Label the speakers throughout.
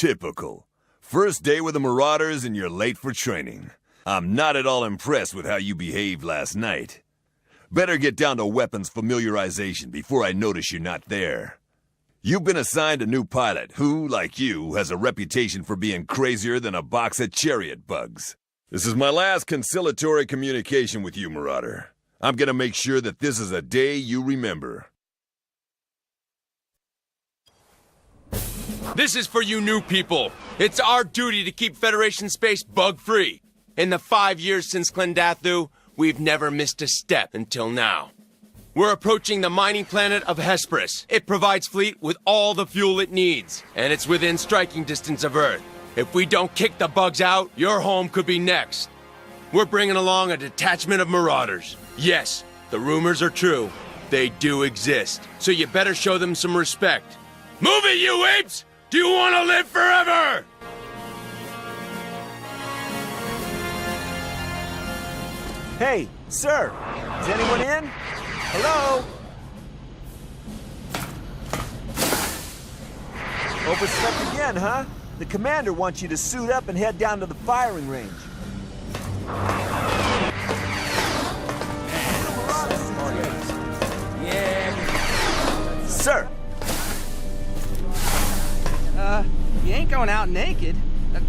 Speaker 1: Typical. First day with the Marauders and you're late for training. I'm not at all impressed with how you behaved last night. Better get down to weapons familiarization before I notice you're not there. You've been assigned a new pilot who, like you, has a reputation for being crazier than a box of chariot bugs. This is my last conciliatory communication with you, Marauder. I'm gonna make sure that this is a day you remember.
Speaker 2: This is for you new people. It's our duty to keep Federation space bug-free. In the 5 years since Klendathu, we've never missed a step until now. We're approaching the mining planet of Hesperus. It provides Fleet with all the fuel it needs, and it's within striking distance of Earth. If we don't kick the bugs out, your home could be next. We're bringing along a detachment of Marauders. Yes, the rumors are true. They do exist, so you better show them some respect. Move it, you apes! Do you want to live forever?
Speaker 3: Hey, sir! Is anyone in? Hello? Overslept again, huh? The commander wants you to suit up and head down to the firing range. Yeah. Sir!
Speaker 4: You ain't going out naked.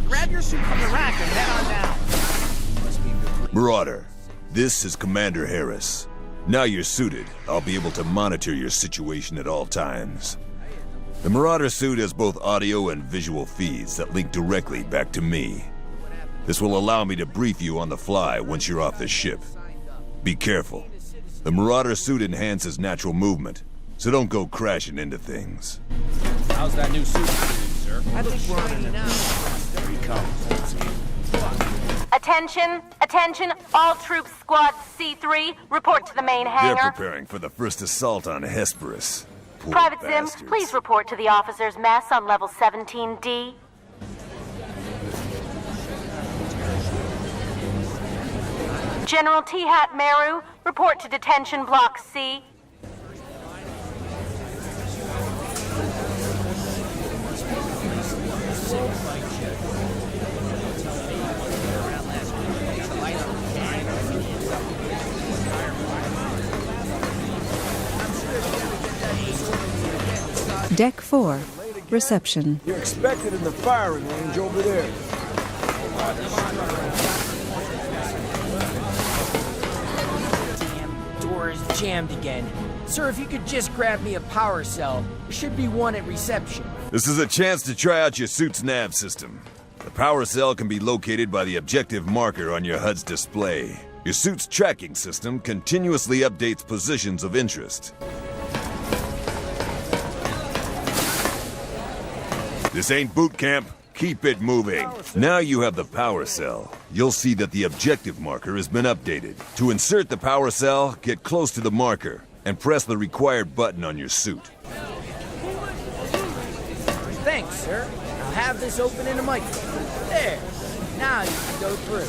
Speaker 4: Grab your suit from the rack and head on down.
Speaker 1: Marauder, this is Commander Harris. Now you're suited, I'll be able to monitor your situation at all times. The Marauder suit has both audio and visual feeds that link directly back to me. This will allow me to brief you on the fly once you're off the ship. Be careful. The Marauder suit enhances natural movement, so don't go crashing into things.
Speaker 5: How's that new suit, sir?
Speaker 4: I think we're on now.
Speaker 5: There he comes.
Speaker 6: Attention, attention, all troops, squad C3, report to the main hangar.
Speaker 1: They're preparing for the first assault on Hesperus. Poor
Speaker 6: Private
Speaker 1: bastards.
Speaker 6: Zim, please report to the officers' mess on level 17D. General T-Hat Meru, report to detention block C.
Speaker 7: Deck 4, reception.
Speaker 3: You're expected in the firing range over there.
Speaker 4: Damn door is jammed again. Sir, if you could just grab me a power cell, there should be one at reception.
Speaker 1: This is a chance to try out your suit's nav system. The power cell can be located by the objective marker on your HUD's display. Your suit's tracking system continuously updates positions of interest. This ain't boot camp. Keep it moving. Now you have the power cell. You'll see that the objective marker has been updated. To insert the power cell, get close to the marker and press the required button on your suit.
Speaker 4: Thanks, sir. I'll have this open in a microphone. There. Now you can go through.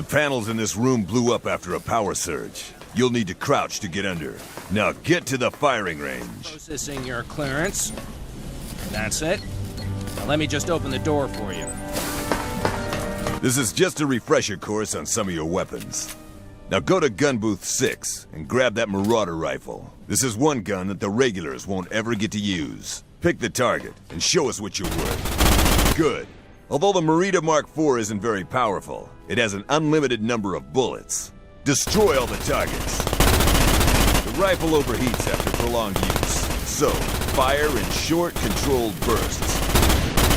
Speaker 1: The panels in this room blew up after a power surge. You'll need to crouch to get under. Now get to the firing range.
Speaker 5: Processing your clearance. That's it. Now let me just open the door for you.
Speaker 1: This is just a refresher course on some of your weapons. Now go to gun booth 6 and grab that Marauder rifle. This is one gun that the regulars won't ever get to use. Pick the target and show us what you're worth. Good. Although the Merida Mark IV isn't very powerful, it has an unlimited number of bullets. Destroy all the targets. The rifle overheats after prolonged use, so fire in short, controlled bursts.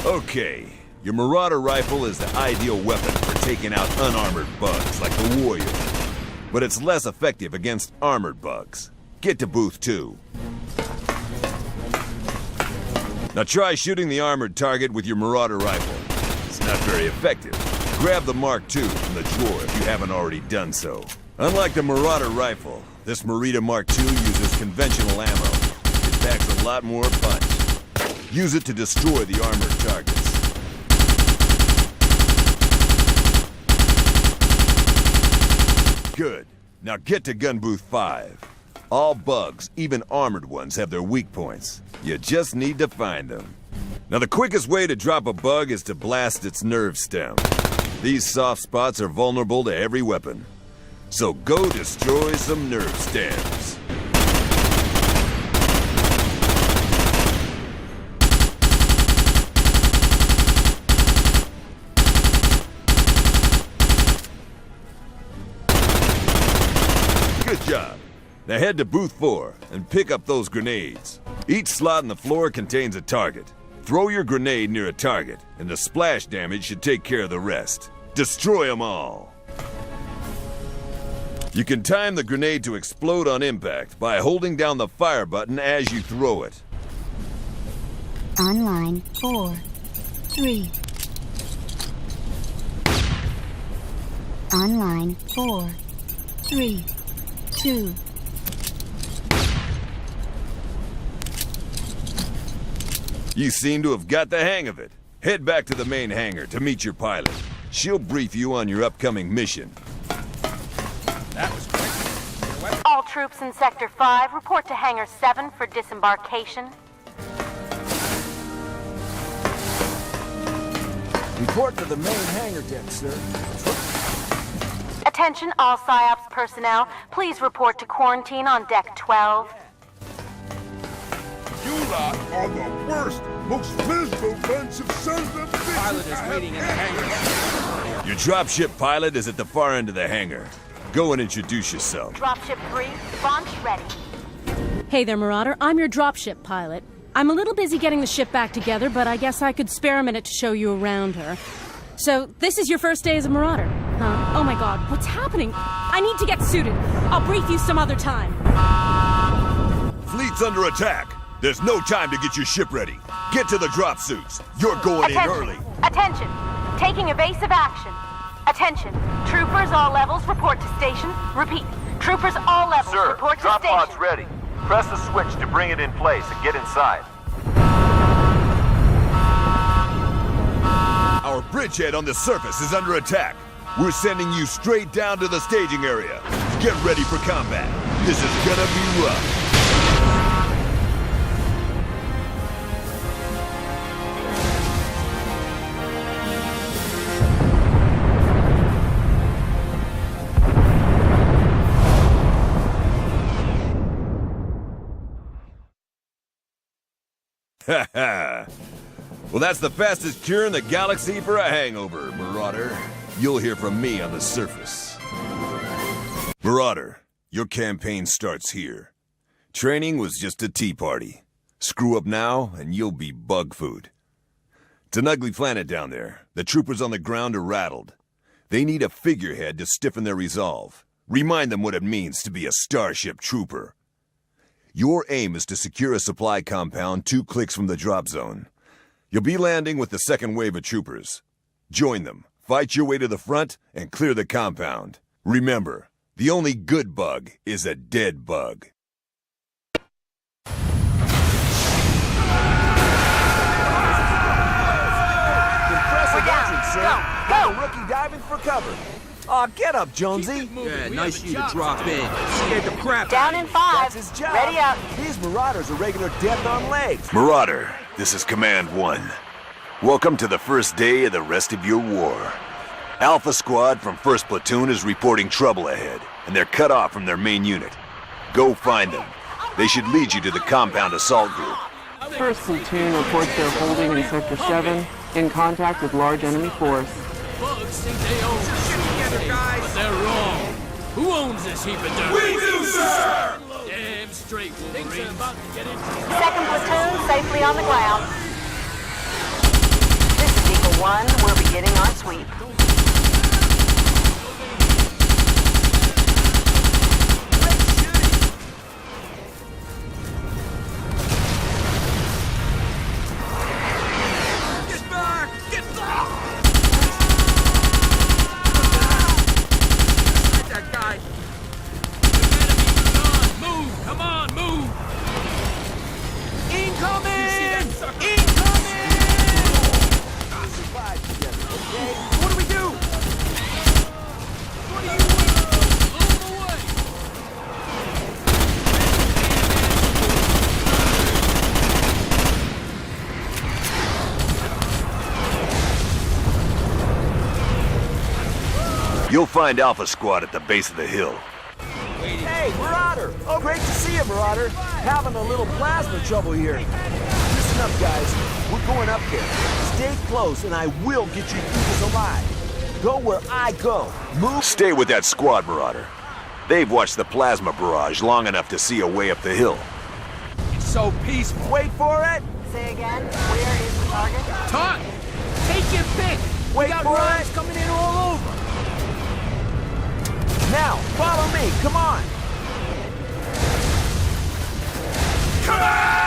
Speaker 1: Okay, your Marauder rifle is the ideal weapon for taking out unarmored bugs like the Warrior, but it's less effective against armored bugs. Get to booth 2. Now try shooting the armored target with your Marauder rifle. It's not very effective. Grab the Mark II from the drawer if you haven't already done so. Unlike the Marauder rifle, this Merida Mark II uses conventional ammo. It packs a lot more punch. Use it to destroy the armored targets. Good. Now get to gun booth 5. All bugs, even armored ones, have their weak points. You just need to find them. Now the quickest way to drop a bug is to blast its nerve stem. These soft spots are vulnerable to every weapon. So go destroy some nerve stems. Good job. Now head to booth 4 and pick up those grenades. Each slot in the floor contains a target. Throw your grenade near a target, and the splash damage should take care of the rest. Destroy them all. You can time the grenade to explode on impact by holding down the fire button as you throw it.
Speaker 8: On line 4, 3. On line 4, 3, 2.
Speaker 1: You seem to have got the hang of it. Head back to the main hangar to meet your pilot. She'll brief you on your upcoming mission.
Speaker 5: That was quick.
Speaker 6: All troops in Sector 5 report to Hangar 7 for disembarkation.
Speaker 3: Report to the main hangar deck, sir.
Speaker 6: Attention all PSYOPs personnel, please report to quarantine on Deck 12.
Speaker 9: You lot are the worst, most miserable bunch of sons of bitches.
Speaker 5: Pilot is waiting in the hangar.
Speaker 1: Your dropship pilot is at the far end of the hangar. Go and introduce yourself.
Speaker 6: Dropship 3, launch ready.
Speaker 10: Hey there, Marauder. I'm your dropship pilot. I'm a little busy getting the ship back together, but I guess I could spare a minute to show you around her. So, this is your first day as a Marauder, huh? Oh my god, what's happening? I need to get suited. I'll brief you some other time.
Speaker 1: Fleet's under attack. There's no time to get your ship ready. Get to the drop suits. You're going in early.
Speaker 6: Attention! Taking evasive action. Attention! Troopers all levels report to station. Repeat. Troopers all levels report to
Speaker 11: drop
Speaker 6: station.
Speaker 11: pod's ready. Press the switch to bring it in place and get inside.
Speaker 1: Our bridgehead on the surface is under attack. We're sending you straight down to the staging area. Get ready for combat. This is gonna be rough. Ha ha! Well, that's the fastest cure in the galaxy for a hangover, Marauder. You'll hear from me on the surface. Marauder, your campaign starts here. Training was just a tea party. Screw up now, and you'll be bug food. It's an ugly planet down there. The troopers on the ground are rattled. They need a figurehead to stiffen their resolve. Remind them what it means to be a Starship trooper. Your aim is to secure a supply compound 2 clicks from the drop zone. You'll be landing with the second wave of troopers. Join them, fight your way to the front, and clear the compound. Remember, the only good bug is a dead bug.
Speaker 3: Impressive engine, sir.
Speaker 6: Go!
Speaker 3: Got a rookie diving for cover. Aw, get up, Jonesy.
Speaker 5: Yeah, nice of you to drop in. Scared the crap
Speaker 6: Down
Speaker 5: out
Speaker 6: in
Speaker 5: of
Speaker 6: 5.
Speaker 3: That's his job.
Speaker 6: Ready up.
Speaker 3: These Marauders are regular death on legs.
Speaker 1: Marauder, this is Command 1. Welcome to the first day of the rest of your war. Alpha Squad from 1st Platoon is reporting trouble ahead, and they're cut off from their main unit. Go find them. They should lead you to the compound assault group.
Speaker 12: 1st Platoon reports they're holding in Sector 7, in contact with large enemy force.
Speaker 4: Bugs think they own this together, guys. But they're wrong. Who owns this heap of dirt?
Speaker 9: We do, sir!
Speaker 4: Damn straight, Wolverine. About to get into
Speaker 6: 2nd platoon safely on the ground. This is Eagle 1. We're beginning our sweep.
Speaker 4: Get back! Get back! That guy. Move! Come on, move! Incoming! Incoming!
Speaker 3: Survive together, okay?
Speaker 4: What do we do?
Speaker 1: You'll find Alpha Squad at the base of the hill.
Speaker 3: Hey, Marauder! Oh, great to see you, Marauder. Having a little plasma trouble here. Listen up, guys. We're going up there. Stay close, and I will get you troopers alive. Go where I go. Move.
Speaker 1: Stay with that squad, Marauder. They've watched the plasma barrage long enough to see a way up the hill.
Speaker 5: It's so peaceful.
Speaker 3: Wait for it.
Speaker 6: Say again, where is the target?
Speaker 4: Todd, take your pick.
Speaker 3: Wait
Speaker 4: We got
Speaker 3: for
Speaker 4: rounds
Speaker 3: it.
Speaker 4: coming in all over.
Speaker 3: Now, follow me. Come on.
Speaker 9: Come on!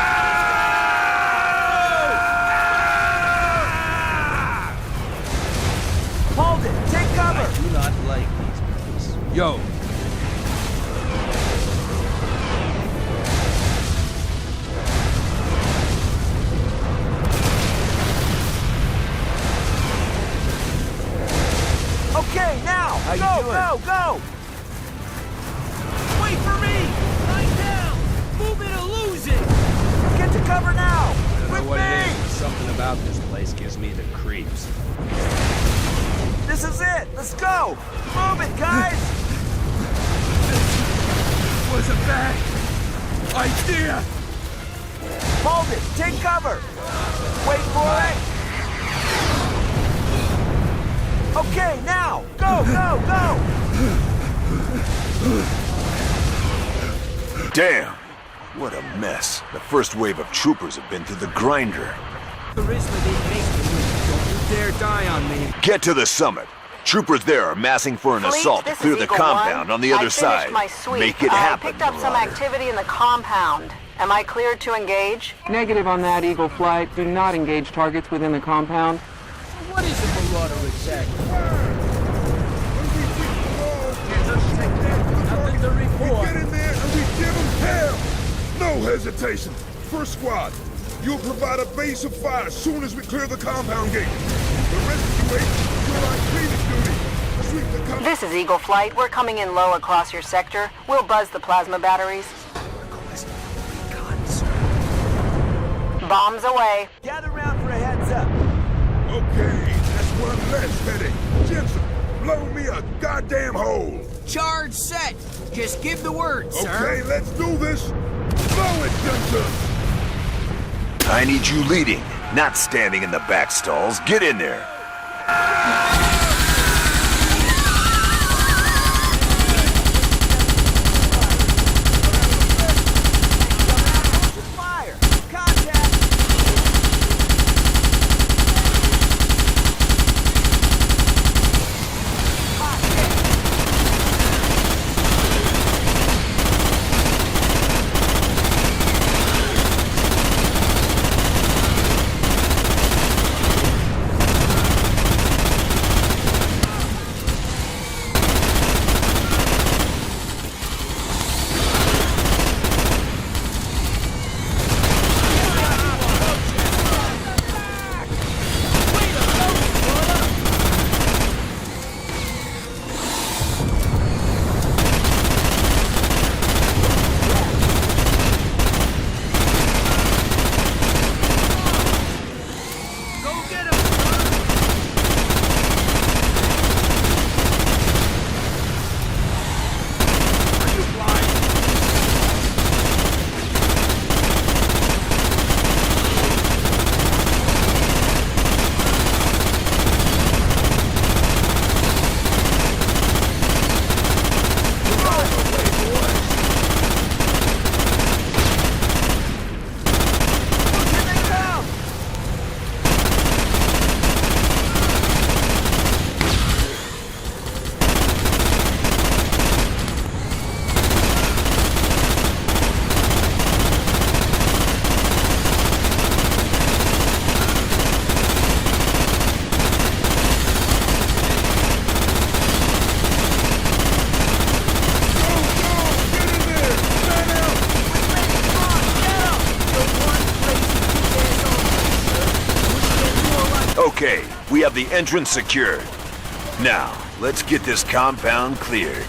Speaker 3: Hold it. Take cover.
Speaker 5: I do not like these movies. Yo.
Speaker 3: Okay, now.
Speaker 4: How you
Speaker 3: go,
Speaker 4: doing?
Speaker 3: go.
Speaker 4: Wait for me. Lie down. Move it or lose it.
Speaker 3: Get to cover now.
Speaker 5: I don't
Speaker 3: With
Speaker 5: know what
Speaker 3: me.
Speaker 5: it is. Something about this place gives me the creeps.
Speaker 3: This is it. Let's go. Move it, guys.
Speaker 9: Was a bad idea.
Speaker 3: Hold it. Take cover. Wait for it. Okay, now. Go.
Speaker 1: Damn! What a mess. The first wave of troopers have been through the grinder.
Speaker 4: Charisma didn't make me. Don't you dare die on me.
Speaker 1: Get to the summit. Troopers there are massing for an
Speaker 6: Fleet,
Speaker 1: assault
Speaker 6: this
Speaker 1: through
Speaker 6: is
Speaker 1: the
Speaker 6: Eagle
Speaker 1: compound
Speaker 6: 1.
Speaker 1: on the other
Speaker 6: I
Speaker 1: side.
Speaker 6: finished my sweep.
Speaker 1: Make it happen,
Speaker 6: I picked up some
Speaker 1: Marauder.
Speaker 6: activity in the compound. Am I cleared to engage?
Speaker 12: Negative on that, Eagle Flight. Do not engage targets within the compound.
Speaker 4: What is a marauder exactly? Nothing to
Speaker 9: We
Speaker 4: report.
Speaker 9: get in there and we give them hell. No hesitation. First squad, you'll provide a base of fire as soon as we clear the compound gate. The rest of you eight, you're on cleaning duty. Sweep the compound.
Speaker 6: This is Eagle Flight. We're coming in low across your sector. We'll buzz the plasma batteries. Bombs away.
Speaker 3: Gather round for a heads up.
Speaker 9: Okay, that's one less headache. Jensen, blow me a goddamn hole.
Speaker 4: Charge set. Just give the word, sir.
Speaker 9: Okay, let's do this. Blow it, Jensen.
Speaker 1: I need you leading, not standing in the back stalls. Get in there.
Speaker 3: Fire. Contact.
Speaker 1: Okay, we have the entrance secured. Now, let's get this compound cleared.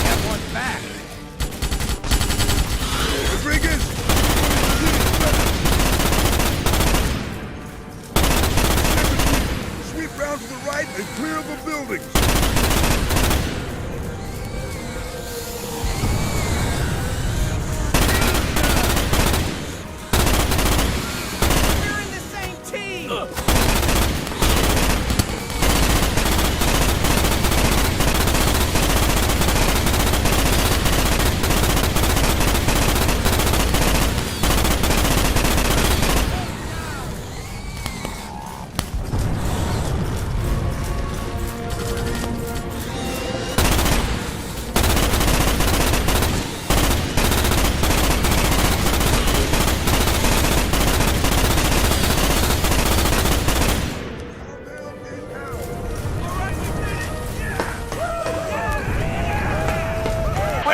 Speaker 5: Got one back.
Speaker 9: Rodriguez!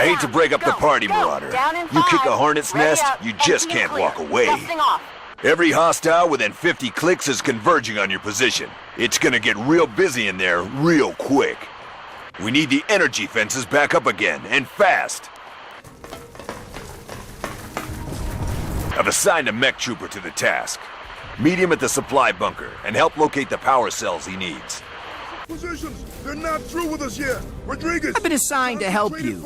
Speaker 1: hate to break up the party, Marauder. You kick a hornet's nest, you just can't walk away. Every hostile within 50 clicks is converging on your position. It's gonna get real busy in there real quick. We need the energy fences back up again, and fast. I've assigned a mech trooper to the task. Meet him at the supply bunker and help locate the power cells he needs.
Speaker 9: Positions! They're not through with us yet! Rodriguez!
Speaker 4: I've been assigned to help you.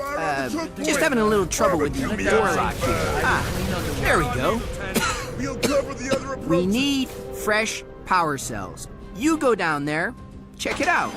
Speaker 4: Just having a little trouble with the door lock here. There we go.
Speaker 9: We'll cover the other approaches.
Speaker 4: We need fresh power cells. You go down there, check it out.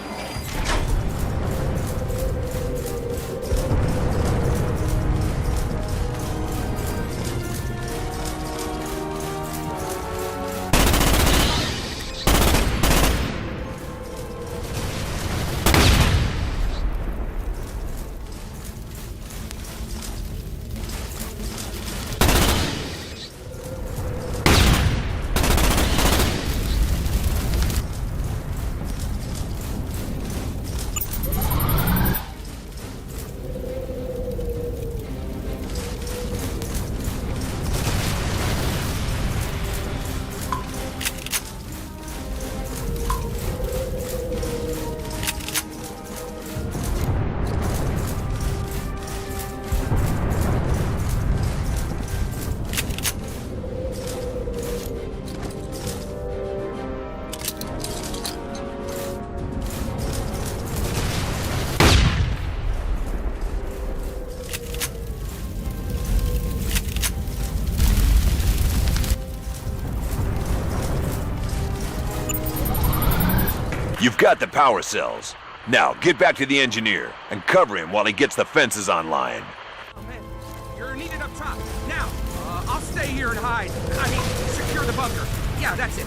Speaker 1: You've got the power cells. Now, get back to the engineer and cover him while he gets the fences online.
Speaker 5: Oh, man. You're needed up top. Now, I'll stay here and hide. I mean, secure the bunker. Yeah, that's it.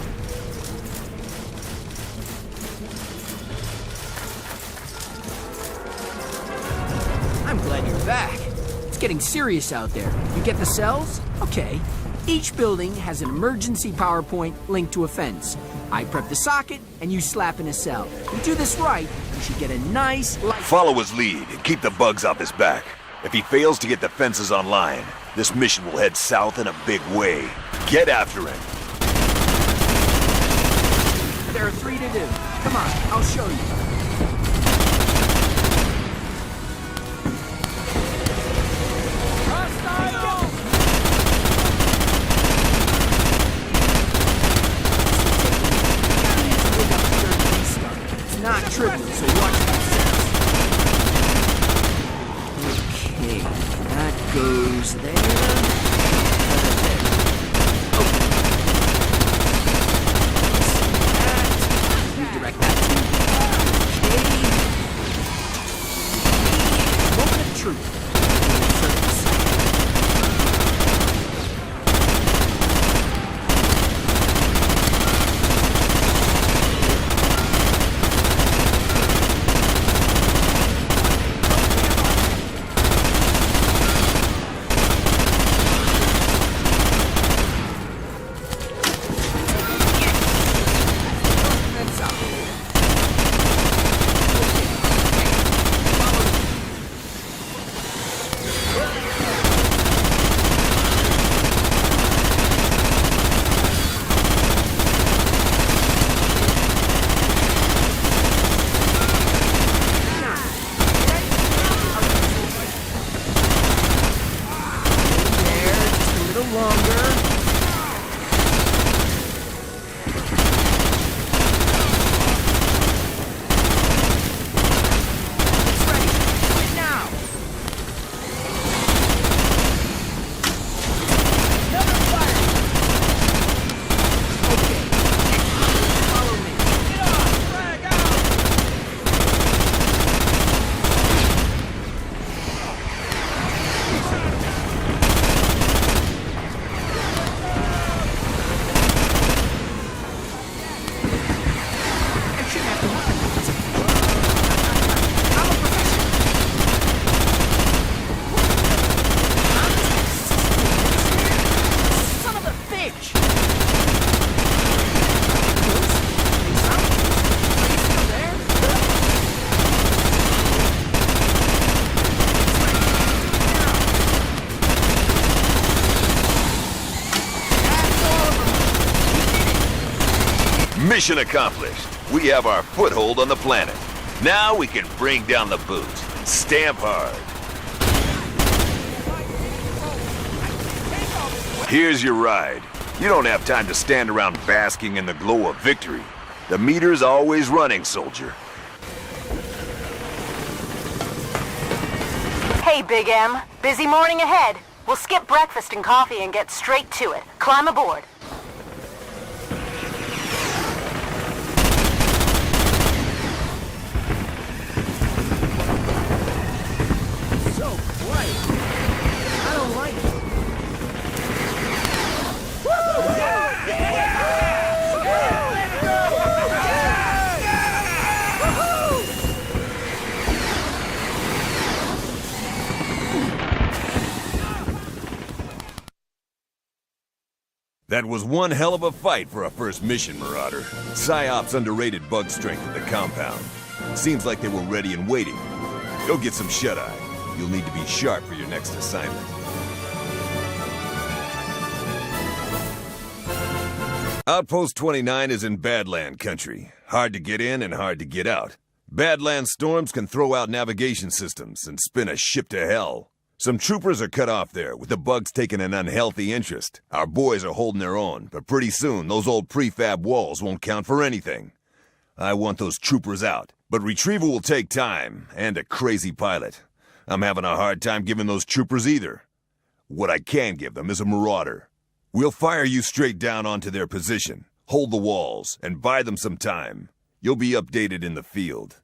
Speaker 4: I'm glad you're back. It's getting serious out there. You get the cells? Okay. Each building has an emergency power point linked to a fence. I prep the socket, and you slap in a cell. You do this right, you should get a nice light.
Speaker 1: Follow his lead and keep the bugs off his back. If he fails to get the fences online, this mission will head south in a big way. Get after him.
Speaker 4: There are 3 to do. Come on, I'll show you. Not trivial, so watch yourself. Okay, that goes there. Redirect that to
Speaker 1: Mission accomplished. We have our foothold on the planet. Now we can bring down the boot. Stamp hard. Here's your ride. You don't have time to stand around basking in the glow of victory. The meter's always running, soldier.
Speaker 6: Hey, Big M. Busy morning ahead. We'll skip breakfast and coffee and get straight to it. Climb aboard.
Speaker 3: So quiet. I don't like it.
Speaker 1: That was one hell of a fight for a first mission, Marauder. PSYOP's underrated bug strength at the compound. Seems like they were ready and waiting. Go get some shut-eye. You'll need to be sharp for your next assignment. Outpost 29 is in Badland country. Hard to get in and hard to get out. Badland storms can throw out navigation systems and spin a ship to hell. Some troopers are cut off there, with the bugs taking an unhealthy interest. Our boys are holding their own, but pretty soon those old prefab walls won't count for anything. I want those troopers out, but retrieval will take time, and a crazy pilot. I'm having a hard time giving those troopers either. What I can give them is a marauder. We'll fire you straight down onto their position, hold the walls, and buy them some time. You'll be updated in the field.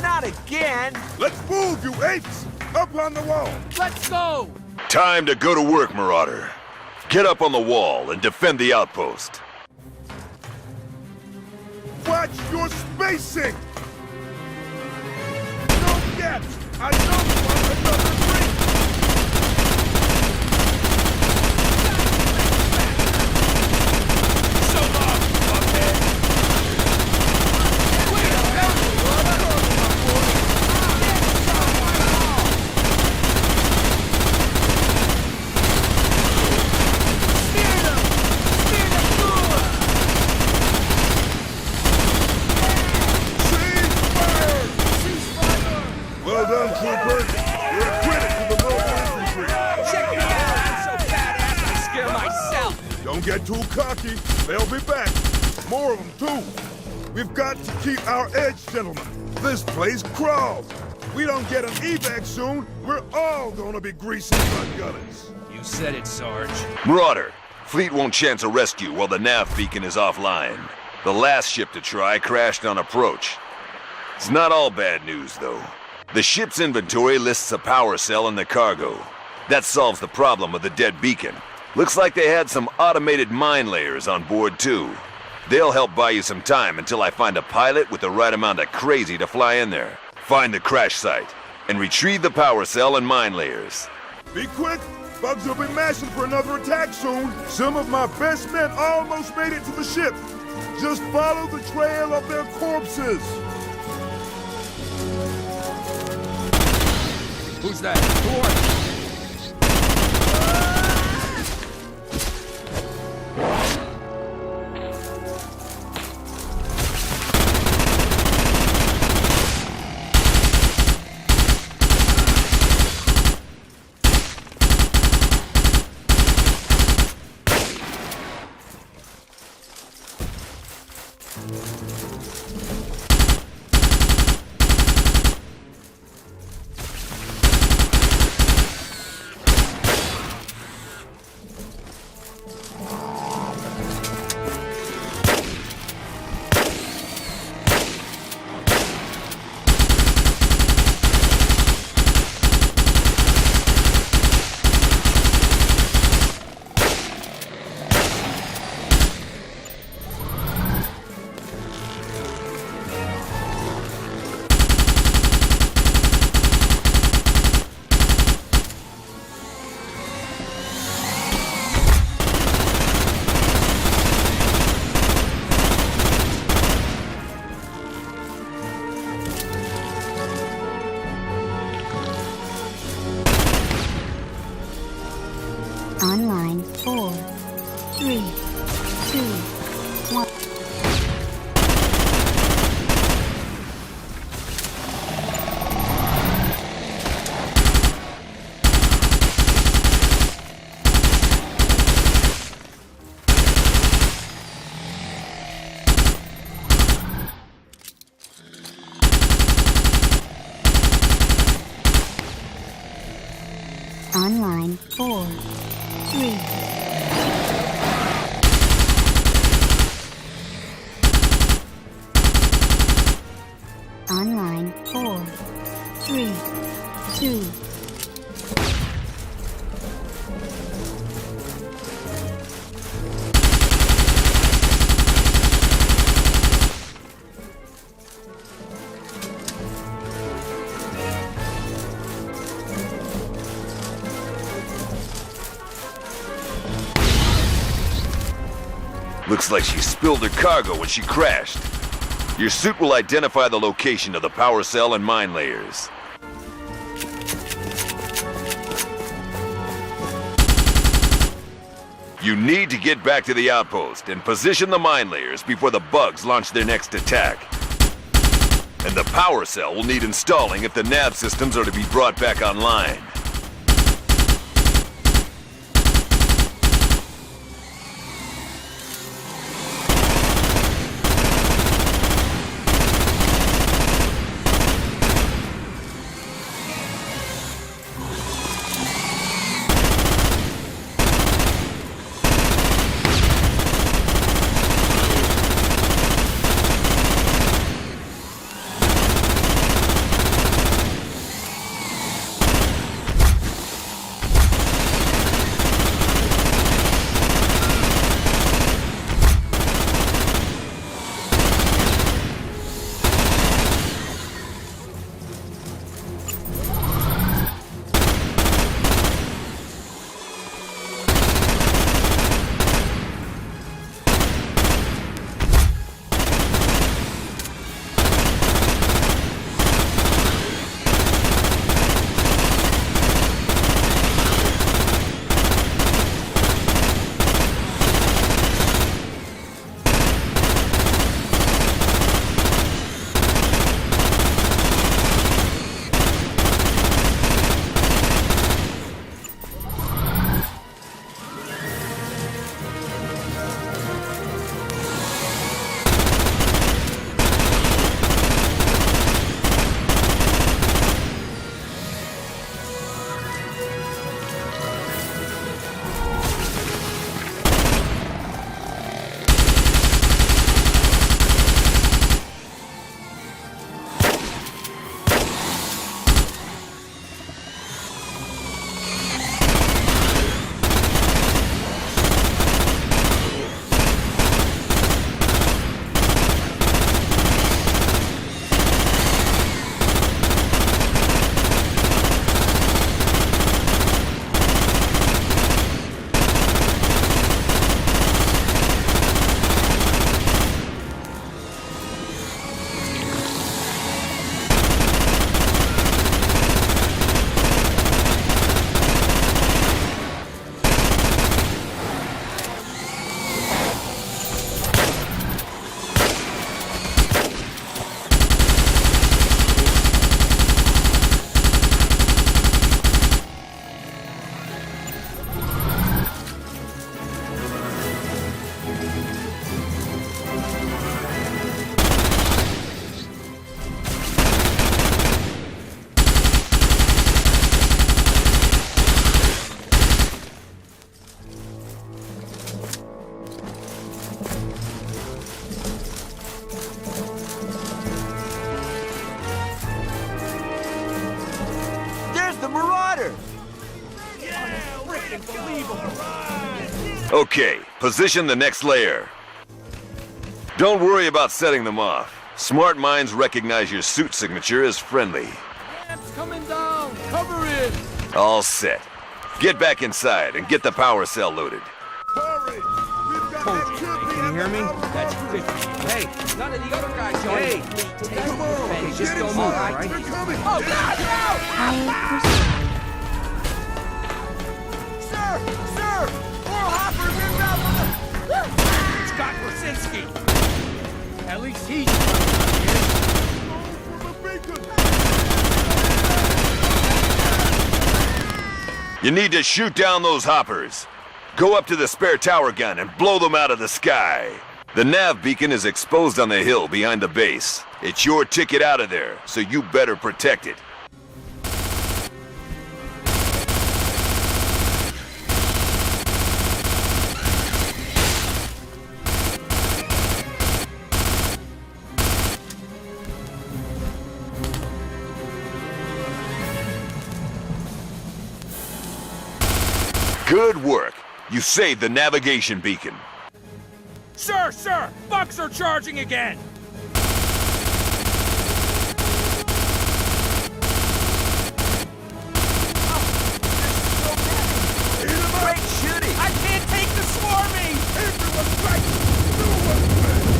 Speaker 3: Not again!
Speaker 9: Let's move, you apes! Up on the wall!
Speaker 4: Let's go!
Speaker 1: Time to go to work, Marauder. Get up on the wall and defend the outpost.
Speaker 9: Watch your spacing! No gaps! I don't want another break!
Speaker 5: So long, fuckhead!
Speaker 9: Well done, troopers. You're a credit to the mobile infantry.
Speaker 5: Check it out! I'm so badass I scare myself!
Speaker 9: Don't get too cocky. They'll be back. More of them, too. We've got to keep our edge, gentlemen. This place crawls. We don't get an evac soon, we're all gonna be greasing gun gunners.
Speaker 5: You said it, Sarge.
Speaker 1: Marauder, fleet won't chance a rescue while the nav beacon is offline. The last ship to try crashed on approach. It's not all bad news, though. The ship's inventory lists a power cell in the cargo. That solves the problem of the dead beacon. Looks like they had some automated mine layers on board, too. They'll help buy you some time until I find a pilot with the right amount of crazy to fly in there. Find the crash site, and retrieve the power cell and mine layers.
Speaker 9: Be quick! Bugs will be mashing for another attack soon. Some of my best men almost made it to the ship. Just follow the trail of their corpses.
Speaker 5: Who's that? Who are you?
Speaker 8: On line 4, 3, 2, 1. Online 4, 3. Online 4, 3, 2.
Speaker 1: Looks like she spilled her cargo when she crashed. Your suit will identify the location of the power cell and mine layers. You need to get back to the outpost and position the mine layers before the bugs launch their next attack. And the power cell will need installing if the nav systems are to be brought back online. Okay, position the next layer. Don't worry about setting them off. Smart minds recognize your suit signature as friendly.
Speaker 3: It's coming down! Cover it!
Speaker 1: All set. Get back inside and get the power cell loaded.
Speaker 9: Hurry! We've got
Speaker 5: Told you. Can you hear me? That's 50. Hey, none of the other guys joined. Hey,
Speaker 9: Come on!
Speaker 5: just
Speaker 9: Get
Speaker 5: don't move,
Speaker 9: inside!
Speaker 5: right?
Speaker 9: They're coming!
Speaker 5: Oh, God, no!
Speaker 3: Sir! Sir! Oral Hopper's inbound from the...
Speaker 5: Scott Rosinski. At least he's
Speaker 1: You need to shoot down those hoppers. Go up to the spare tower gun and blow them out of the sky. The nav beacon is exposed on the hill behind the base. It's your ticket out of there, so you better protect it. Good work. You saved the navigation beacon.
Speaker 5: Sir! Bucks are charging again!
Speaker 3: Great shooting!
Speaker 5: I can't take the swarming!
Speaker 9: Everyone's right! No one's ready!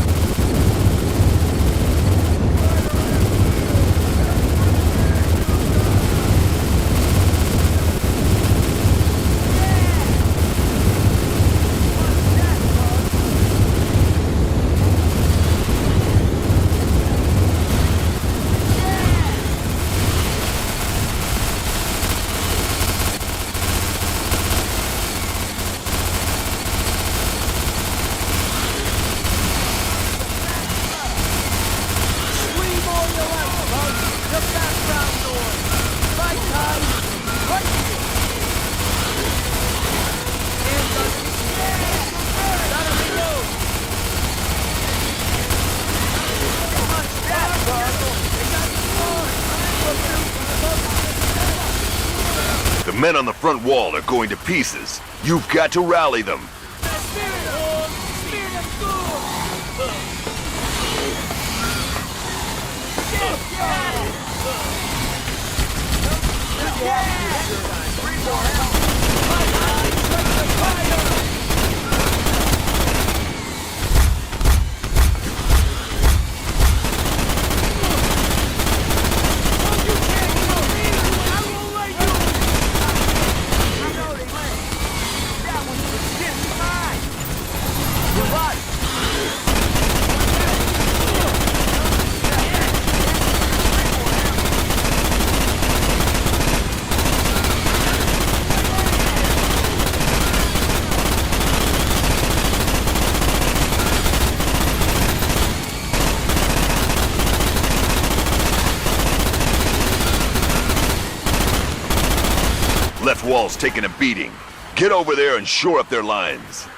Speaker 1: The men on the front wall are going to pieces. You've got to rally them. Left wall's taking a beating. Get over there and shore up their lines.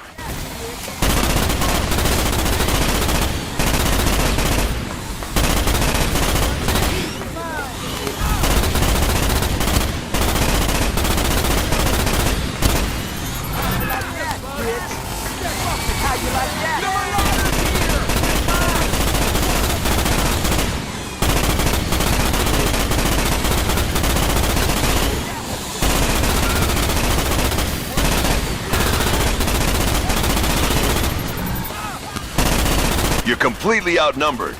Speaker 1: You're completely outnumbered.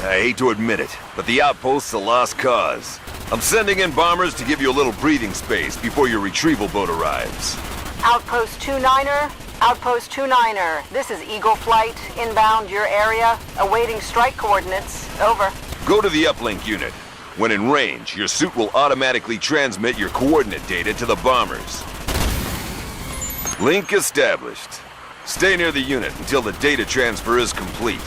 Speaker 1: I hate to admit it, but the outpost's a lost cause. I'm sending in bombers to give you a little breathing space before your retrieval boat arrives.
Speaker 6: Outpost 2-9er. Outpost 2-9er. This is Eagle Flight, inbound your area, awaiting strike coordinates. Over.
Speaker 1: Go to the uplink unit. When in range, your suit will automatically transmit your coordinate data to the bombers. Link established. Stay near the unit until the data transfer is complete.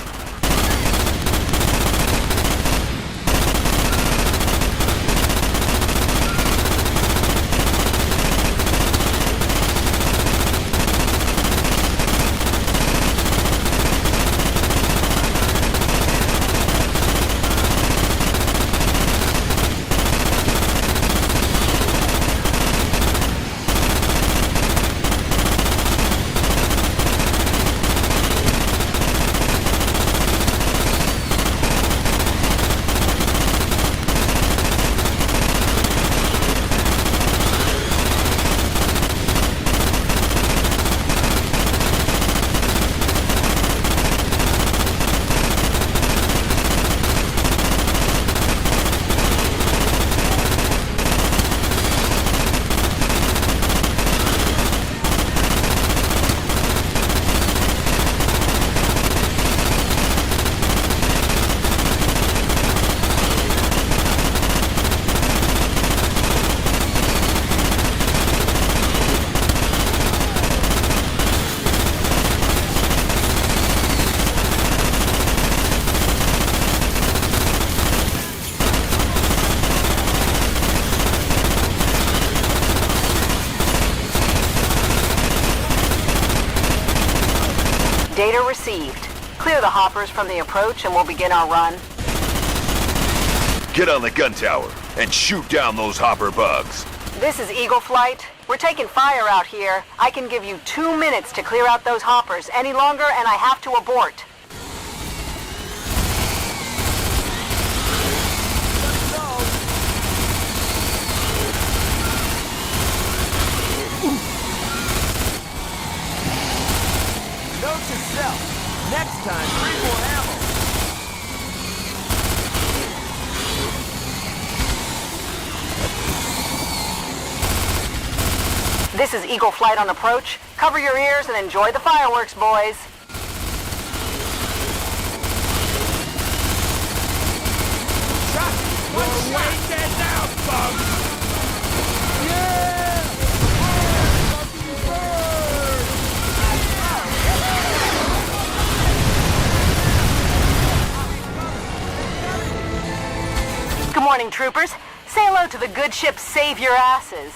Speaker 6: Data received. Clear the hoppers from the approach and we'll begin our run.
Speaker 1: Get on the gun tower and shoot down those hopper bugs.
Speaker 6: This is Eagle Flight. We're taking fire out here. I can give you 2 minutes to clear out those hoppers. Any longer and I have to abort.
Speaker 3: Note to self. Next time, bring more ammo.
Speaker 6: This is Eagle Flight on approach. Cover your ears and enjoy the fireworks, boys. Good morning, troopers. Say hello to the good ship Save Your Asses.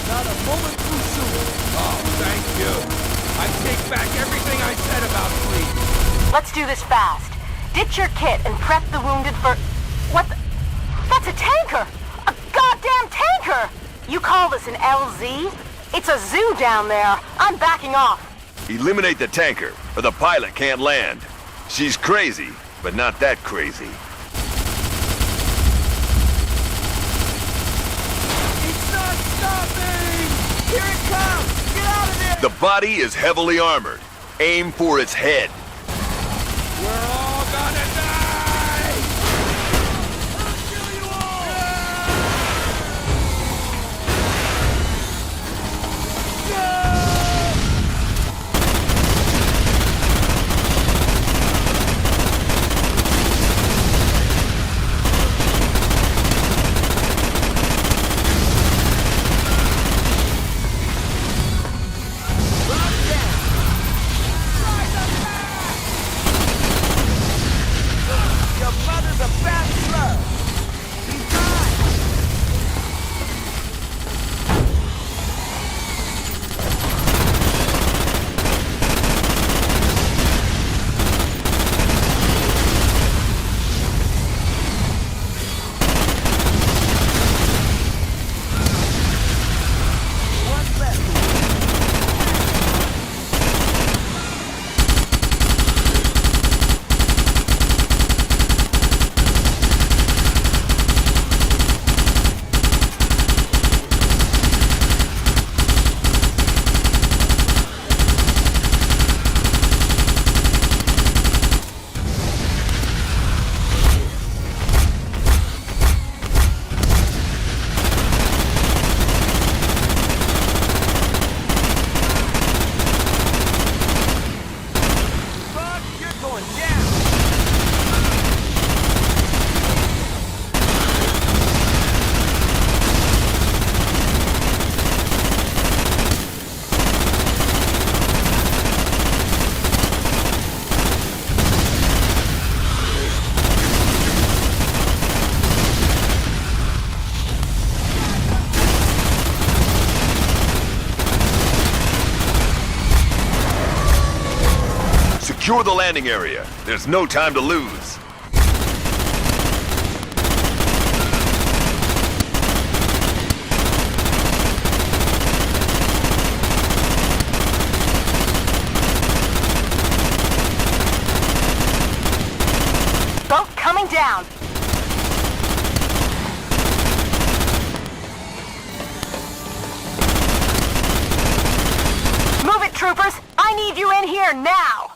Speaker 3: Not a moment too soon.
Speaker 5: Oh, thank you. I take back everything I said about fleet.
Speaker 6: Let's do this fast. Ditch your kit and prep the wounded for... What the... That's a tanker! A goddamn tanker! You call this an LZ? It's a zoo down there. I'm backing off.
Speaker 1: Eliminate the tanker, or the pilot can't land. She's crazy, but not that crazy.
Speaker 3: It's not stopping! Here it comes! Get out of there!
Speaker 1: The body is heavily armored. Aim for its head.
Speaker 5: We're all gonna die!
Speaker 3: I'll kill you all!
Speaker 1: Secure the landing area. There's no time to lose.
Speaker 6: Boat coming down. Move it, troopers. I need you in here now.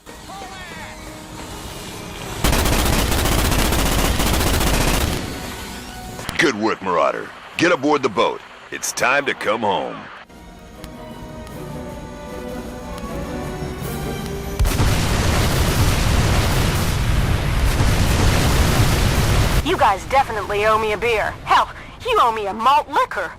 Speaker 1: Good work, Marauder. Get aboard the boat. It's time to come home.
Speaker 6: You guys definitely owe me a beer. Hell, you owe me a malt liquor.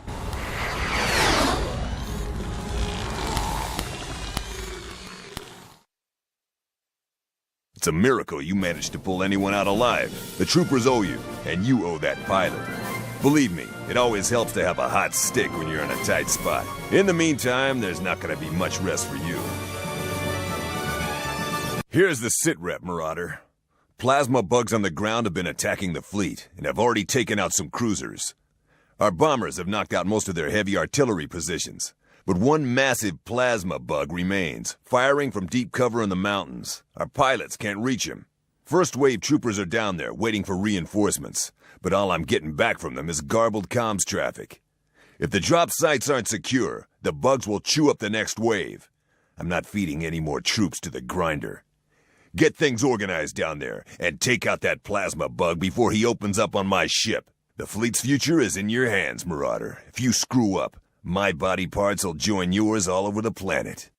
Speaker 1: It's a miracle you managed to pull anyone out alive. The troopers owe you, and you owe that pilot. Believe me, it always helps to have a hot stick when you're in a tight spot. In the meantime, there's not gonna be much rest for you. Here's the sitrep, Marauder. Plasma bugs on the ground have been attacking the fleet and have already taken out some cruisers. Our bombers have knocked out most of their heavy artillery positions, but one massive plasma bug remains, firing from deep cover in the mountains. Our pilots can't reach him. First wave troopers are down there waiting for reinforcements, but all I'm getting back from them is garbled comms traffic. If the drop sites aren't secure, the bugs will chew up the next wave. I'm not feeding any more troops to the grinder. Get things organized down there, and take out that plasma bug before he opens up on my ship. The fleet's future is in your hands, Marauder. If you screw up, my body parts will join yours all over the planet.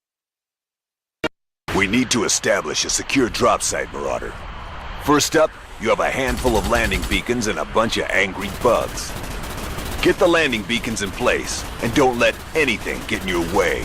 Speaker 1: We need to establish a secure drop site, Marauder. First up, you have a handful of landing beacons and a bunch of angry bugs. Get the landing beacons in place, and don't let anything get in your way.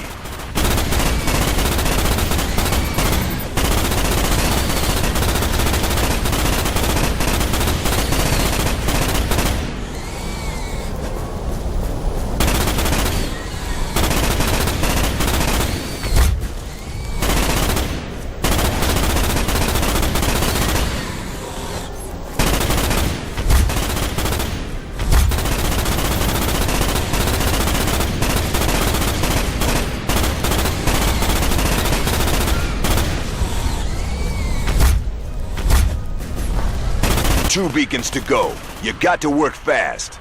Speaker 1: Two beacons to go. You got to work fast.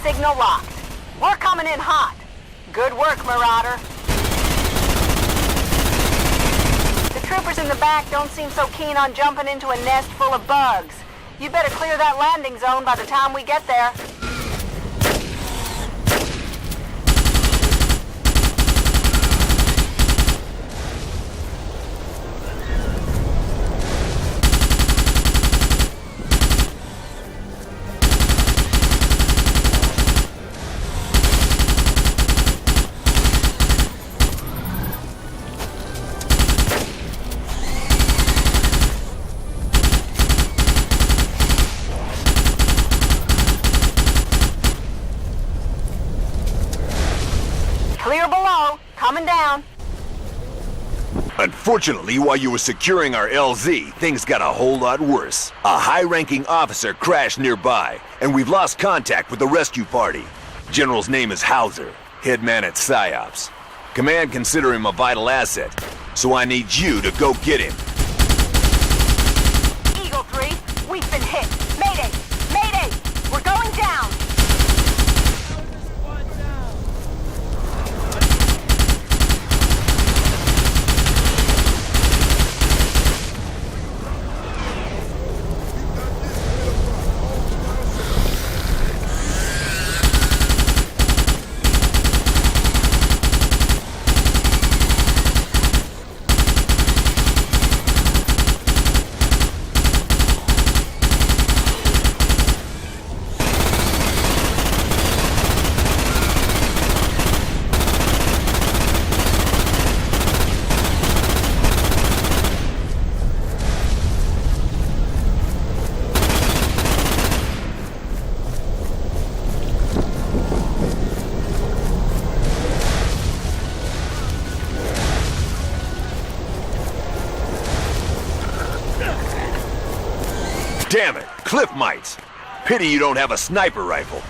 Speaker 6: Signal locked. We're coming in hot. Good work, Marauder. Troopers in the back don't seem so keen on jumping into a nest full of bugs. You better clear that landing zone by the time we get there. Clear below. Coming down.
Speaker 1: Unfortunately, while you were securing our LZ, things got a whole lot worse. A high-ranking officer crashed nearby, and we've lost contact with the rescue party. General's name is Hauser, head man at PSYOPs. Command consider him a vital asset, so I need you to go get him.
Speaker 6: Eagle 3, we've been hit. Mayday! Mayday! We're going down!
Speaker 1: Damn it! Cliff mites! Pity you don't have a sniper rifle.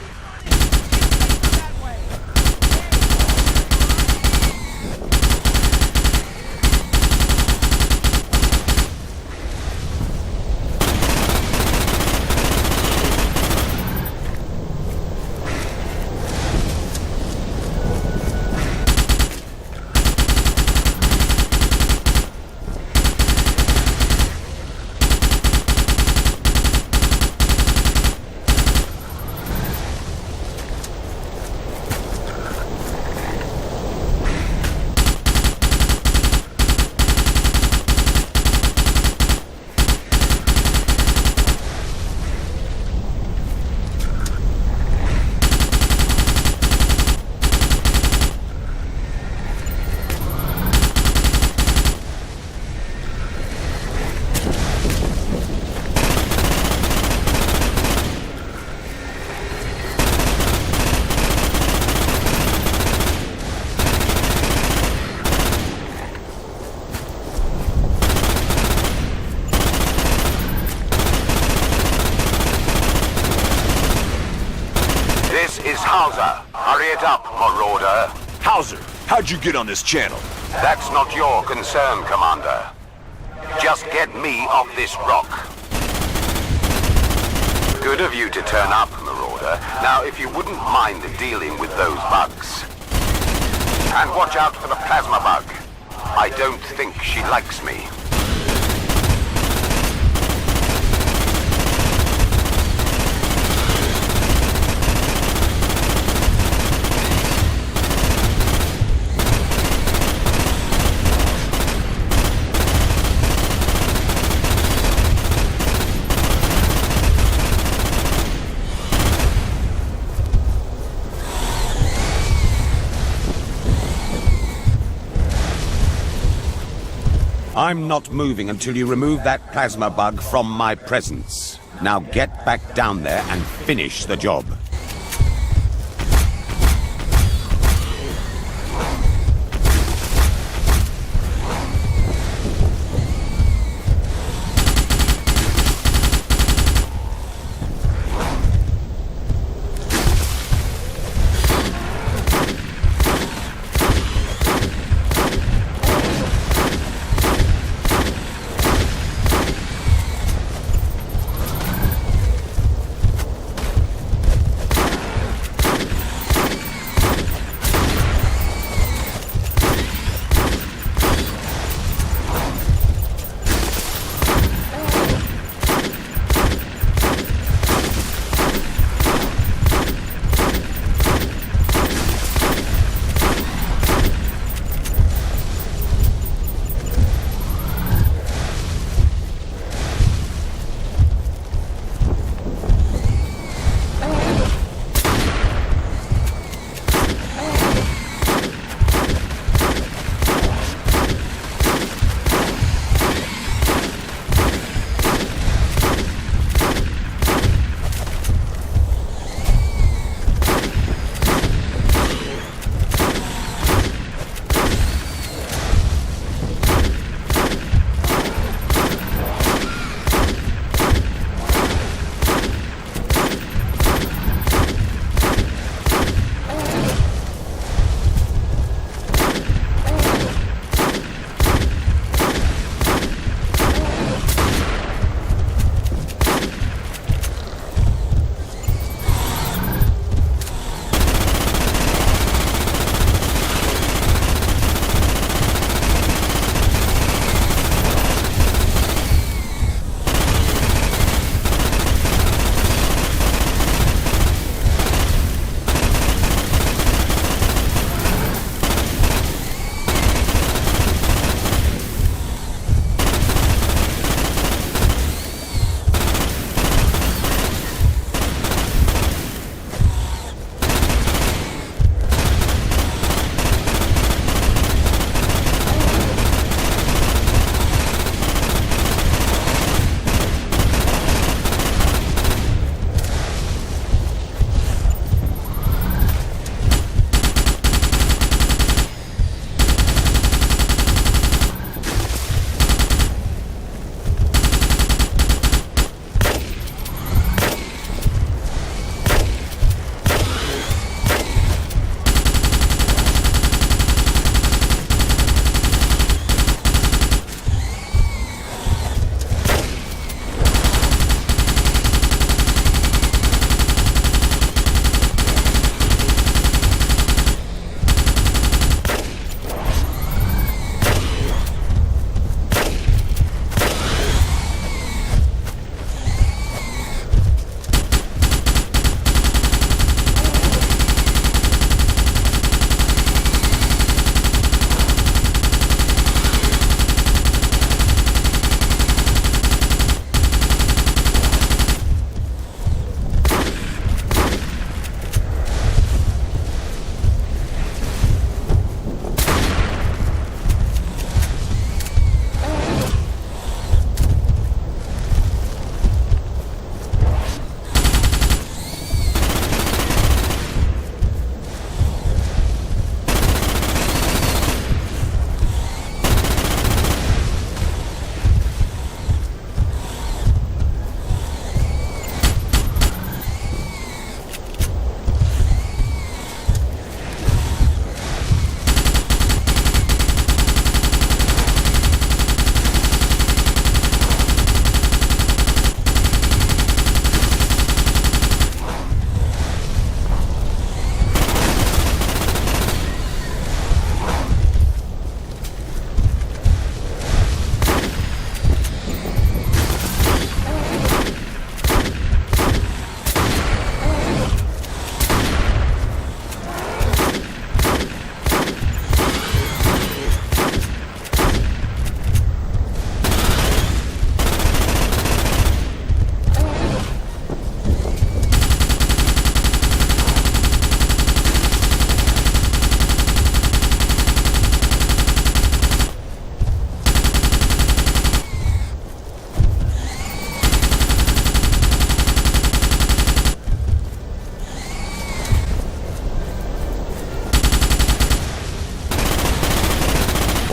Speaker 11: is Hauser. Hurry it up, Marauder.
Speaker 1: Hauser, how'd you get on this channel?
Speaker 11: That's not your concern, Commander. Just get me off this rock. Good of you to turn up, Marauder. Now, if you wouldn't mind dealing with those bugs. And watch out for the plasma bug. I don't think she likes me.
Speaker 13: I'm not moving until you remove that plasma bug from my presence. Now get back down there and finish the job.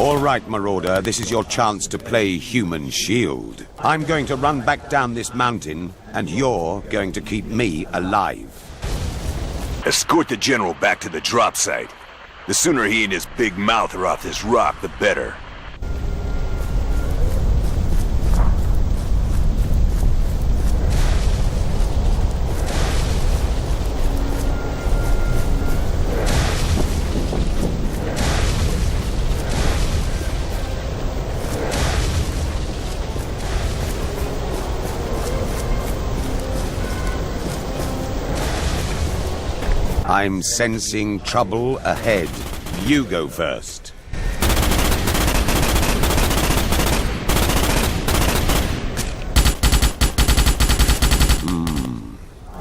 Speaker 13: All right, Marauder, this is your chance to play human shield. I'm going to run back down this mountain, and you're going to keep me alive.
Speaker 1: Escort the general back to the drop site. The sooner he and his big mouth are off this rock, the better.
Speaker 13: I'm sensing trouble ahead. You go first.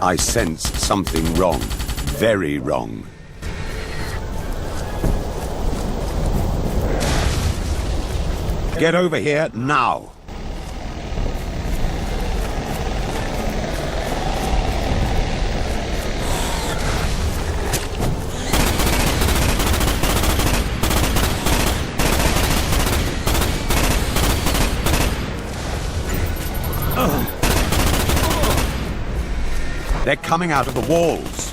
Speaker 13: I sense something wrong. Very wrong. Get over here now. They're coming out of the walls.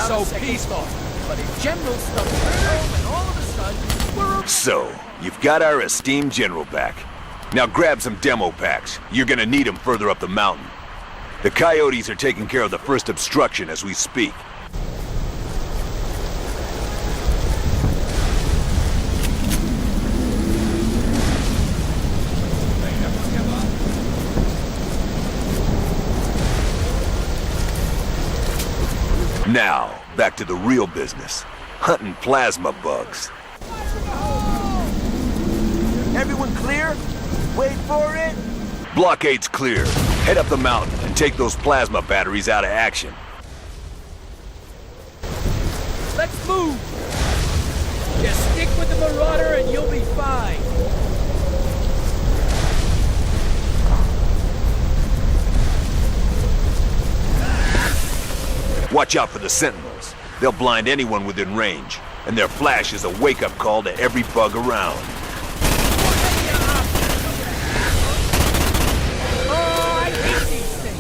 Speaker 4: So peaceful. But in general stuff and all of a sudden, we're...
Speaker 1: So, you've got our esteemed general back. Now grab some demo packs. You're gonna need them further up the mountain. The coyotes are taking care of the first obstruction as we speak. Now, back to the real business. Hunting plasma bugs.
Speaker 3: Everyone clear? Wait for it.
Speaker 1: Blockade's clear. Head up the mountain and take those plasma batteries out of action.
Speaker 4: Let's move! Just stick with the Marauder and you'll be fine.
Speaker 1: Watch out for the sentinels. They'll blind anyone within range, and their flash is a wake-up call to every bug around.
Speaker 4: Oh, I hate these things.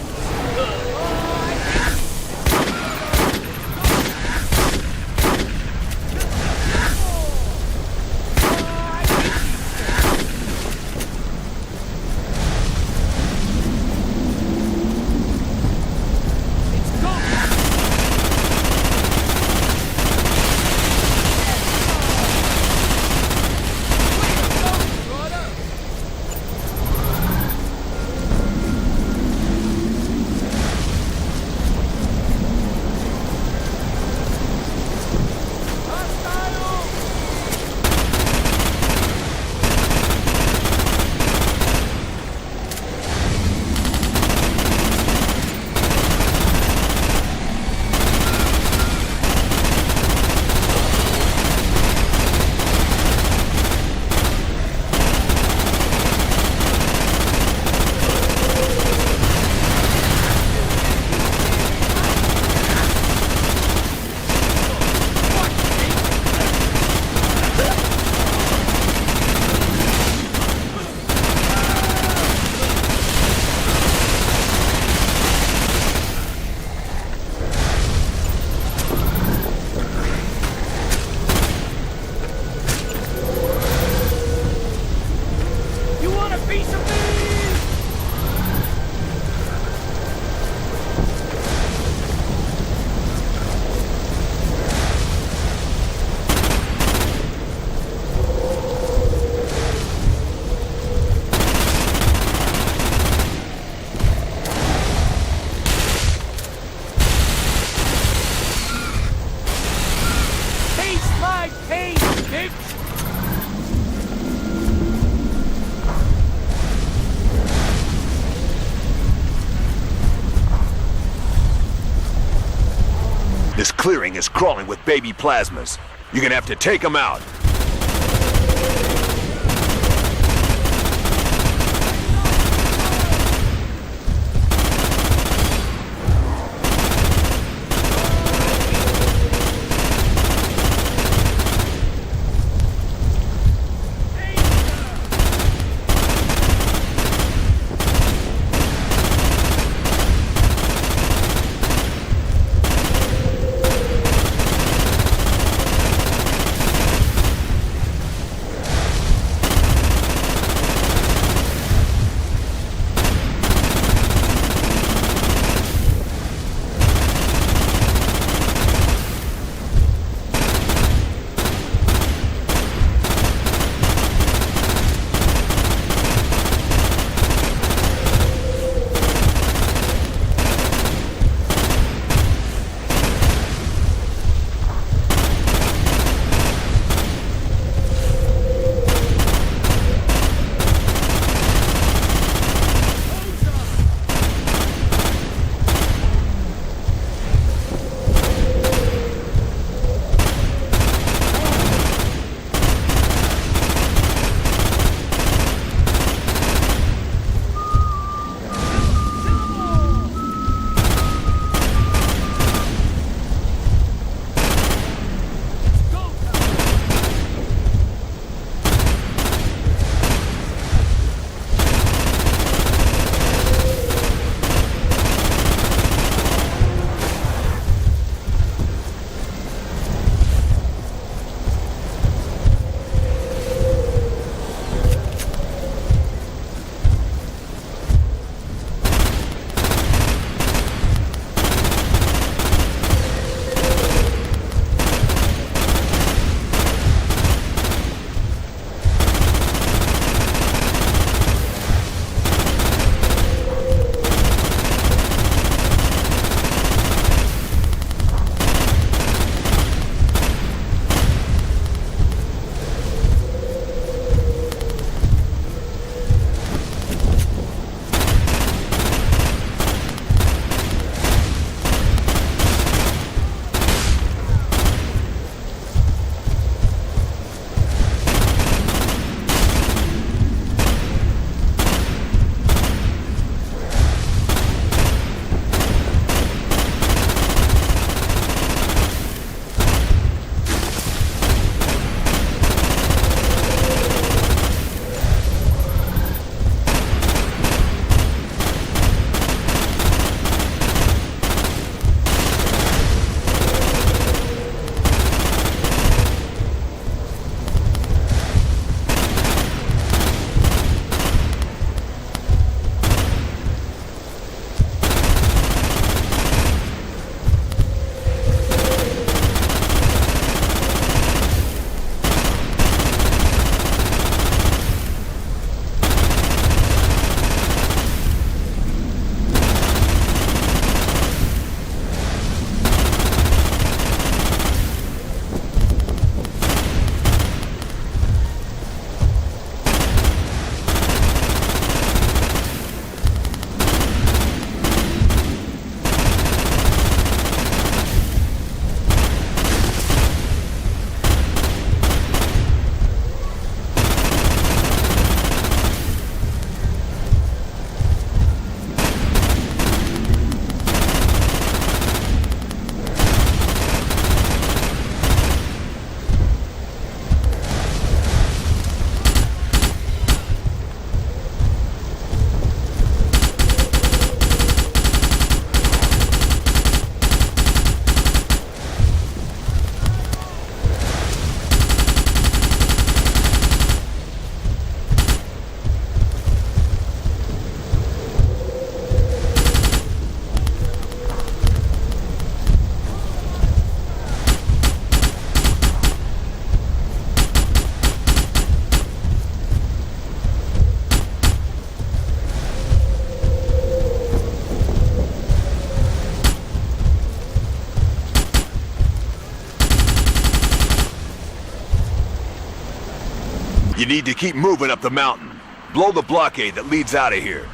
Speaker 1: This clearing is crawling with baby plasmas. You're gonna have to take them out. You need to keep moving up the mountain. Blow the blockade that leads out of here.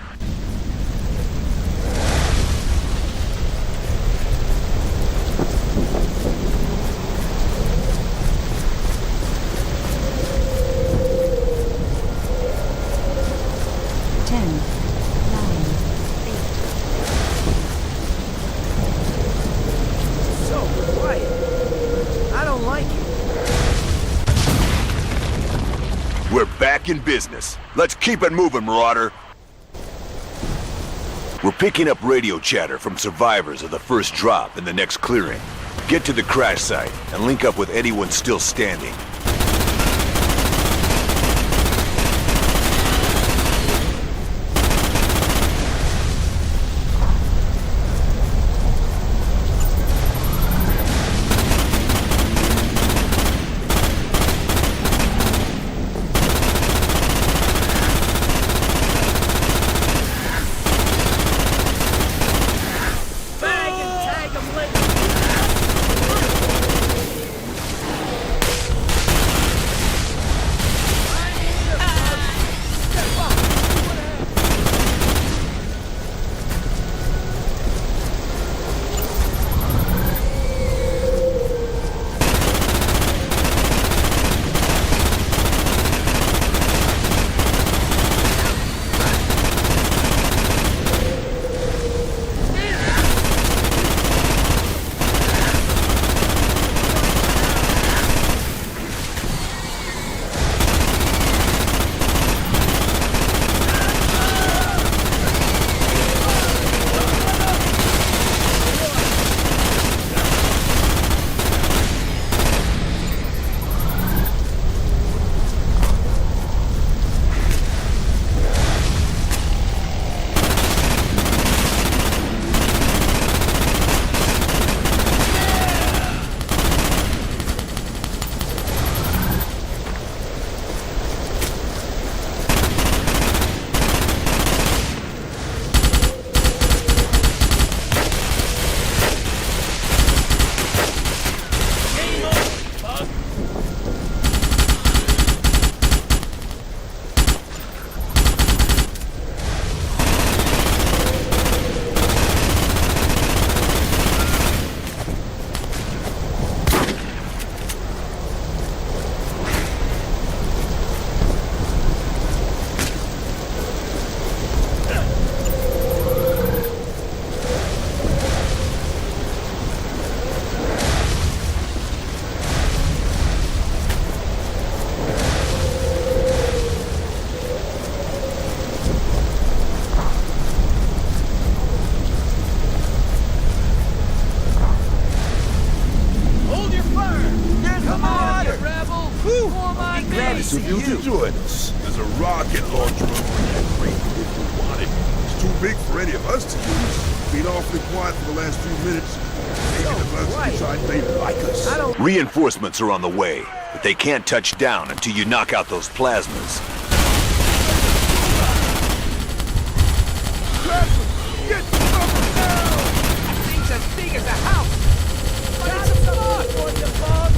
Speaker 1: We're back in business. Let's keep it moving, Marauder. We're picking up radio chatter from survivors of the first drop in the next clearing. Get to the crash site and link up with anyone still standing.
Speaker 9: Nice of you to join us. There's a rocket launcher over in that crate if you want it. It's too big for any of us to use. Been awfully quiet for the last few minutes. Maybe the bugs inside may like us.
Speaker 1: Reinforcements are on the way, but they can't touch down until you knock out those plasmas.
Speaker 9: Get cover now!
Speaker 5: That thing's as big as a house! But it's a bug! For you, bug!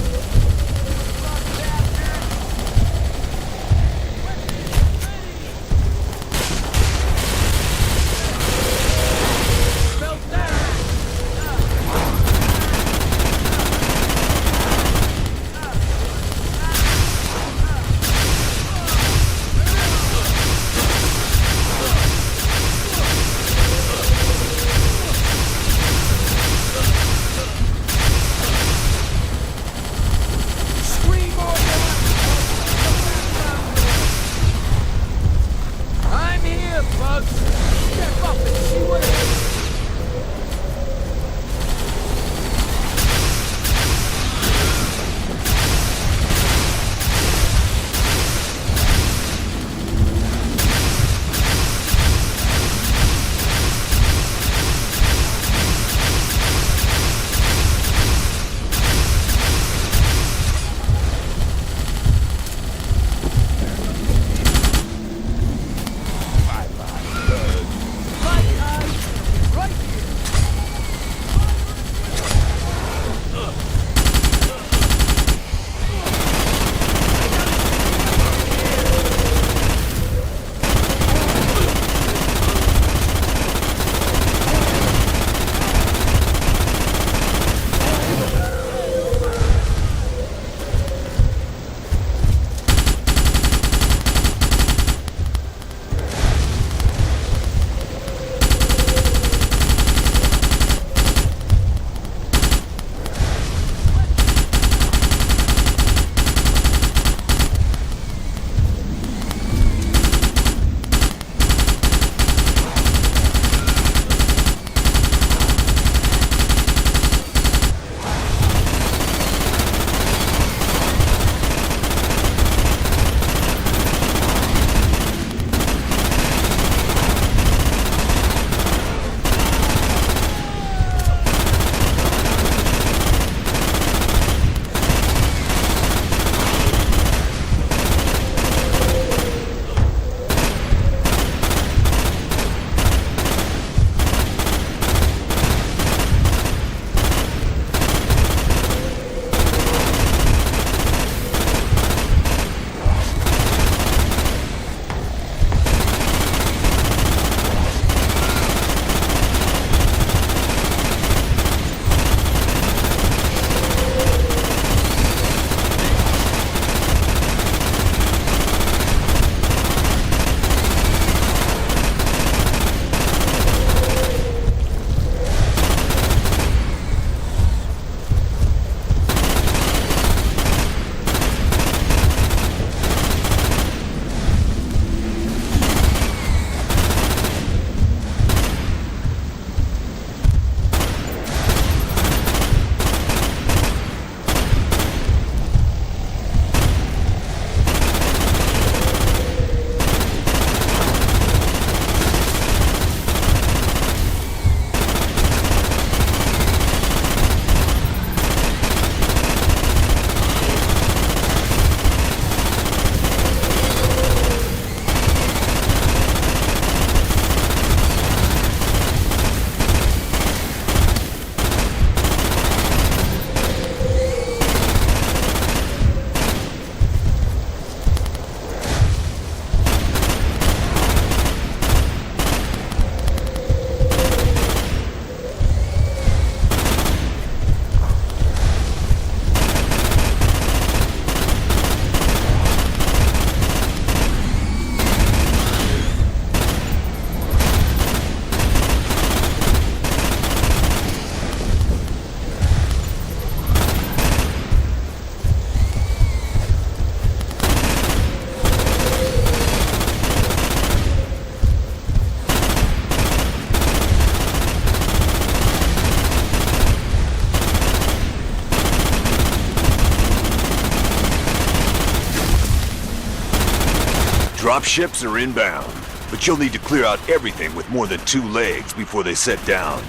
Speaker 1: Dropships are inbound, but you'll need to clear out everything with more than 2 legs before they set down.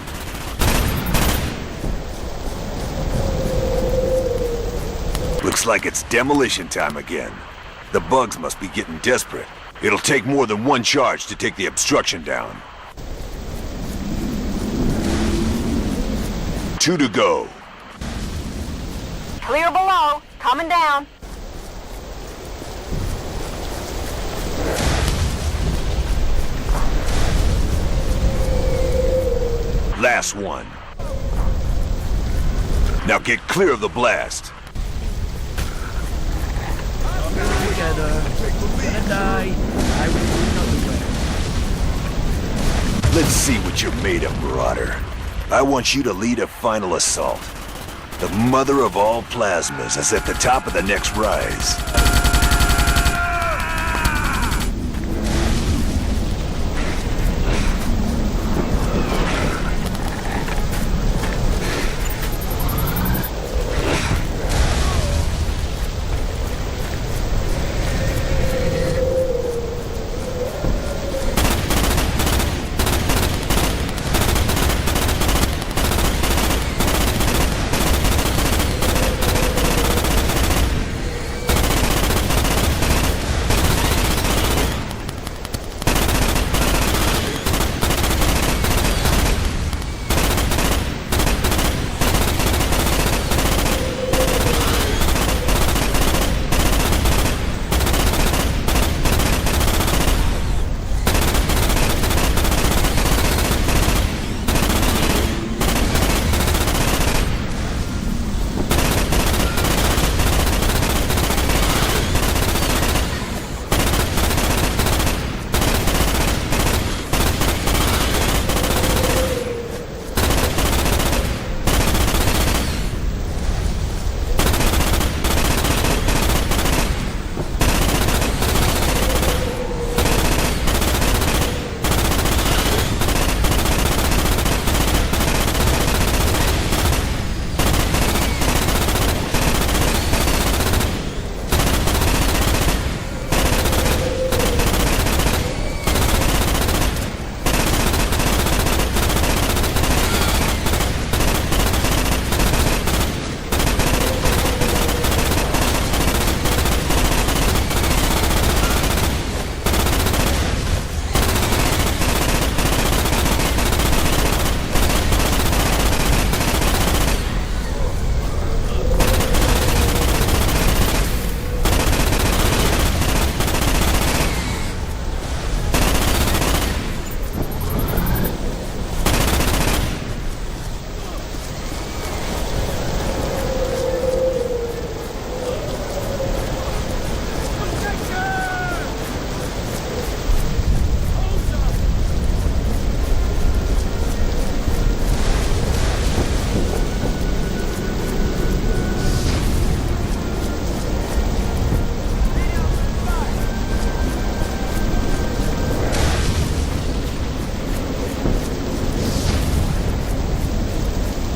Speaker 1: Looks like it's demolition time again. The bugs must be getting desperate. It'll take more than 1 charge to take the obstruction down. 2 to go.
Speaker 6: Clear below. Coming down.
Speaker 1: Last one. Now get clear of the blast.
Speaker 4: Together. Gonna die. I will go nowhere.
Speaker 1: Let's see what you're made of, Marauder. I want you to lead a final assault. The mother of all plasmas is at the top of the next rise.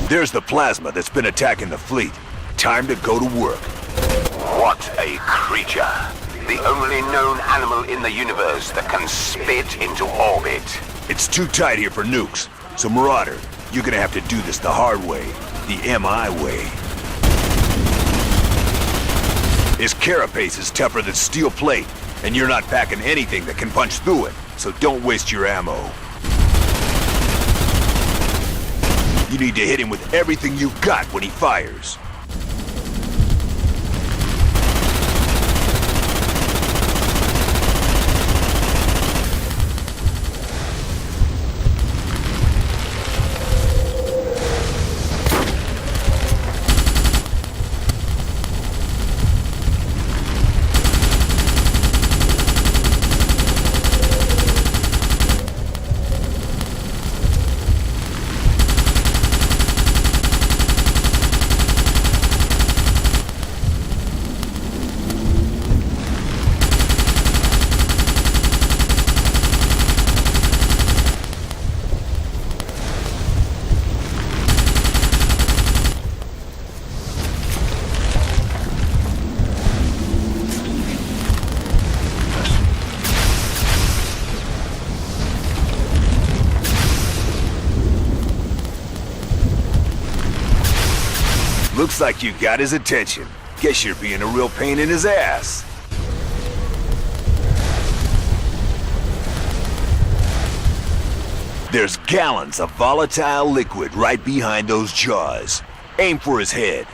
Speaker 1: There's the plasma that's been attacking the fleet. Time to go to work.
Speaker 11: What a creature. The only known animal in the universe that can spit into orbit.
Speaker 1: It's too tight here for nukes. So Marauder, you're gonna have to do this the hard way. The MI way. His carapace is tougher than steel plate, and you're not packing anything that can punch through it. So don't waste your ammo. You need to hit him with everything you've got when he fires. Looks like you got his attention. Guess you're being a real pain in his ass. There's gallons of volatile liquid right behind those jaws. Aim for his head.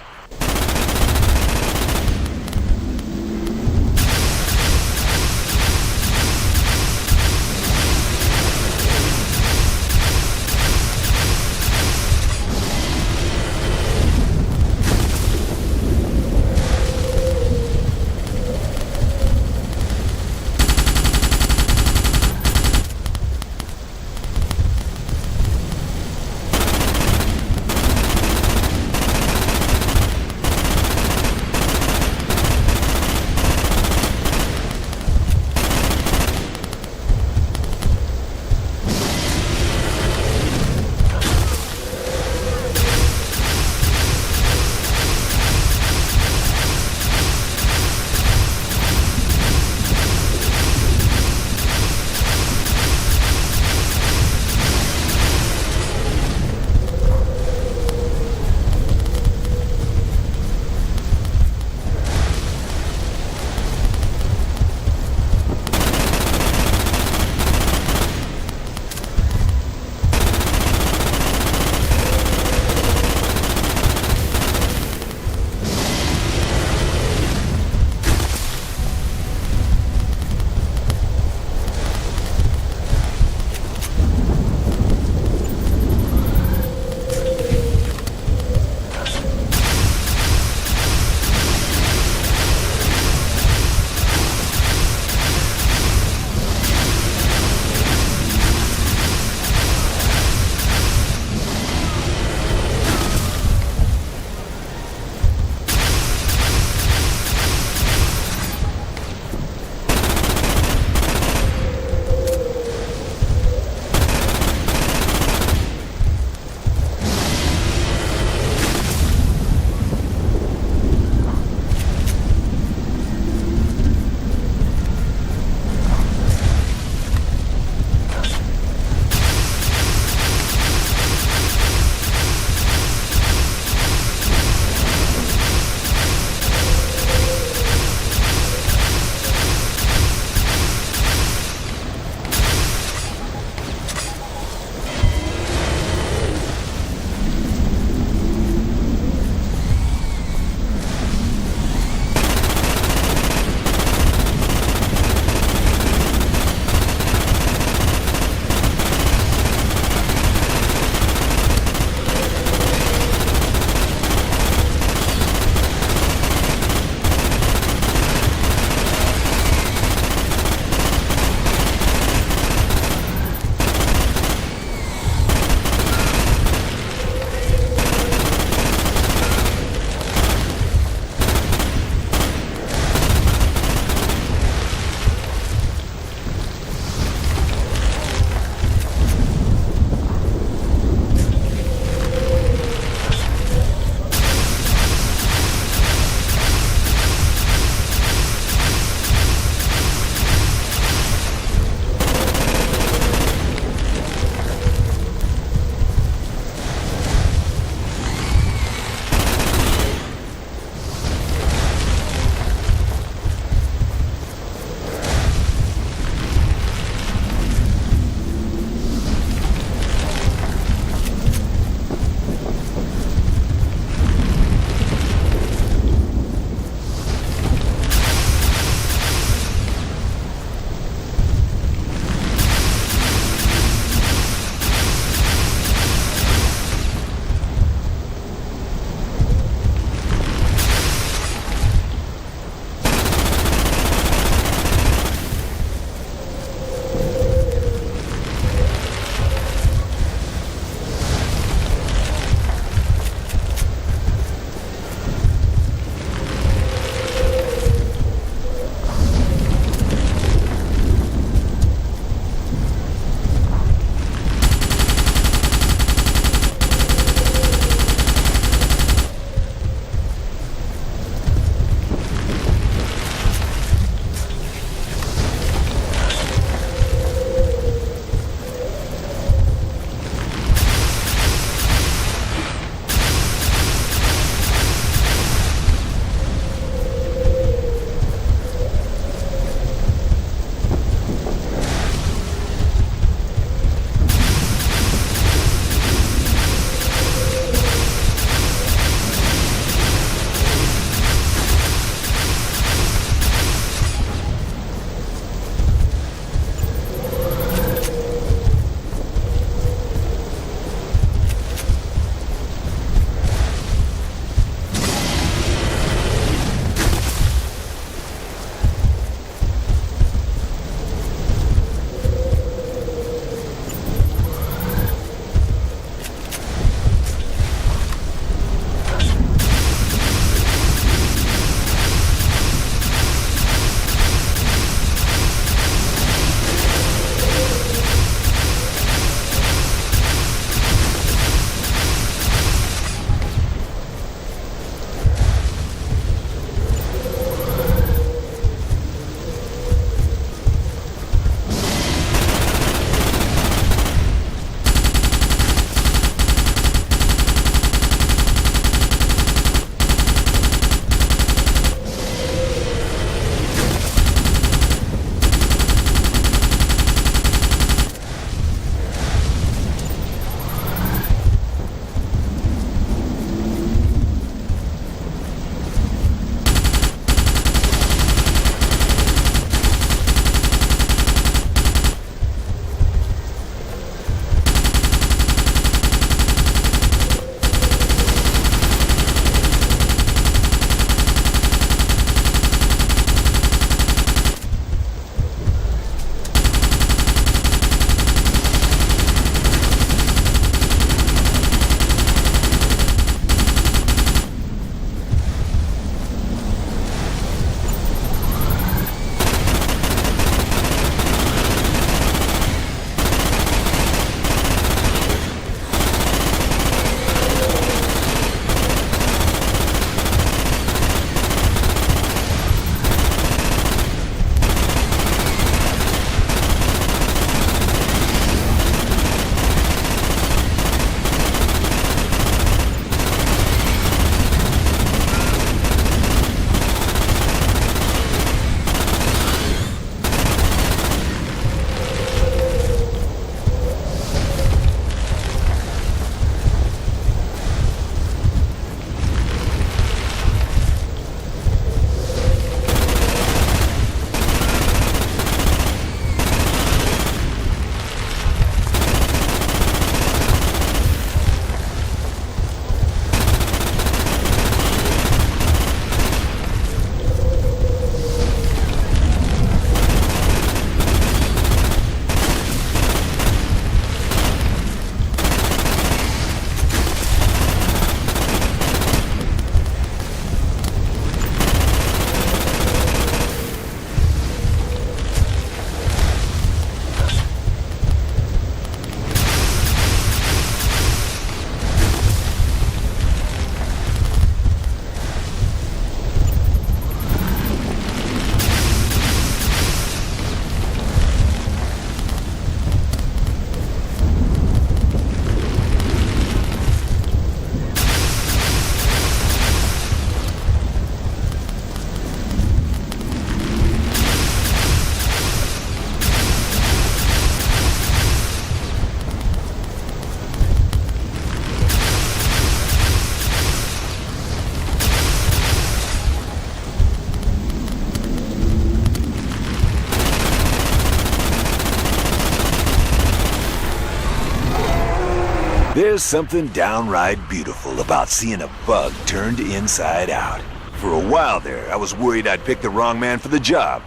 Speaker 1: There's something downright beautiful about seeing a bug turned inside out. For a while there, I was worried I'd picked the wrong man for the job.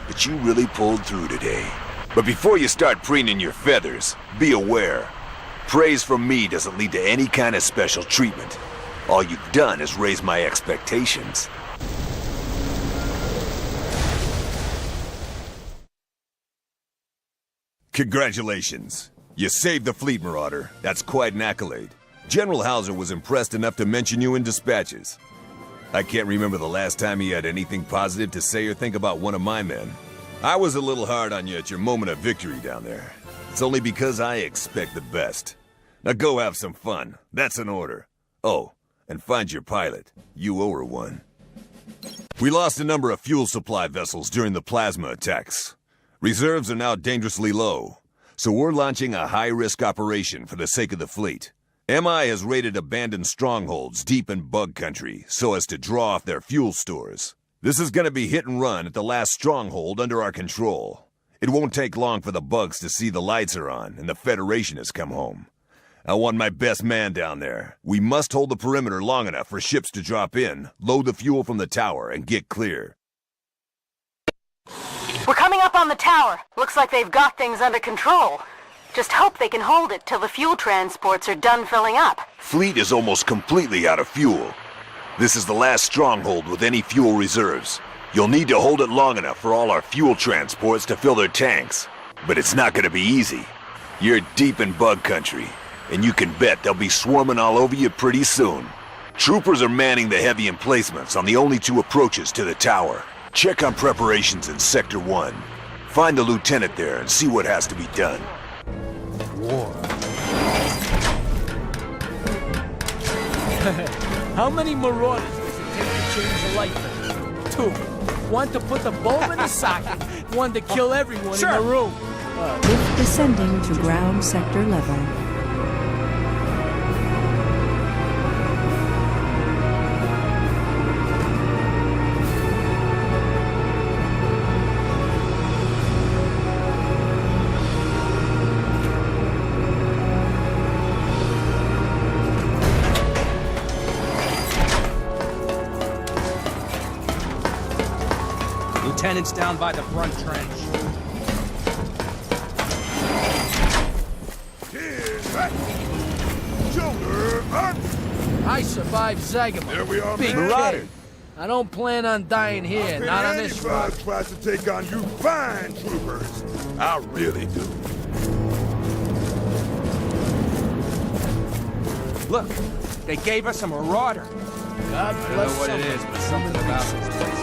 Speaker 1: But you really pulled through today. But before you start preening your feathers, be aware. Praise from me doesn't lead to any kind of special treatment. All you've done is raise my expectations. Congratulations. You saved the fleet, Marauder. That's quite an accolade. General Hauser was impressed enough to mention you in dispatches. I can't remember the last time he had anything positive to say or think about one of my men. I was a little hard on you at your moment of victory down there. It's only because I expect the best. Now go have some fun. That's an order. Oh, and find your pilot. You owe her one. We lost a number of fuel supply vessels during the plasma attacks. Reserves are now dangerously low. So we're launching a high-risk operation for the sake of the fleet. MI has raided abandoned strongholds deep in bug country so as to draw off their fuel stores. This is going to be hit and run at the last stronghold under our control. It won't take long for the bugs to see the lights are on and the Federation has come home. I want my best man down there. We must hold the perimeter long enough for ships to drop in, load the fuel from the tower, and get clear.
Speaker 6: We're coming up on the tower. Looks like they've got things under control. Just hope they can hold it till the fuel transports are done filling up.
Speaker 1: Fleet is almost completely out of fuel. This is the last stronghold with any fuel reserves. You'll need to hold it long enough for all our fuel transports to fill their tanks. But it's not gonna be easy. You're deep in bug country, and you can bet they'll be swarming all over you pretty soon. Troopers are manning the heavy emplacements on the only two approaches to the tower. Check on preparations in Sector 1. Find the lieutenant there and see what has to be done.
Speaker 3: War. How many marauders does it take to change a light bulb? 2. One to put the bulb in the socket, one to kill everyone in the room.
Speaker 7: Lift descending to ground sector level.
Speaker 5: Lieutenant's down by the front trench.
Speaker 3: I survived Zagama.
Speaker 9: There we are,
Speaker 3: Big
Speaker 9: Marauder.
Speaker 3: K. I don't plan on dying here, not on this rock.
Speaker 9: Anybody tries to take on you fine troopers. I really do.
Speaker 5: Look, they gave us a marauder.
Speaker 3: God
Speaker 5: I don't
Speaker 3: bless
Speaker 5: know what it
Speaker 3: someone.
Speaker 5: is, but something about this place.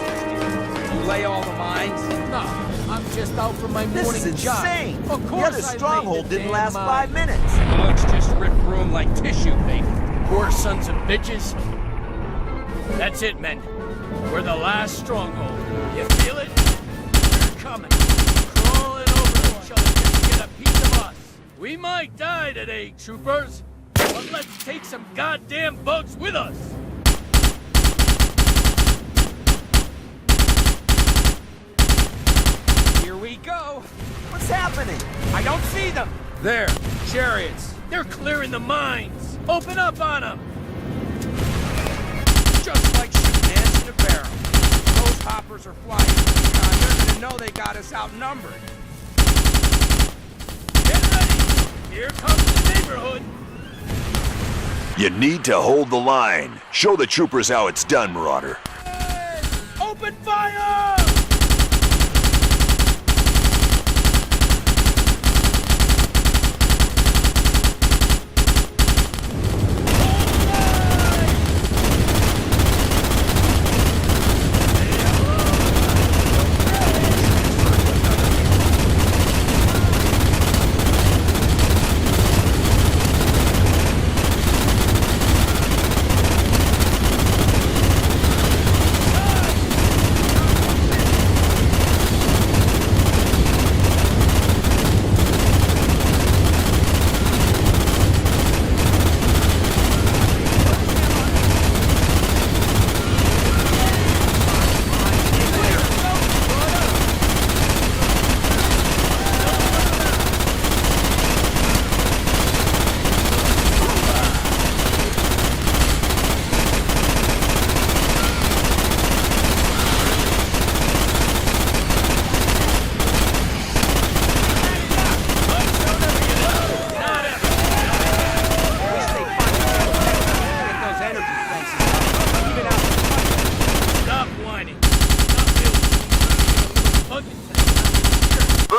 Speaker 5: You lay all the mines?
Speaker 3: No, I'm just out for my morning This is jog. insane. Of The course other I laid stronghold the didn't damn last mine. 5 minutes.
Speaker 5: Bugs just rip room like tissue paper.
Speaker 3: Poor sons of bitches. That's it, men. We're the last stronghold. You feel it? They're coming. Crawling over each other just to get a piece of us. We might die today, troopers. But let's take some goddamn bugs with us.
Speaker 5: Here we go.
Speaker 3: What's happening?
Speaker 5: I don't see them. There, chariots.
Speaker 3: They're clearing the mines. Open up on them.
Speaker 5: Just like shooting ants in a barrel. Those hoppers are flying recon. They're gonna know they got us outnumbered.
Speaker 3: Get ready. Here comes the neighborhood.
Speaker 1: You need to hold the line. Show the troopers how it's done, Marauder.
Speaker 3: Hey, open fire!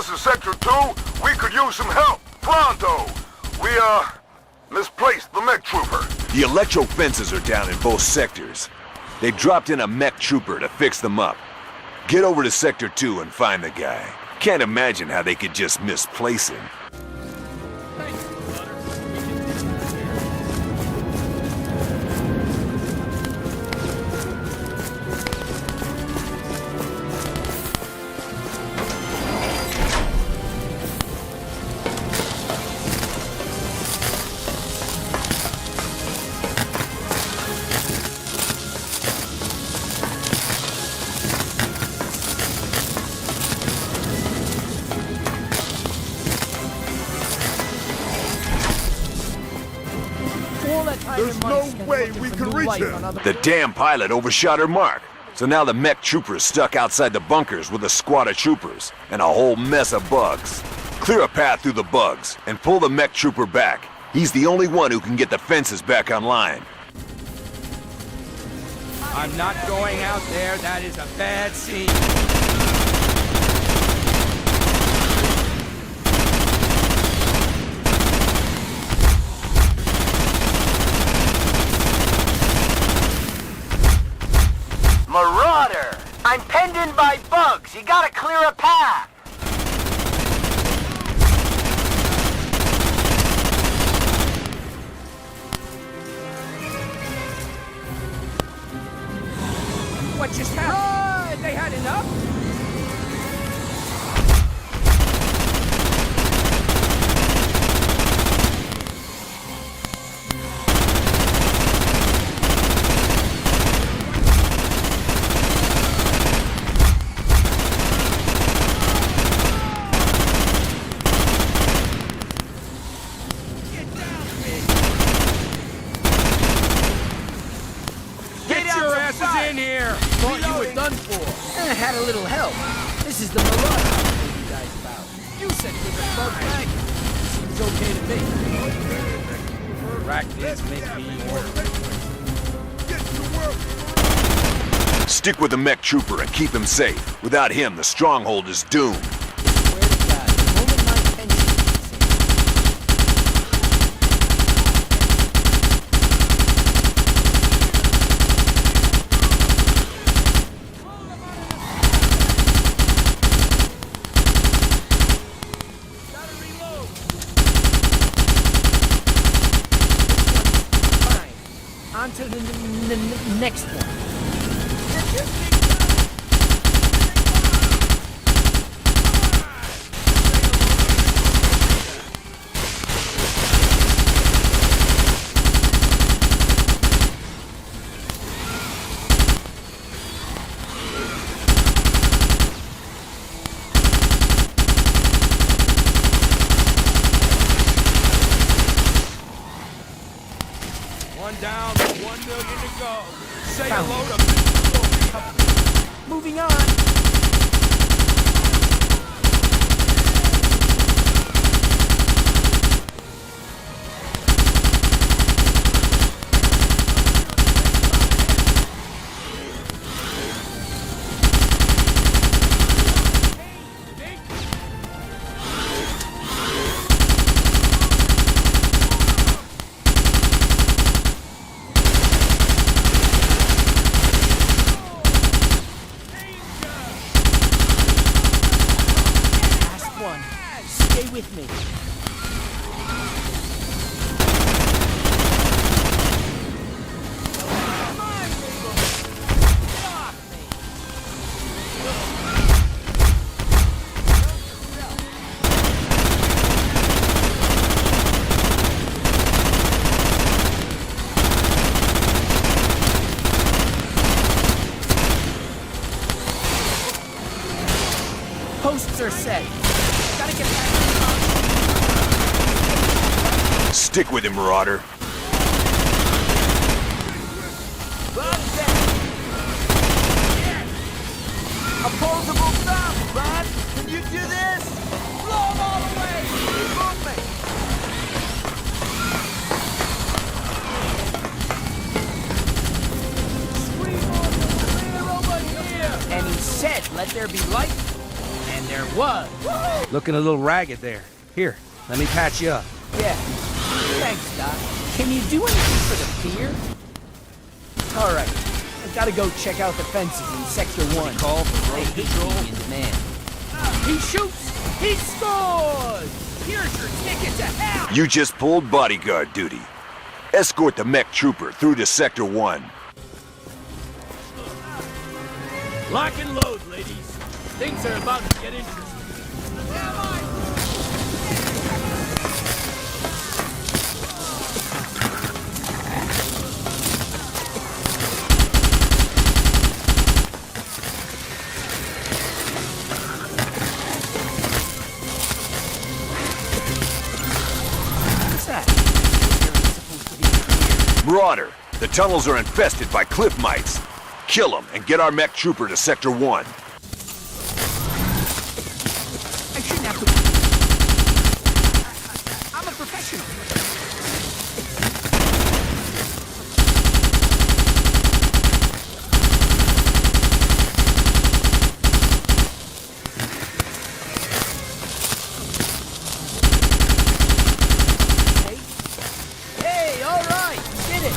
Speaker 9: This is Sector 2. We could use some help. Pronto. We, misplaced the mech trooper.
Speaker 1: The electro fences are down in both sectors. They dropped in a mech trooper to fix them up. Get over to Sector 2 and find the guy. Can't imagine how they could just misplace him.
Speaker 9: There's no way we can reach him.
Speaker 1: The damn pilot overshot her mark. So now the mech trooper is stuck outside the bunkers with a squad of troopers and a whole mess of bugs. Clear a path through the bugs and pull the mech trooper back. He's the only one who can get the fences back online.
Speaker 5: I'm not going out there. That is a bad scene.
Speaker 3: Marauder! I'm penned in by bugs. You gotta clear a path.
Speaker 5: What just happened? They had enough? In here!
Speaker 4: Thought you were done for. And I had a little help. This is the Marauder I told you guys about. You said it was a bug bag. Seems okay to me.
Speaker 5: Arachnids make me
Speaker 1: Stick with the mech trooper and keep him safe. Without him, the stronghold is doomed.
Speaker 4: On to the next one.
Speaker 5: One down, 1 million to go. Say hello to...
Speaker 4: Moving on. Stay with me. Posts are set. Gotta get back.
Speaker 1: Stick with him, Marauder.
Speaker 3: Opposable thumb, bud! Can you do this? Blow them all away! Movement!
Speaker 4: And he said, let there be light, and And there was.
Speaker 14: Looking a little ragged there. Here, let me patch you up.
Speaker 4: Yeah. Thanks, Doc. Can you do anything for the pier? All right. I've got to go check out the fences in Sector 1.
Speaker 14: Call for road control.
Speaker 4: In demand. He shoots! He scores! Here's your ticket to hell!
Speaker 1: You just pulled bodyguard duty. Escort the mech trooper through to Sector 1.
Speaker 15: Lock and load, ladies. Things are about to get interesting.
Speaker 1: Marauder, the tunnels are infested by cliff mites. Kill them and get our mech trooper to Sector 1.
Speaker 4: I shouldn't have to... I'm a professional. Hey, all right, you did it.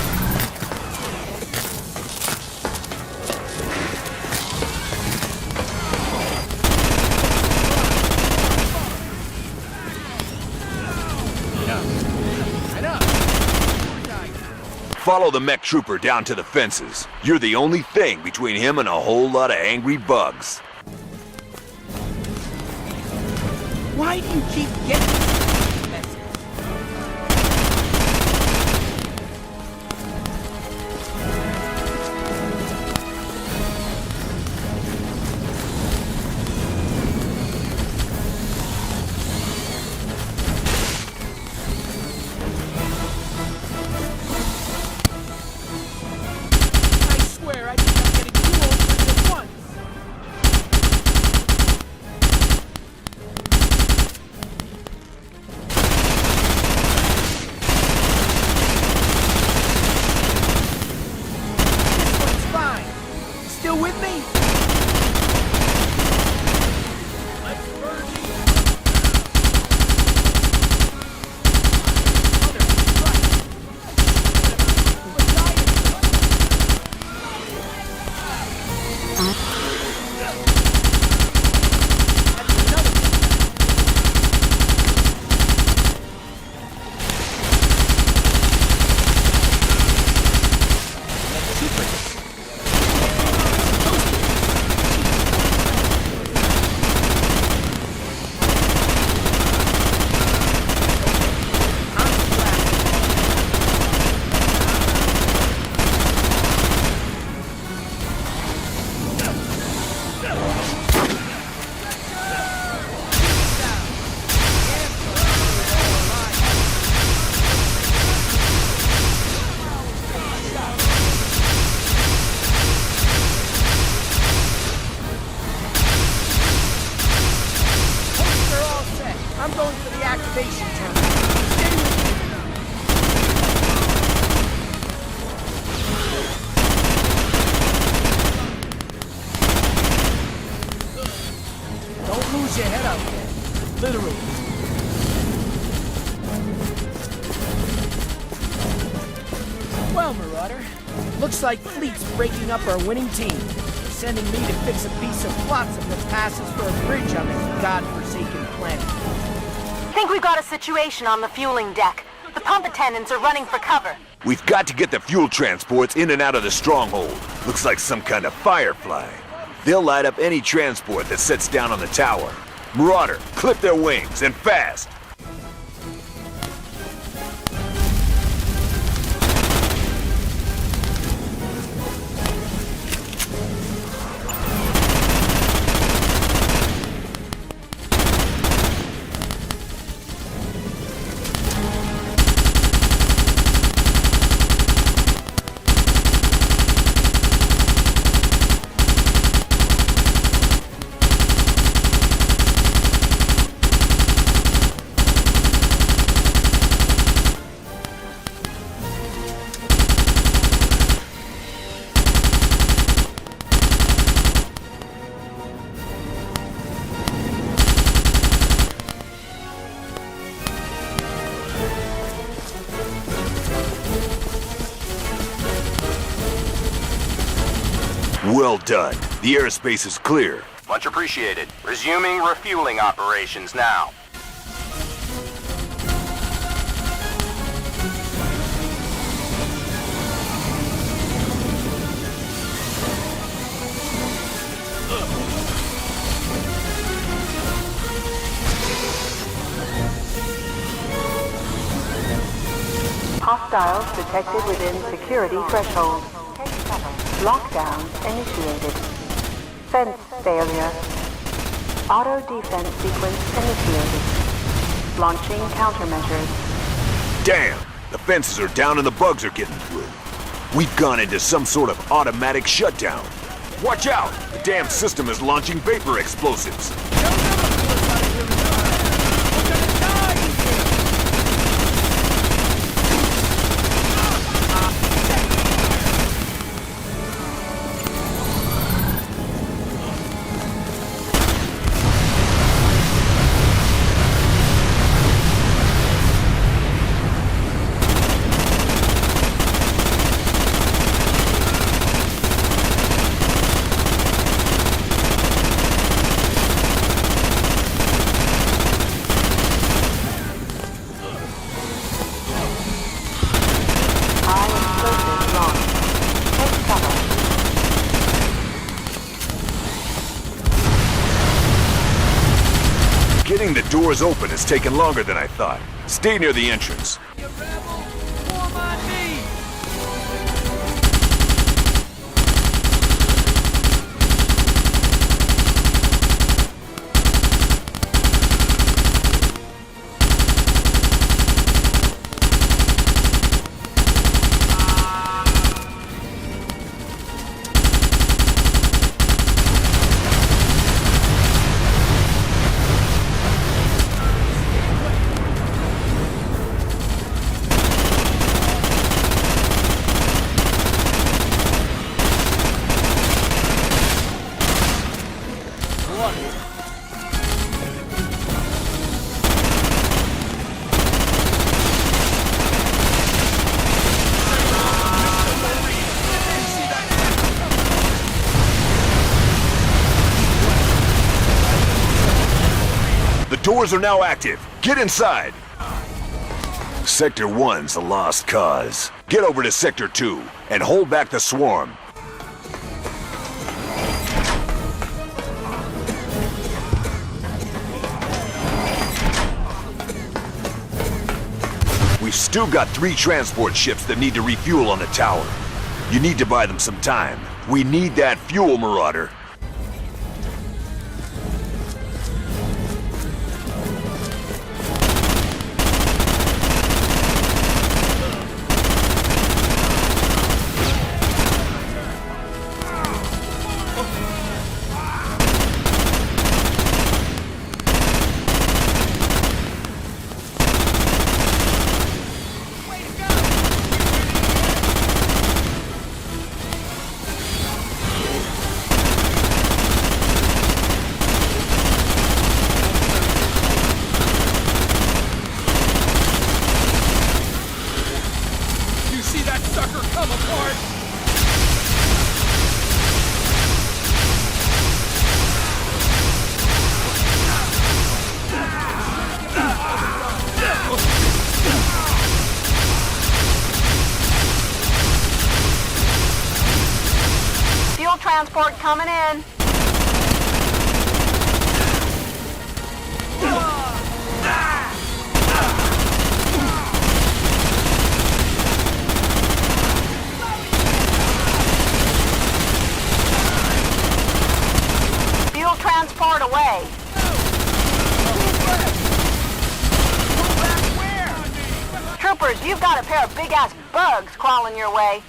Speaker 1: Follow the mech trooper down to the fences. You're the only thing between him and a whole lot of angry bugs.
Speaker 4: Why do you keep getting these messages? I swear I think I'm getting too old for this at once. This one's fine. You still with me?
Speaker 15: Let's burn these.
Speaker 4: They're all set. I'm going for the activation terminal. Stay with me. Don't lose your head out there. Literally. Well, Marauder, looks like Fleet's breaking up our winning team. They're sending me to fix a piece of flotsam that passes for a bridge on this godforsaken planet.
Speaker 6: Think we've got a situation on the fueling deck. The pump attendants are running for cover.
Speaker 1: We've got to get the fuel transports in and out of the stronghold. Looks like some kind of firefly. They'll light up any transport that sets down on the tower. Marauder, clip their wings, and fast! Well done. The airspace is clear.
Speaker 11: Much appreciated. Resuming refueling operations now.
Speaker 6: Hostiles detected within security threshold. Lockdown initiated. Fence failure. Auto defense sequence initiated. Launching countermeasures.
Speaker 1: Damn! The fences are down and the bugs are getting through. We've gone into some sort of automatic shutdown. Watch out! The damn system is launching vapor explosives. Getting the doors open has taken longer than I thought. Stay near the entrance. Doors are now active. Get inside. Sector 1's a lost cause. Get over to Sector 2 and hold back the swarm. We've still got 3 transport ships that need to refuel on the tower. You need to buy them some time. We need that fuel, Marauder.
Speaker 6: Transport coming in. Fuel transport away. Troopers, you've got a pair of big-ass bugs crawling your way.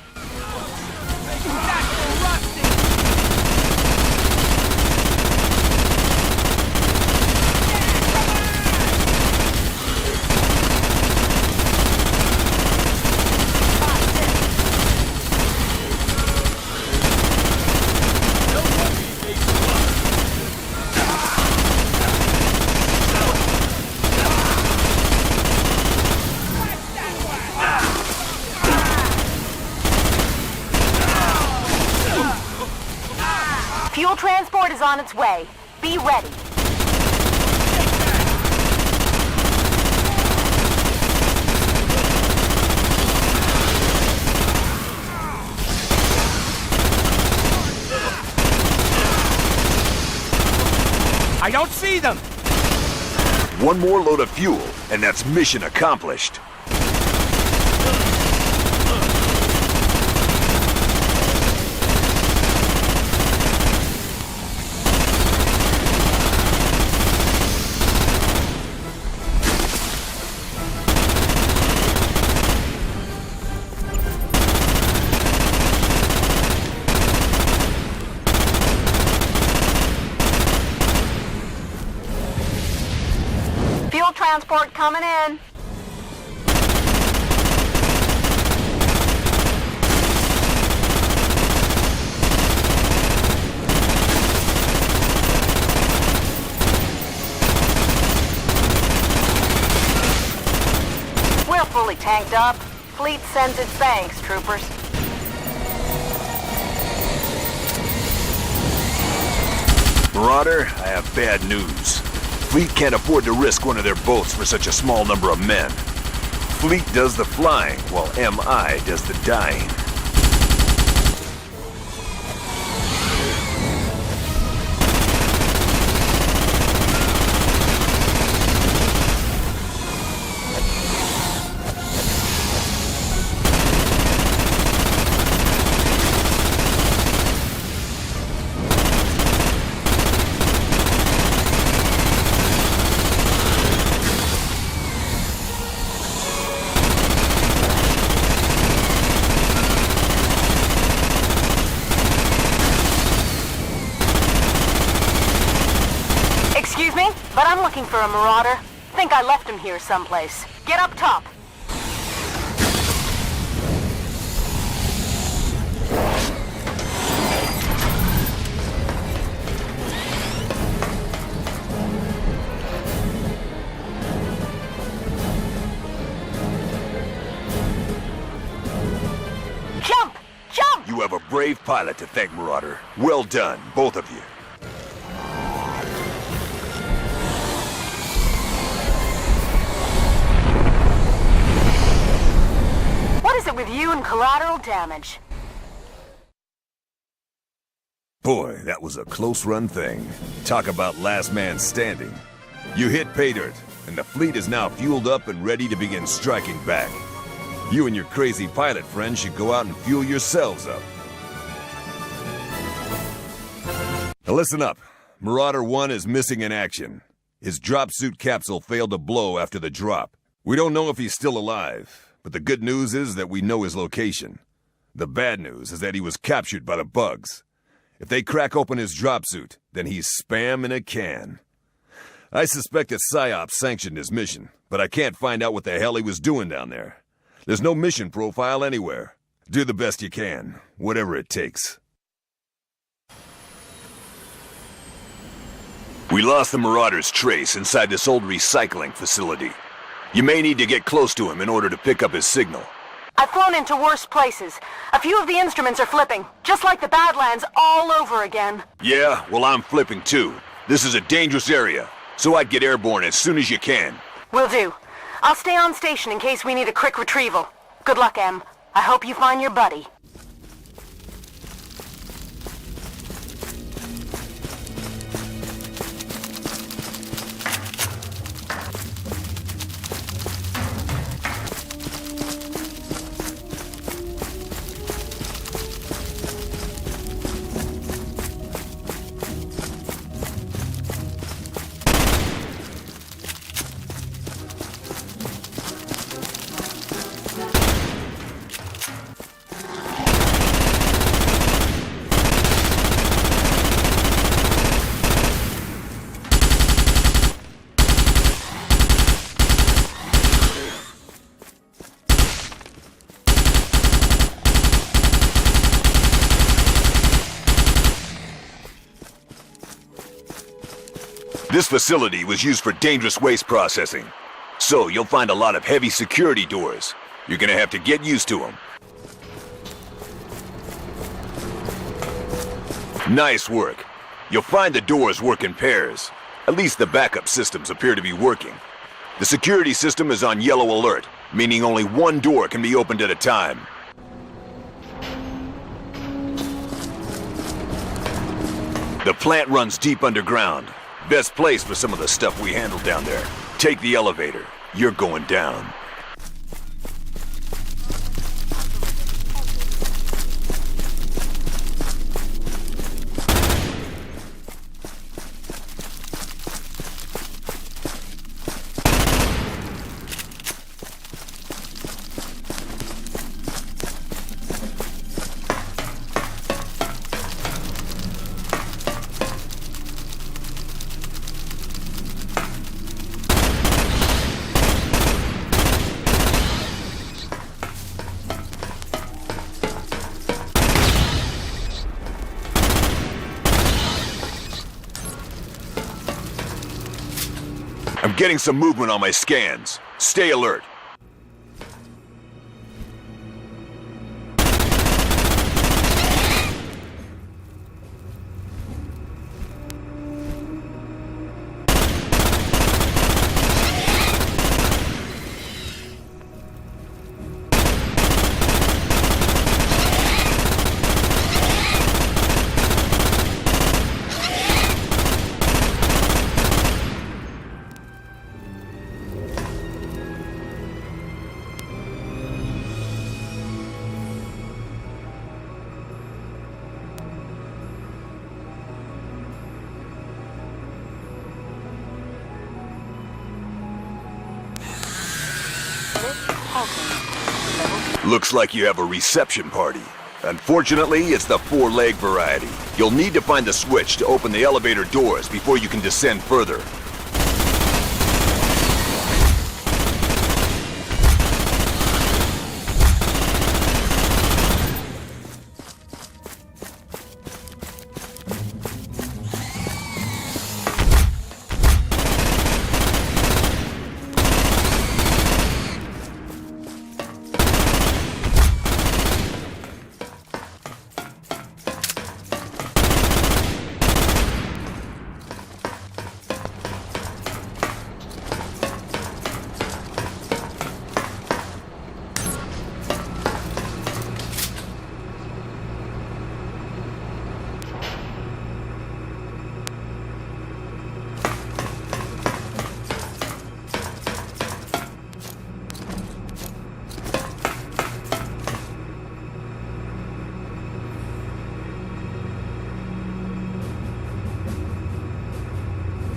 Speaker 6: Fuel transport is on its way. Be ready.
Speaker 14: I don't see them!
Speaker 1: One more load of fuel, and that's mission accomplished.
Speaker 6: Fuel transport coming in. We're fully tanked up. Fleet sends its thanks, troopers.
Speaker 1: Marauder, I have bad news. Fleet can't afford to risk one of their boats for such a small number of men. Fleet does the flying, while MI does the dying.
Speaker 6: Excuse me, but I'm looking for a marauder. Think I left him here someplace. Get up top. Jump! Jump!
Speaker 1: You have a brave pilot to thank, Marauder. Well done, both of you.
Speaker 6: What is it with you and collateral damage?
Speaker 1: Boy, that was a close-run thing. Talk about last man standing. You hit pay dirt, and the fleet is now fueled up and ready to begin striking back. You and your crazy pilot friend should go out and fuel yourselves up. Now listen up. Marauder 1 is missing in action. His drop suit capsule failed to blow after the drop. We don't know if he's still alive. But the good news is that we know his location. The bad news is that he was captured by the bugs. If they crack open his dropsuit, then he's spam in a can. I suspect that PSYOP sanctioned his mission, but I can't find out what the hell he was doing down there. There's no mission profile anywhere. Do the best you can, whatever it takes. We lost the Marauder's trace inside this old recycling facility. You may need to get close to him in order to pick up his signal.
Speaker 6: I've flown into worse places. A few of the instruments are flipping, just like the Badlands all over again.
Speaker 1: Yeah, well, I'm flipping too. This is a dangerous area, so I'd get airborne as soon as you can.
Speaker 6: Will do. I'll stay on station in case we need a quick retrieval. Good luck, Em. I hope you find your buddy.
Speaker 1: This facility was used for dangerous waste processing. So you'll find a lot of heavy security doors. You're gonna have to get used to them. Nice work. You'll find the doors work in pairs. At least the backup systems appear to be working. The security system is on yellow alert, meaning only one door can be opened at a time. The plant runs deep underground. Best place for some of the stuff we handled down there. Take the elevator. You're going down. I'm getting some movement on my scans. Stay alert. Looks like you have a reception party. Unfortunately, it's the 4-leg variety. You'll need to find the switch to open the elevator doors before you can descend further.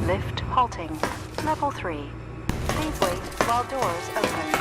Speaker 6: Lift halting. Level 3. Please wait while doors open.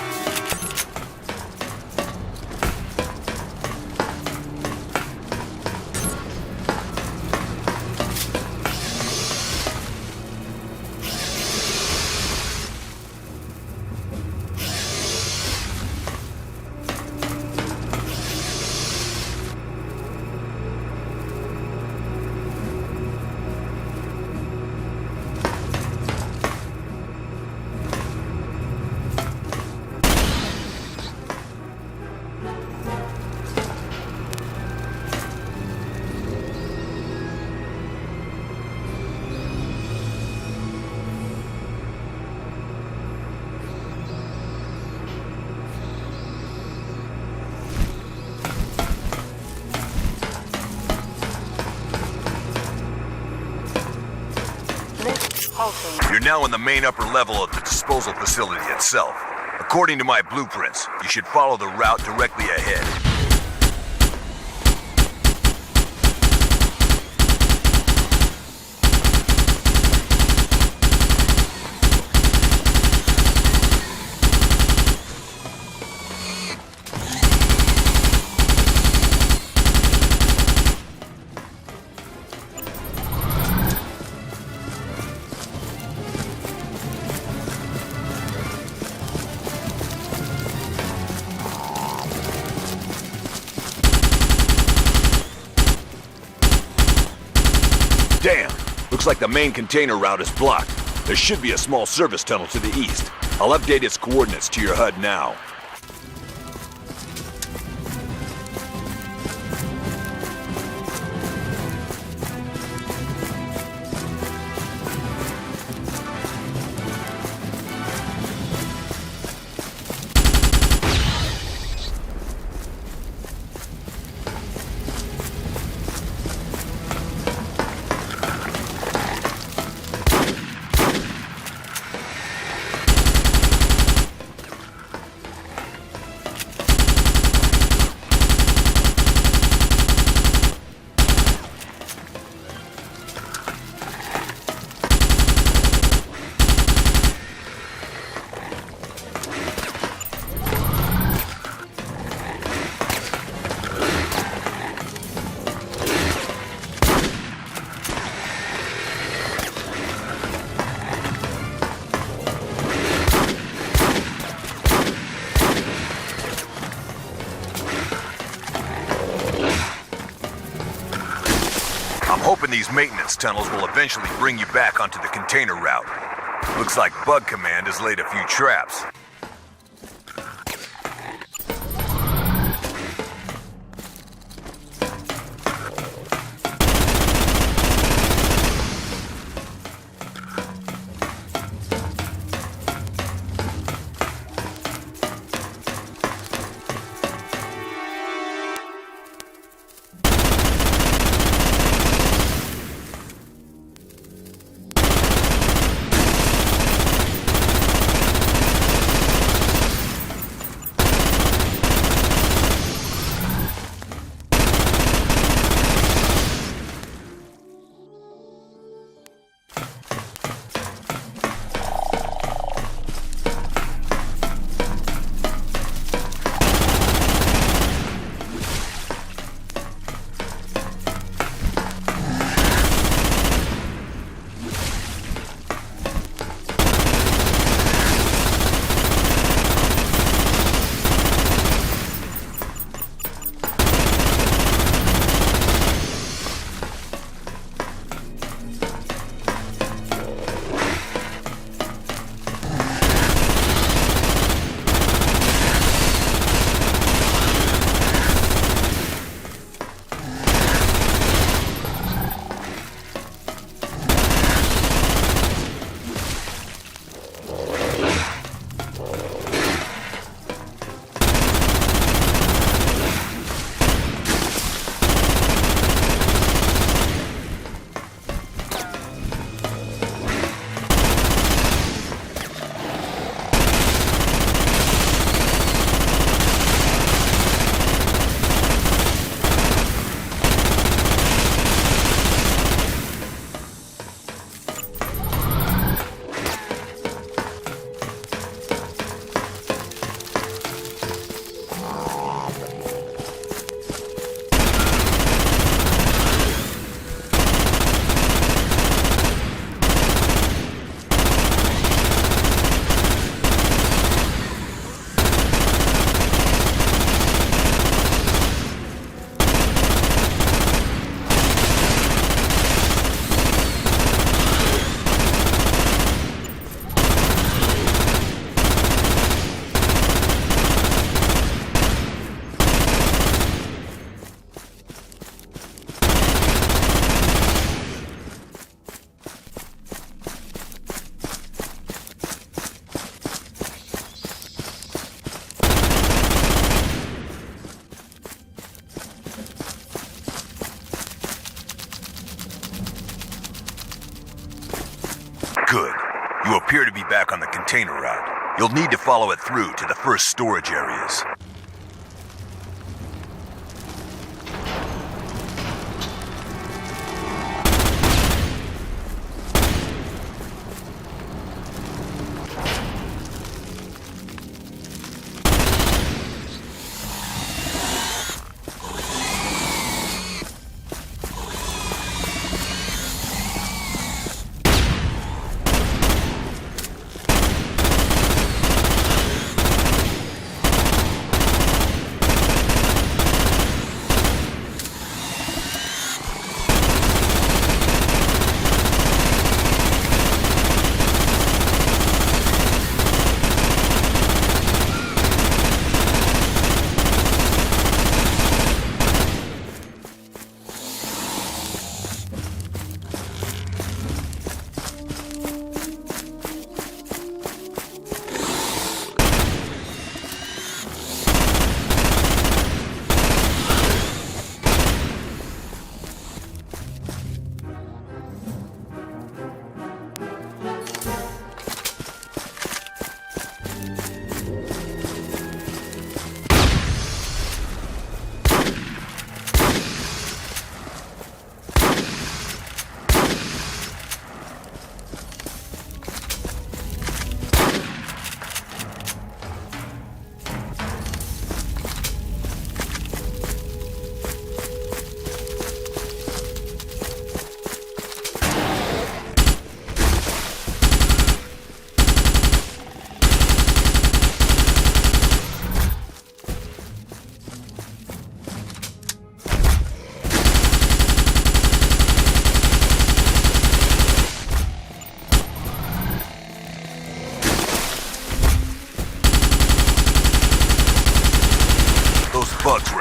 Speaker 1: You're now in the main upper level of the disposal facility itself. According to my blueprints, you should follow the route directly ahead. Damn! Looks like the main container route is blocked. There should be a small service tunnel to the east. I'll update its coordinates to your HUD now. These maintenance tunnels will eventually bring you back onto the container route. Looks like Bug Command has laid a few traps. Good. You appear to be back on the container route. You'll need to follow it through to the first storage areas.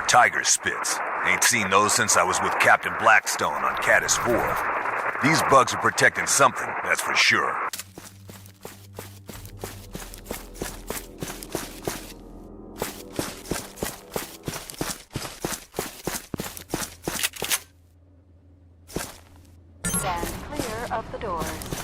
Speaker 1: tiger spits. Ain't seen those since I was with Captain Blackstone on Caddis 4. These bugs are protecting something, that's for sure.
Speaker 6: Stand clear of the doors.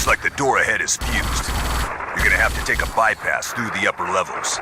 Speaker 1: Like the door ahead is fused. You're gonna have to take a bypass through the upper levels.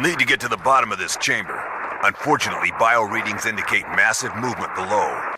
Speaker 1: need to get to the bottom of this chamber. Unfortunately, bio readings indicate massive movement below.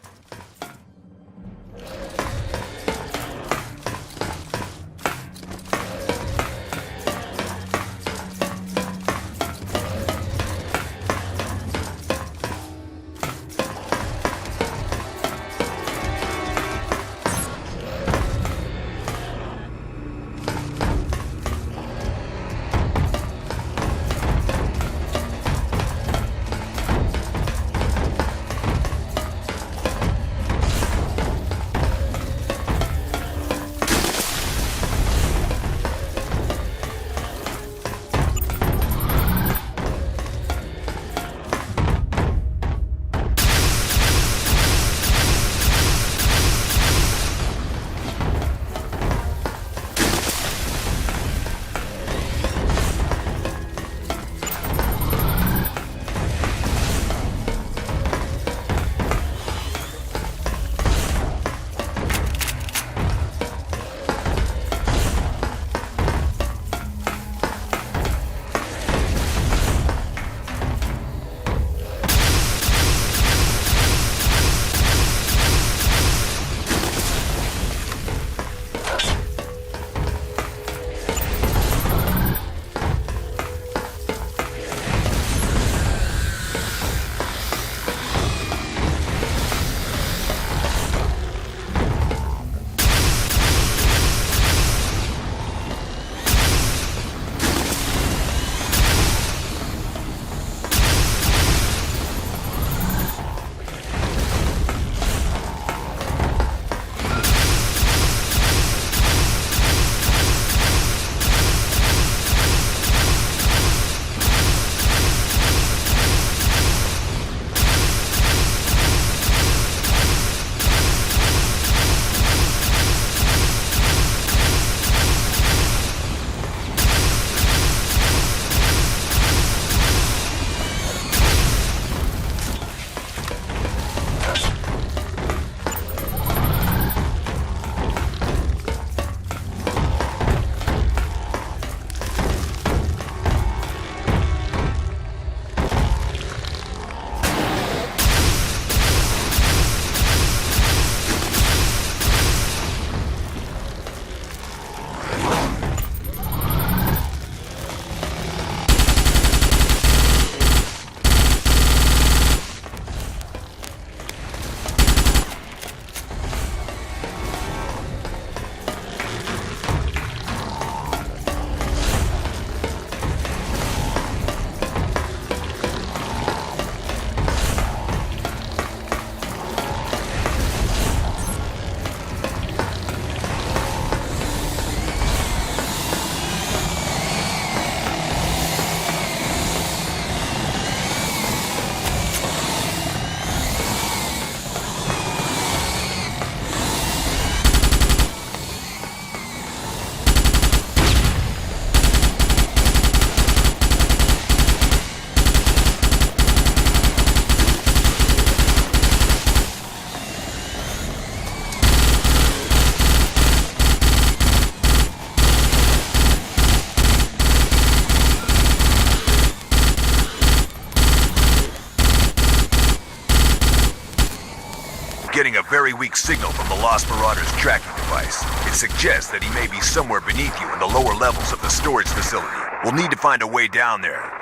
Speaker 1: Getting a very weak signal from the Lost Marauder's tracking device. It suggests that he may be somewhere beneath you in the lower levels of the storage facility. We'll need to find a way down there.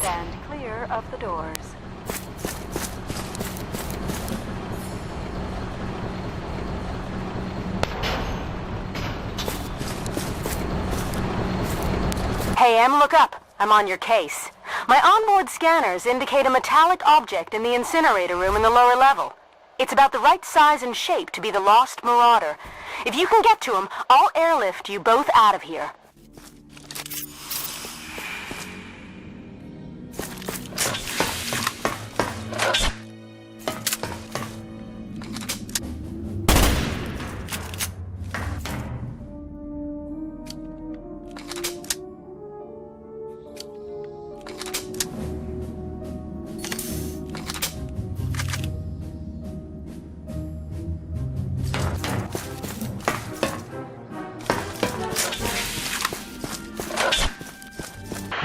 Speaker 6: Stand clear of the doors. Hey, Em, look up. I'm on your case. My onboard scanners indicate a metallic object in the incinerator room in the lower level. It's about the right size and shape to be the lost Marauder. If you can get to him, I'll airlift you both out of here.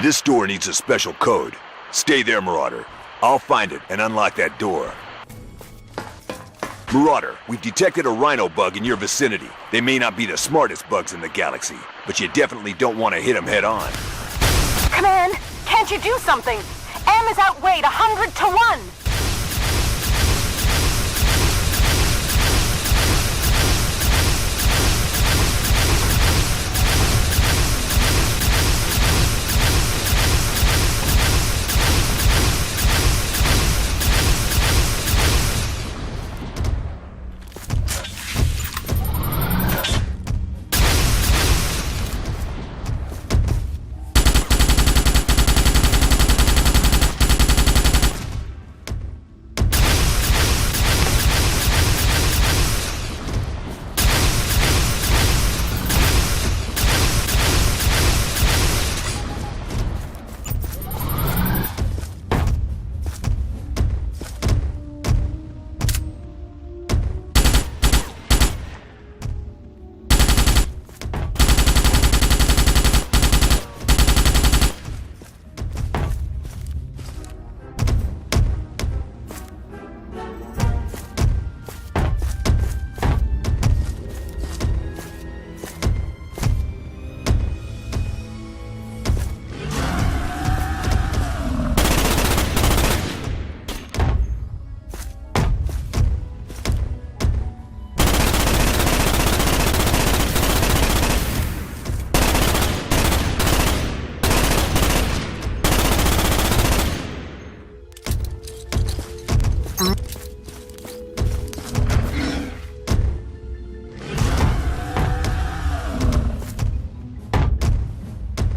Speaker 1: This door needs a special code. Stay there, Marauder. I'll find it and unlock that door. Marauder, we've detected a rhino bug in your vicinity. They may not be the smartest bugs in the galaxy, but you definitely don't want to hit them head on.
Speaker 6: Command, can't you do something? M is outweighed 100 to 1.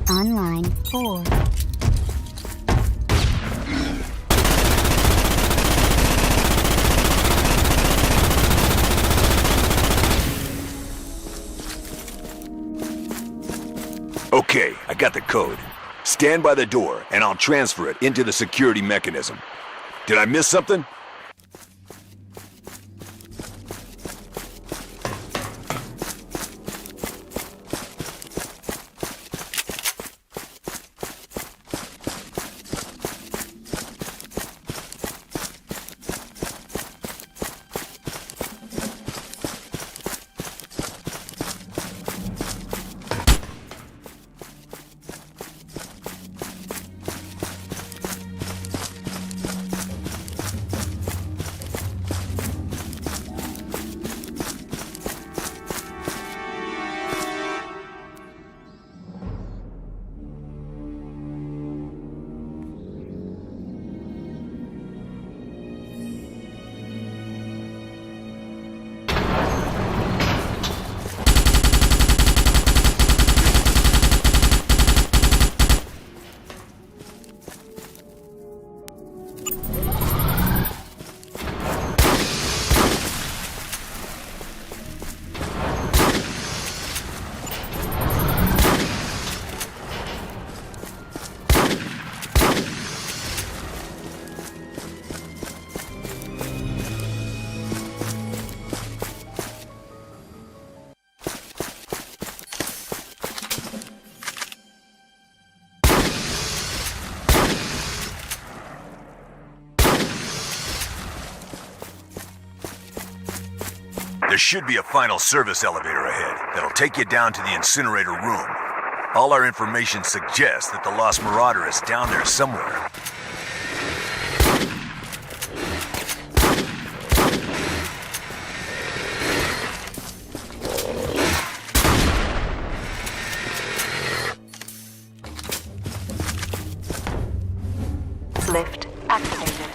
Speaker 8: Online 4.
Speaker 1: Okay, I got the code. Stand by the door, and I'll transfer it into the security mechanism. Did I miss something? There should be a final service elevator ahead that'll take you down to the incinerator room. All our information suggests that the Lost Marauder is down there somewhere.
Speaker 6: Lift activated.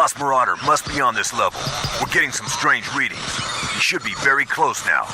Speaker 1: Lost Marauder must be on this level. We're getting some strange readings. He should be very close now.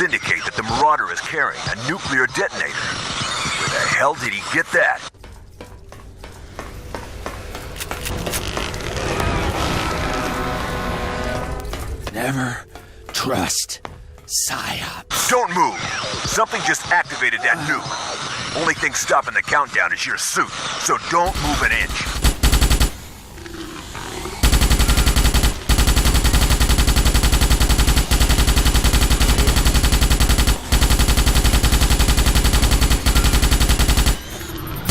Speaker 1: Indicate that the Marauder is carrying a nuclear detonator. Where the hell did he get that?
Speaker 15: Never trust PSYOPs.
Speaker 1: Don't move! Something just activated that nuke. Only thing stopping the countdown is your suit, so don't move an inch.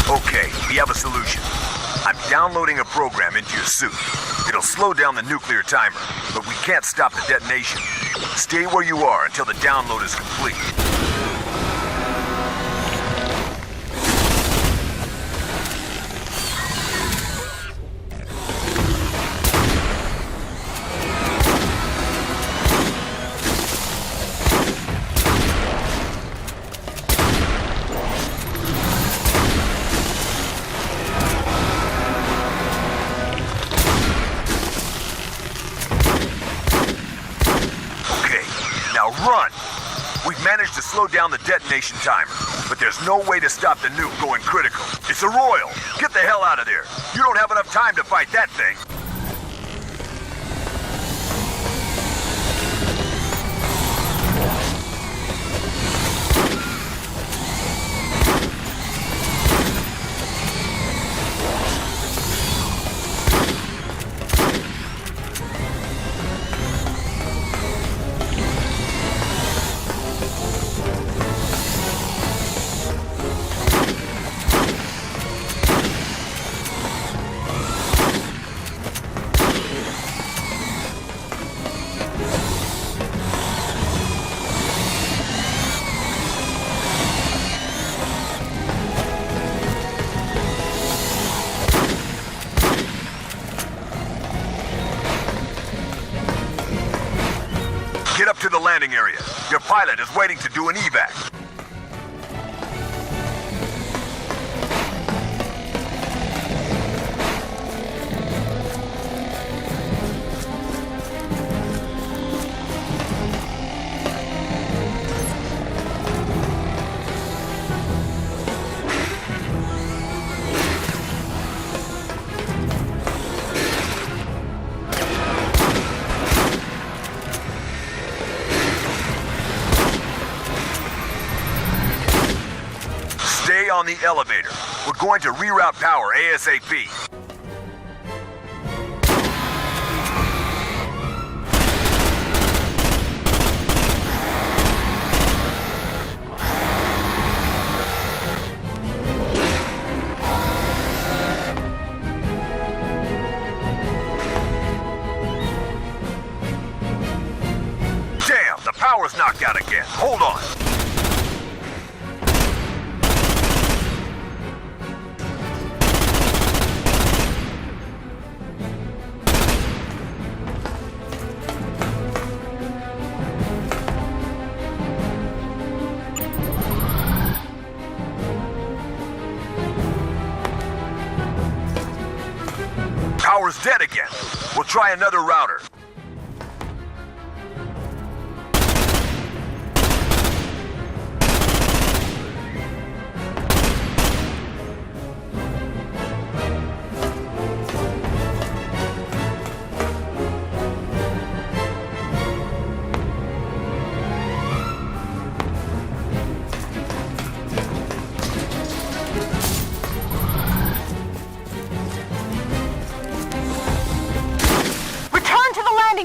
Speaker 1: Okay, we have a solution. I'm downloading a program into your suit. It'll slow down the nuclear timer, but we can't stop the detonation. Stay where you are until the download is complete. Run! We've managed to slow down the detonation timer, but there's no way to stop the nuke going critical. It's a Royal! Get the hell out of there! You don't have enough time to fight that thing! Get up to the landing area. Your pilot is waiting to do an evac. Stay on the elevator. We're going to reroute power ASAP. Damn, the power's knocked out again. Hold on. power's dead again. We'll try another router.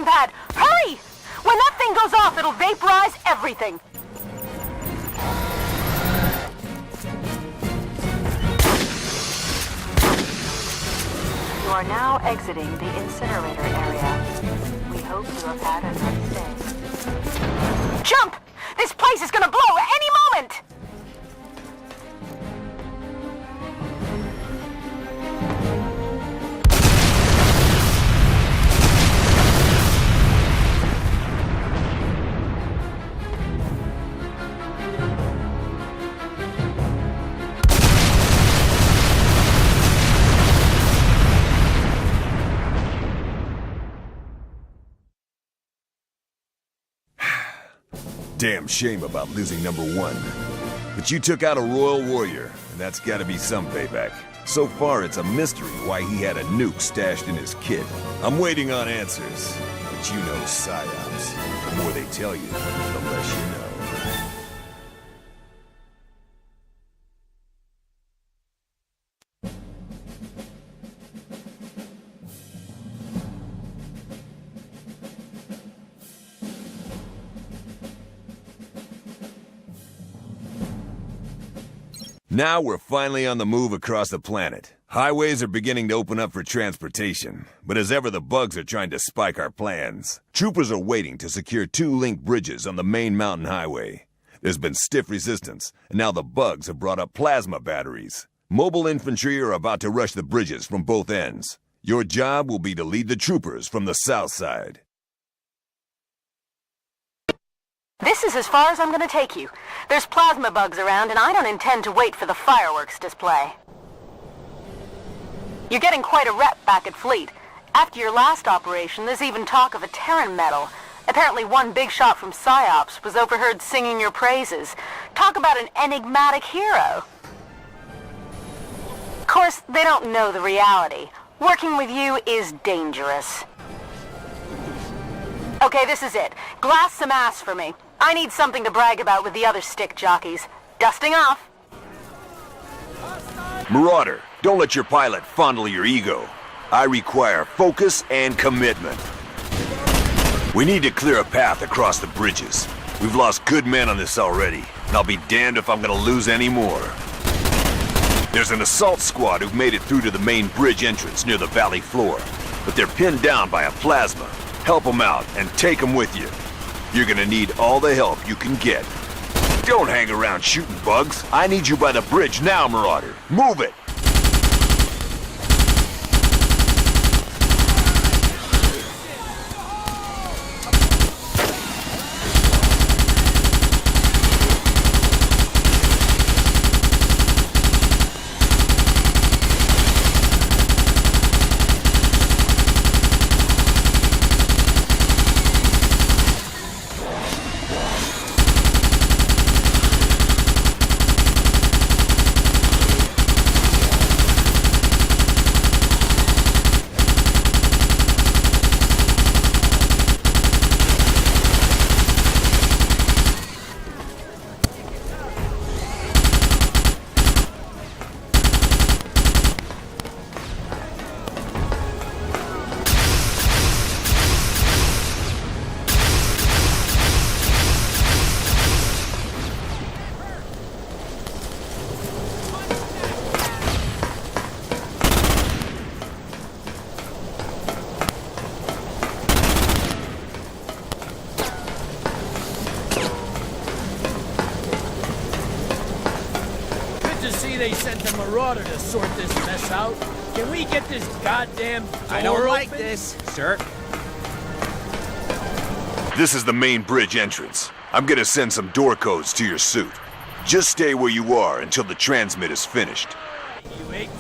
Speaker 6: Pad! Hurry! When that thing goes off, it'll vaporize everything. You are now exiting the incinerator area. We hope you have had a nice day. Jump! This place is gonna blow at any moment!
Speaker 1: Damn shame about losing #1. But you took out a royal warrior, and that's gotta be some payback. So far, it's a mystery why he had a nuke stashed in his kit. I'm waiting on answers, but you know psyops. The more they tell you, the less you know. Now we're finally on the move across the planet. Highways are beginning to open up for transportation, but as ever the bugs are trying to spike our plans. Troopers are waiting to secure 2 link bridges on the main mountain highway. There's been stiff resistance, and now the bugs have brought up plasma batteries. Mobile infantry are about to rush the bridges from both ends. Your job will be to lead the troopers from the south side.
Speaker 6: This is as far as I'm gonna take you. There's plasma bugs around, and I don't intend to wait for the fireworks display. You're getting quite a rep back at Fleet. After your last operation, there's even talk of a Terran medal. Apparently one big shot from PsyOps was overheard singing your praises. Talk about an enigmatic hero. Of course, they don't know the reality. Working with you is dangerous. Okay, this is it. Glass some ass for me. I need something to brag about with the other stick jockeys. Dusting off.
Speaker 1: Marauder, don't let your pilot fondle your ego. I require focus and commitment. We need to clear a path across the bridges. We've lost good men on this already, and I'll be damned if I'm gonna lose any more. There's an assault squad who've made it through to the main bridge entrance near the valley floor, but they're pinned down by a plasma. Help them out and take them with you. You're gonna need all the help you can get. Don't hang around shooting bugs. I need you by the bridge now, Marauder. Move it!
Speaker 15: They sent a marauder to sort this mess out. Can we get this goddamn door
Speaker 14: I don't like
Speaker 15: open?
Speaker 14: this, sir.
Speaker 1: This is the main bridge entrance. I'm gonna send some door codes to your suit. Just stay where you are until the transmit is finished.
Speaker 15: You apes.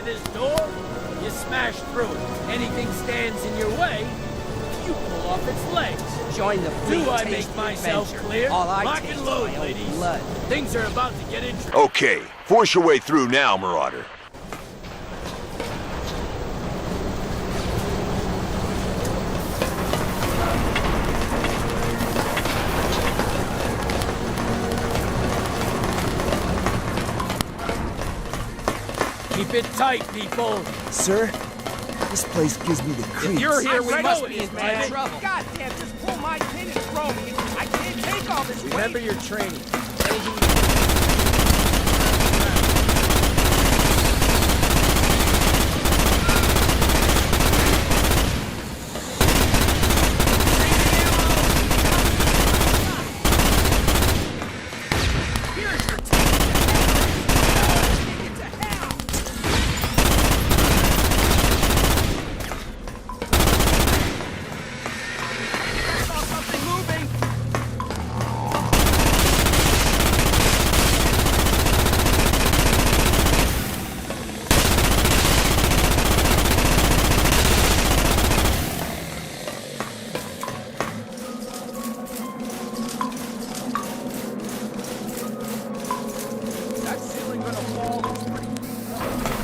Speaker 15: to this door, you smash through it. Anything stands in your way, you pull off its legs.
Speaker 4: Join the fleet.
Speaker 15: Do I make myself clear?
Speaker 4: All I
Speaker 15: Lock
Speaker 4: taste
Speaker 15: and
Speaker 4: is
Speaker 15: load,
Speaker 4: my own
Speaker 15: ladies.
Speaker 4: blood.
Speaker 15: Things are about to get interesting.
Speaker 1: Okay, force your way through now, Marauder.
Speaker 15: Keep it tight, people.
Speaker 3: Sir, this place gives me the creeps.
Speaker 4: If you're here, we
Speaker 15: I
Speaker 4: must
Speaker 15: know
Speaker 4: be
Speaker 15: it
Speaker 4: in
Speaker 15: is,
Speaker 4: bad
Speaker 15: man.
Speaker 4: trouble.
Speaker 5: God damn, just pull my pin and throw me. I can't take all this weight.
Speaker 4: Remember your training. Anything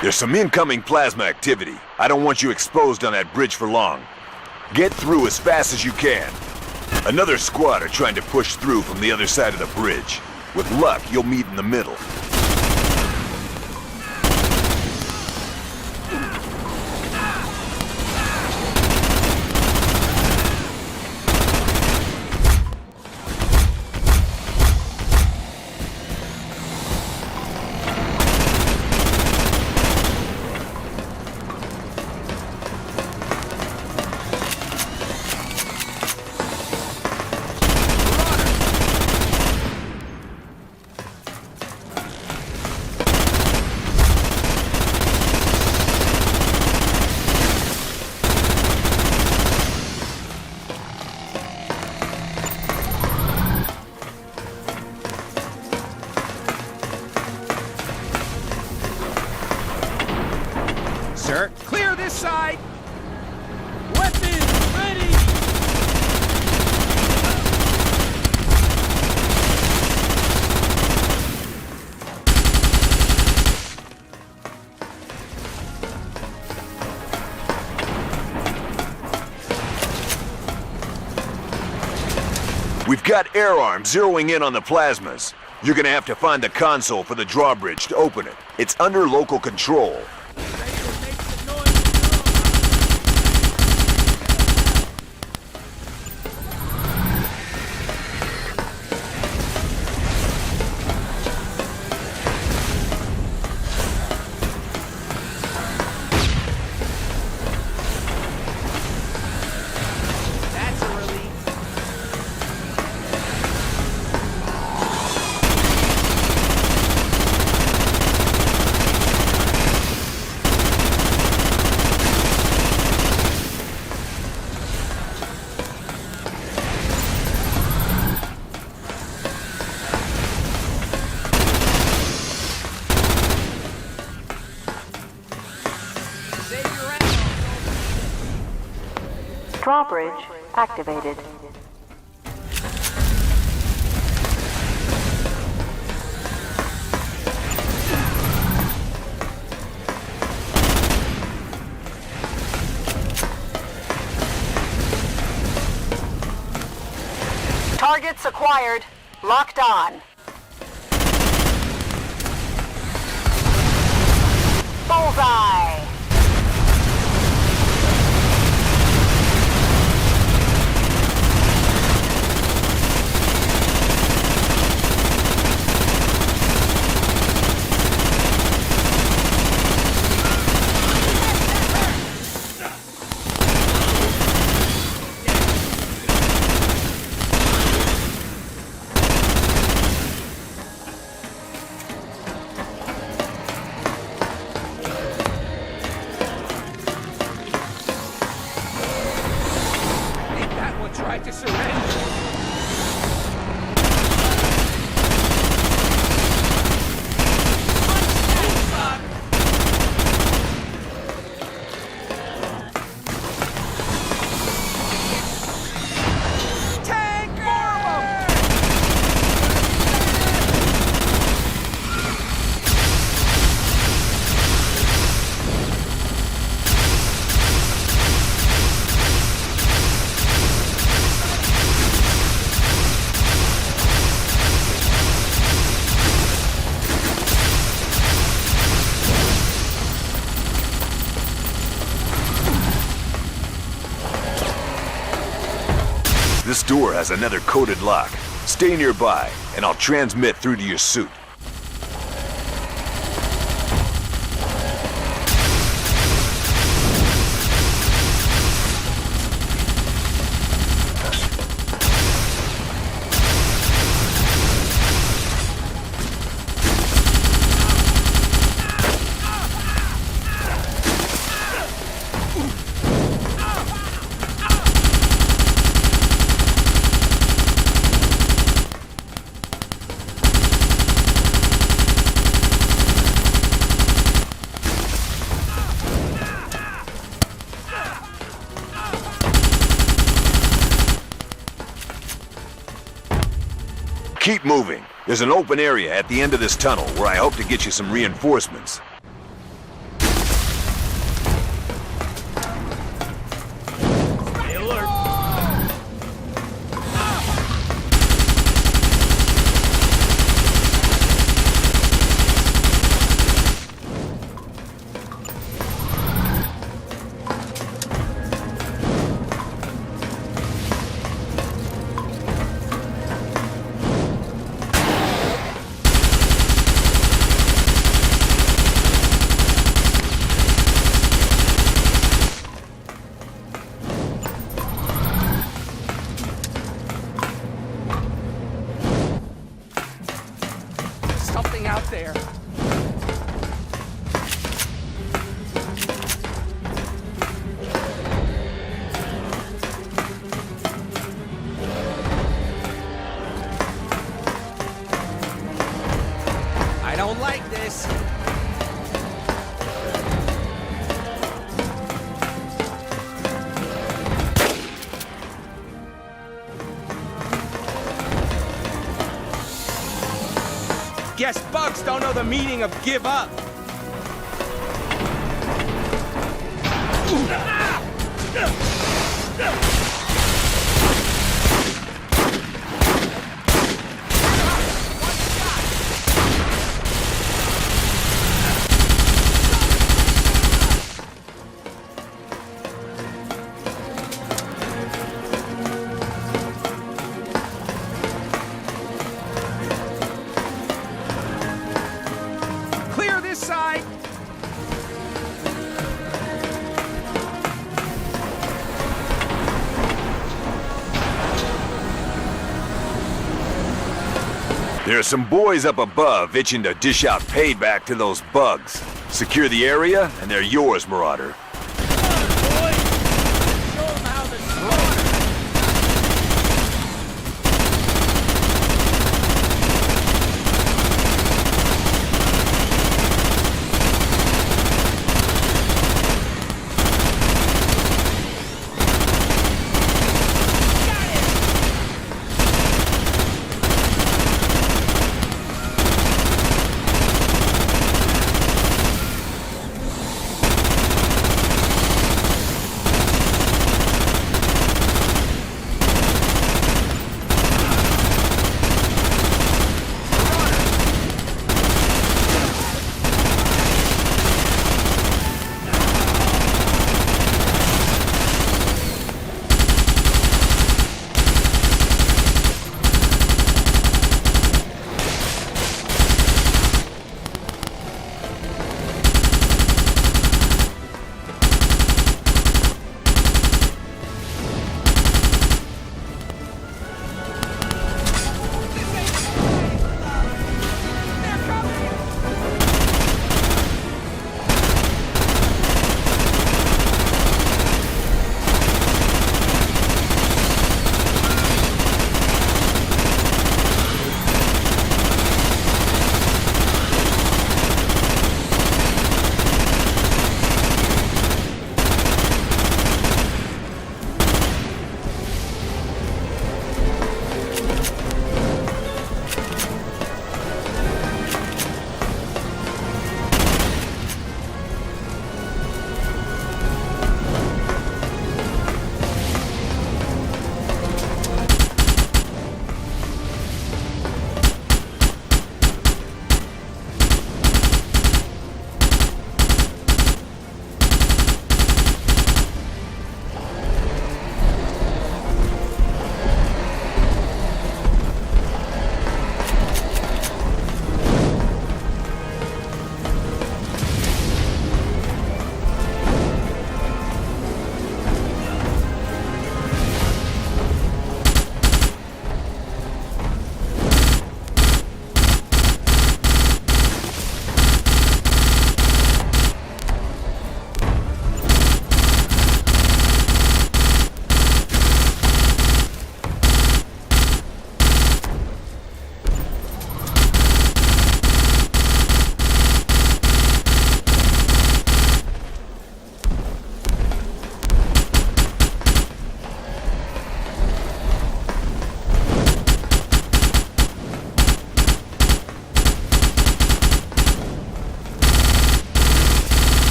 Speaker 1: There's some incoming plasma activity. I don't want you exposed on that bridge for long. Get through as fast as you can. Another squad are trying to push through from the other side of the bridge. With luck, you'll meet in the middle.
Speaker 5: Sir, clear this side.
Speaker 15: Weapons ready!
Speaker 1: We've got air arms zeroing in on the plasmas. You're gonna have to find the console for the drawbridge to open it. It's under local control.
Speaker 5: That's a relief.
Speaker 6: Drawbridge activated. Targets acquired. Locked on. Bullseye!
Speaker 5: Tried to surrender.
Speaker 1: this door has another coded lock. Stay nearby, and I'll transmit through to your suit. Keep moving. There's an open area at the end of this tunnel where I hope to get you some reinforcements.
Speaker 15: Stay alert.
Speaker 14: Something out there. I don't like this. Guess bugs don't know the meaning of give up. Clear this side.
Speaker 1: There are some boys up above itching to dish out payback to those bugs. Secure the area, and they're yours, Marauder.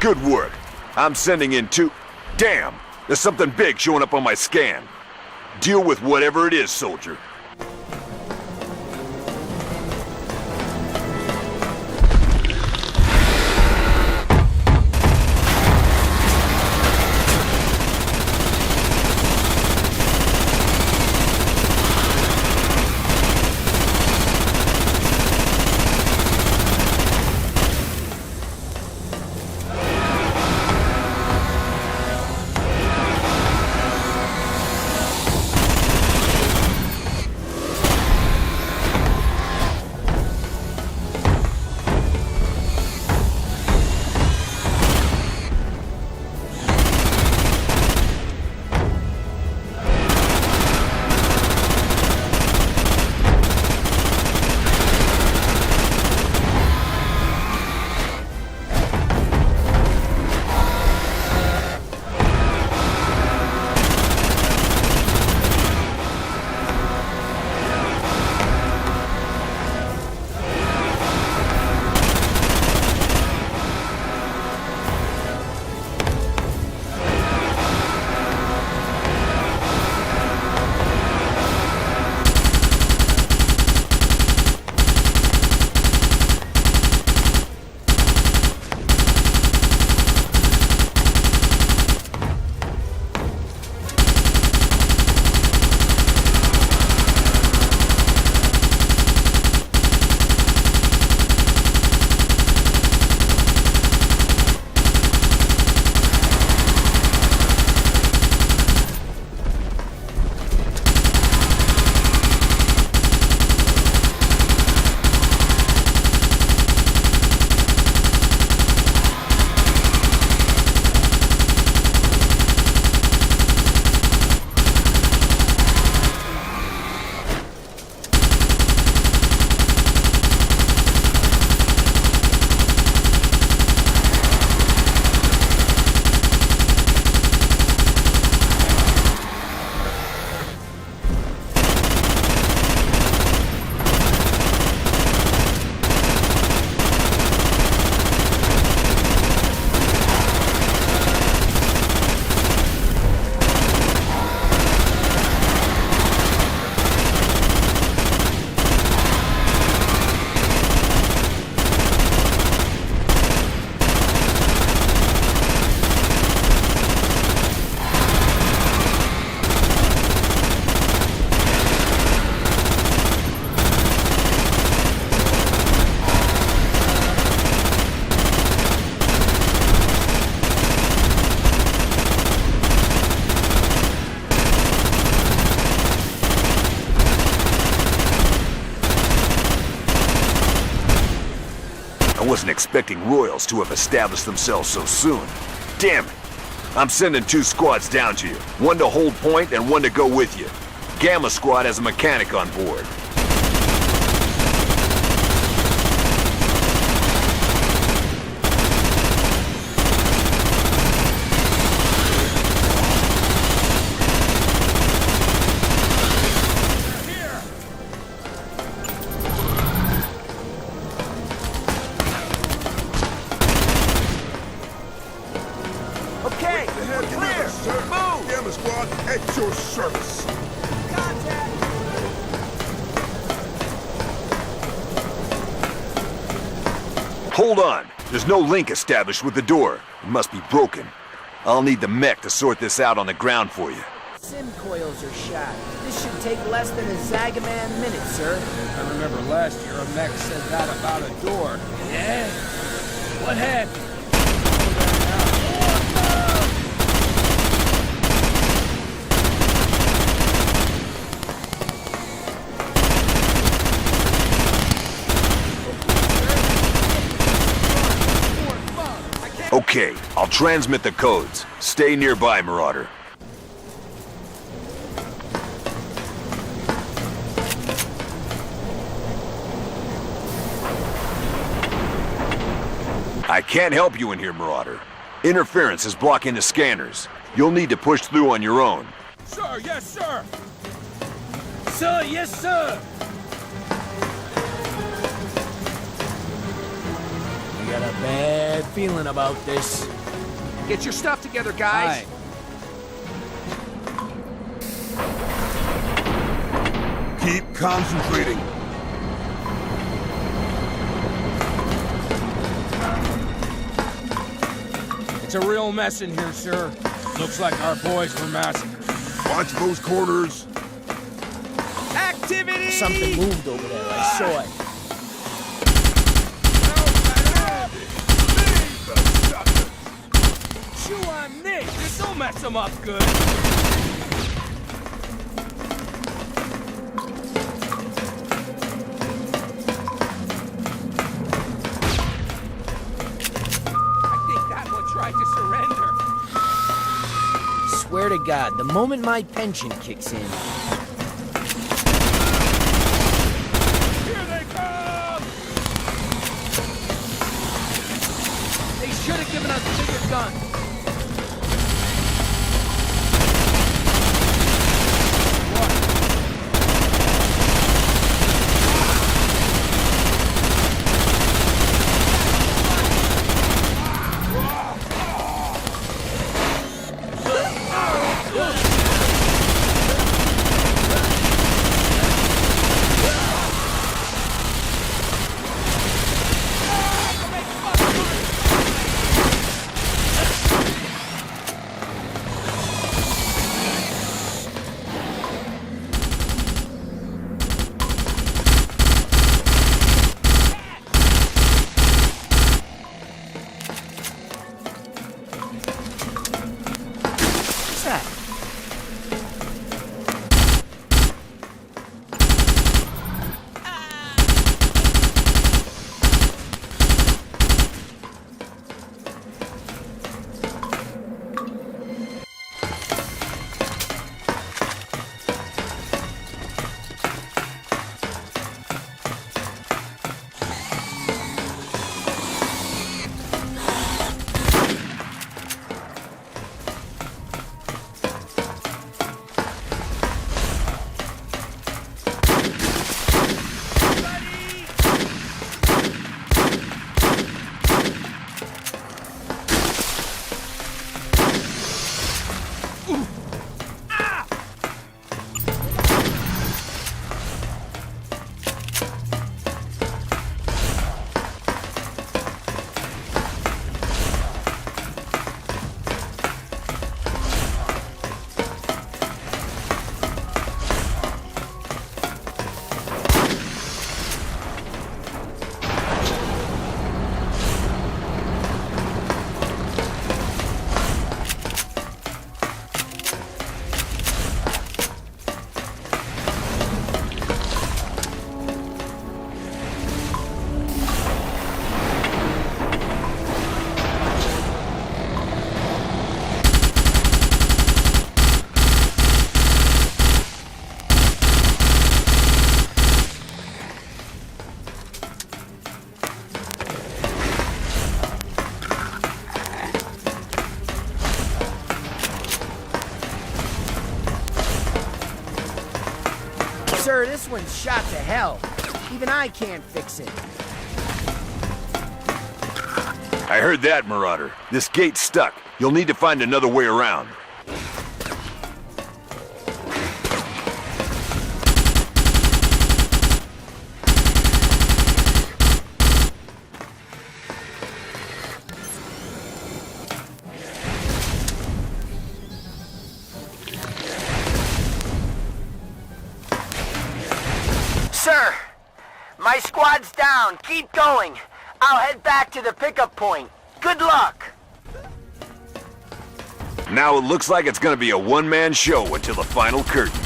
Speaker 1: Good work. I'm sending in 2... Damn! There's something big showing up on my scan. Deal with whatever it is, soldier. I wasn't expecting Royals to have established themselves so soon. Damn it! I'm sending 2 squads down to you. One to hold point and one to go with you. Gamma Squad has a mechanic on board.
Speaker 9: At your service.
Speaker 1: Hold on. There's no link established with the door. It must be broken. I'll need the mech to sort this out on the ground for you.
Speaker 4: Sim coils are shot. This should take less than a Zagaman minute, sir.
Speaker 15: I remember last year a mech said that about a door. Yeah? What happened?
Speaker 1: Okay, I'll transmit the codes. Stay nearby, Marauder. I can't help you in here, Marauder. Interference is blocking the scanners. You'll need to push through on your own.
Speaker 5: Sir, yes, sir!
Speaker 15: Sir, yes, sir! We got a bad feeling about this.
Speaker 5: Get your stuff together, guys.
Speaker 15: Aye.
Speaker 9: Keep concentrating.
Speaker 15: It's a real mess in here, sir. Looks like our boys were massacred.
Speaker 9: Watch those corners.
Speaker 5: Activity!
Speaker 15: Something moved over there. I saw it. Chew on this. This'll mess them up good.
Speaker 5: Tried to surrender.
Speaker 4: Swear to God, the moment my pension kicks in.
Speaker 5: Here they come!
Speaker 4: They should have given us bigger guns. Sir, this one's shot to hell. Even I can't fix it.
Speaker 1: I heard that, Marauder. This gate's stuck. You'll need to find another way around.
Speaker 4: Sir, my squad's down. Keep going. I'll head back to the pickup point. Good luck.
Speaker 1: Now it looks like it's gonna be a one-man show until the final curtain.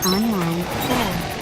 Speaker 8: online 4.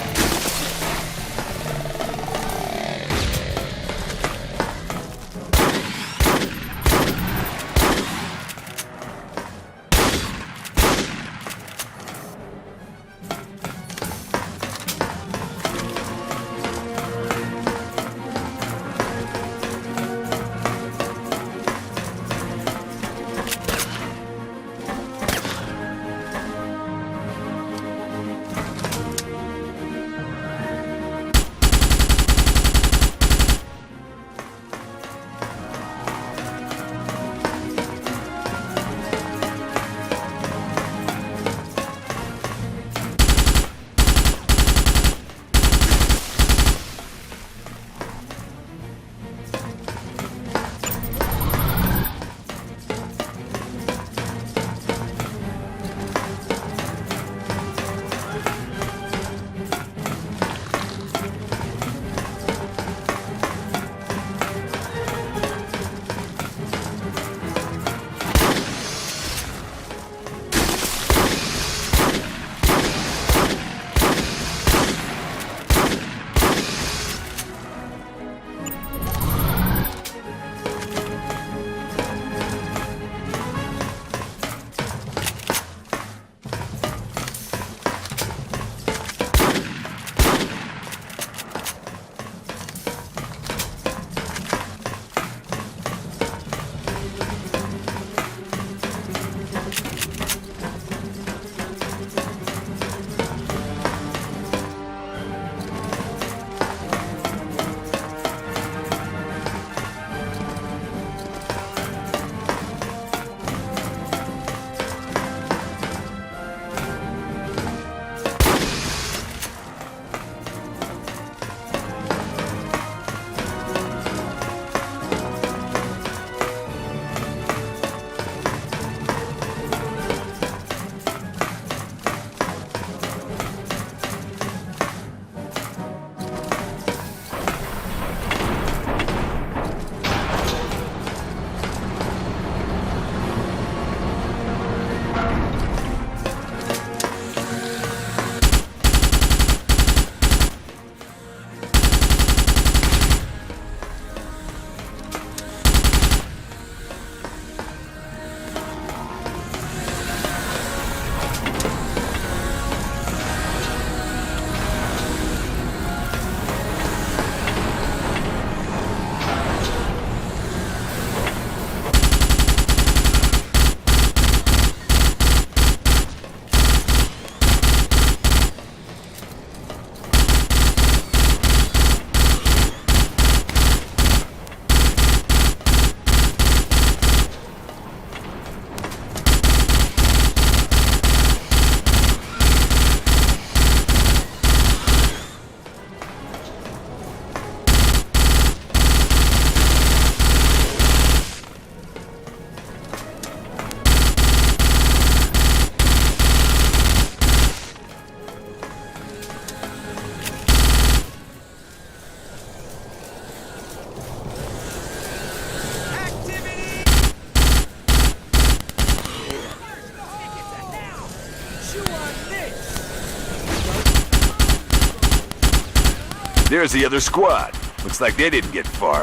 Speaker 1: There's the other squad. Looks like they didn't get far.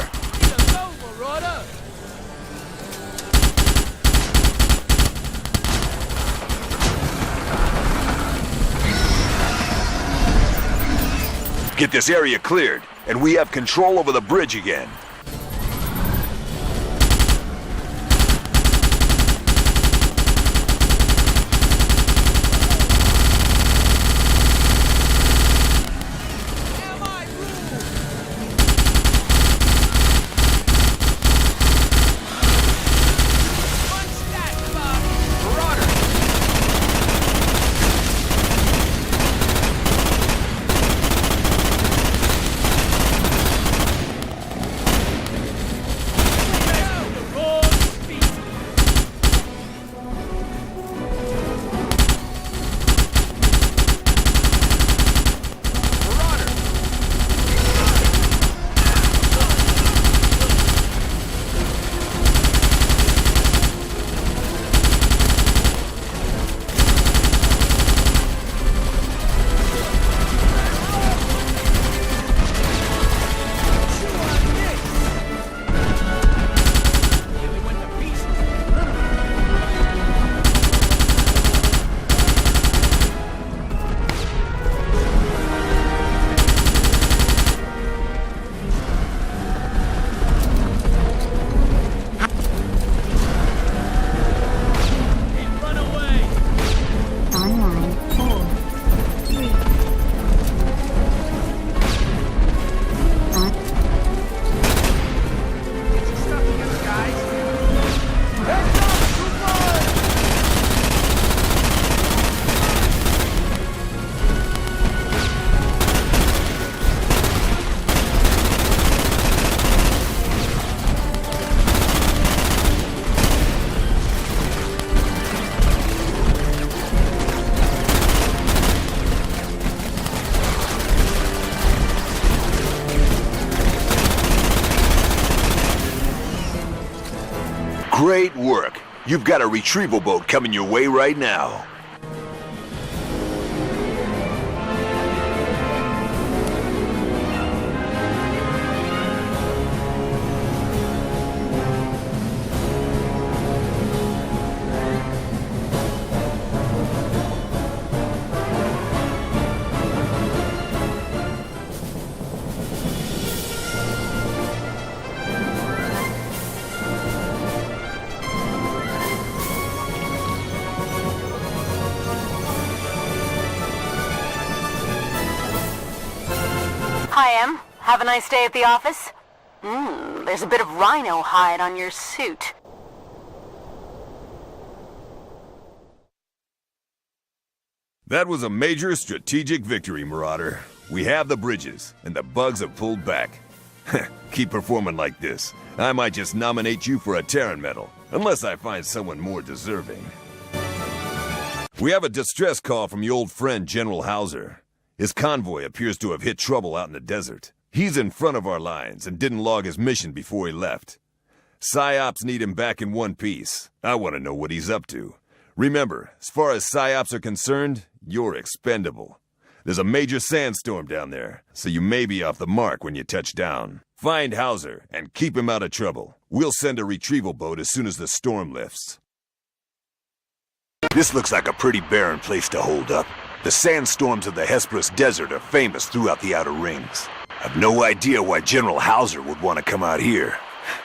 Speaker 1: Get this area cleared, and we have control over the bridge again. You've got a retrieval boat coming your way right now.
Speaker 6: Hi, Em. Have a nice day at the office? There's a bit of rhino hide on your suit.
Speaker 1: That was a major strategic victory, Marauder. We have the bridges, and the bugs have pulled back. Keep performing like this. I might just nominate you for a Terran medal, unless I find someone more deserving. We have a distress call from your old friend General Hauser. His convoy appears to have hit trouble out in the desert. He's in front of our lines and didn't log his mission before he left. PsyOps need him back in one piece. I want to know what he's up to. Remember, as far as PsyOps are concerned, you're expendable. There's a major sandstorm down there, so you may be off the mark when you touch down. Find Hauser and keep him out of trouble. We'll send a retrieval boat as soon as the storm lifts. This looks like a pretty barren place to hold up. The sandstorms of the Hesperus Desert are famous throughout the Outer Rings. I've no idea why General Hauser would want to come out here,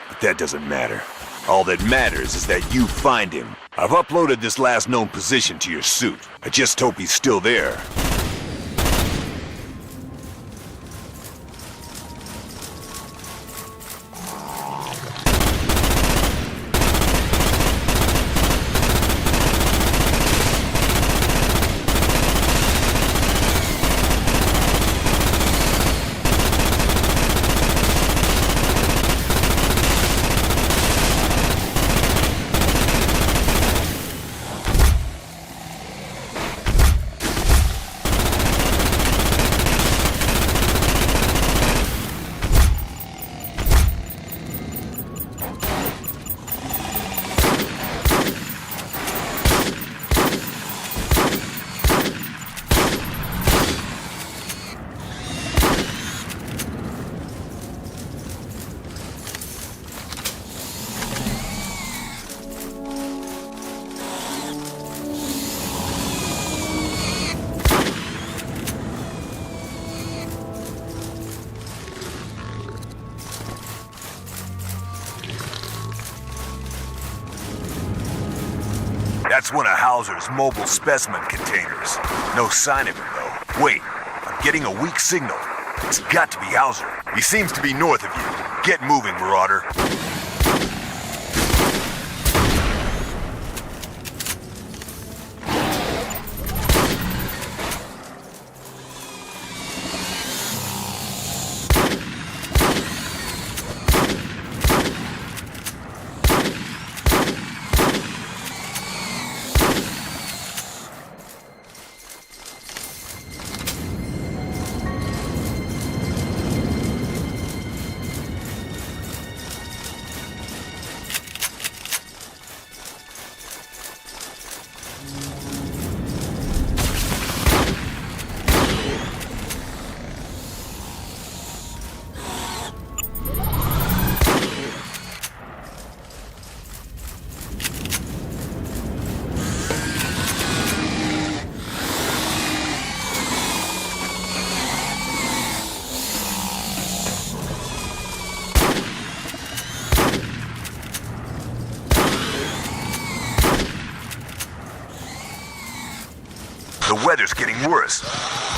Speaker 1: but that doesn't matter. All that matters is that you find him. I've uploaded this last known position to your suit. I just hope he's still there. That's one of Hauser's mobile specimen containers. No sign of him, though. Wait, I'm getting a weak signal. It's got to be Hauser. He seems to be north of you. Get moving, Marauder. The weather's getting worse.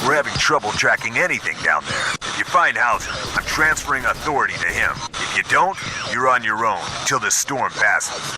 Speaker 1: We're having trouble tracking anything down there. If you find Hauser, I'm transferring authority to him. If you don't, you're on your own until this storm passes.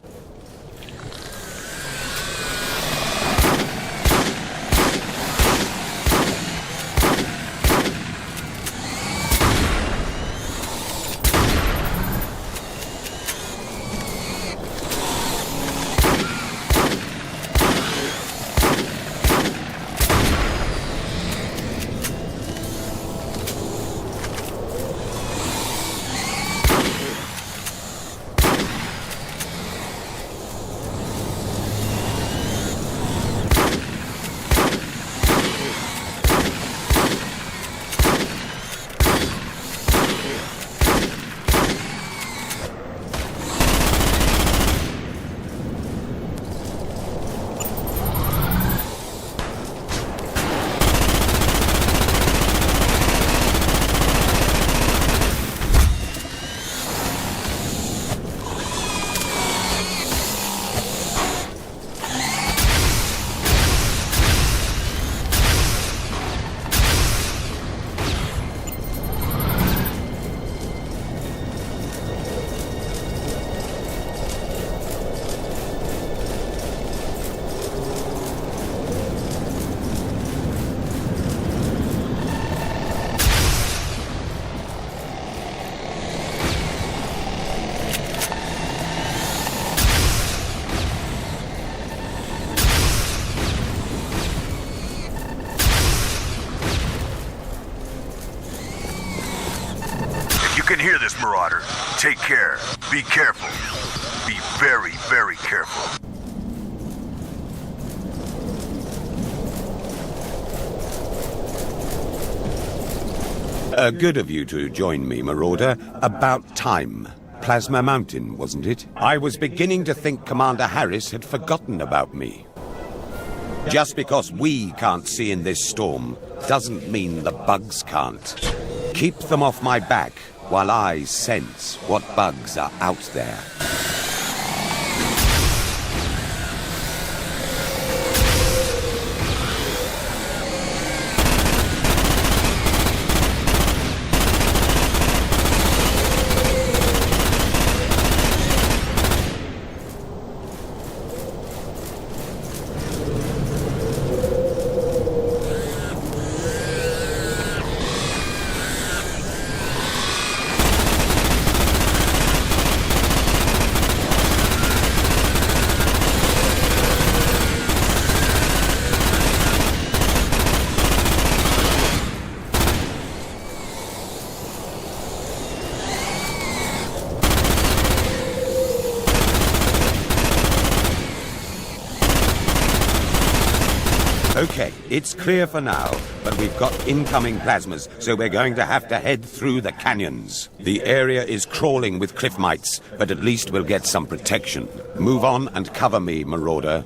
Speaker 9: hear this, Marauder. Take care. Be careful. Be very, very careful.
Speaker 13: Good of you to join me, Marauder. About time. Plasma Mountain, wasn't it? I was beginning to think Commander Harris had forgotten about me. Just because we can't see in this storm doesn't mean the bugs can't. Keep them off my back while I sense what bugs are out there. Okay, it's clear for now, but we've got incoming plasmas, so we're going to have to head through the canyons. The area is crawling with cliff mites, but at least we'll get some protection. Move on and cover me, Marauder.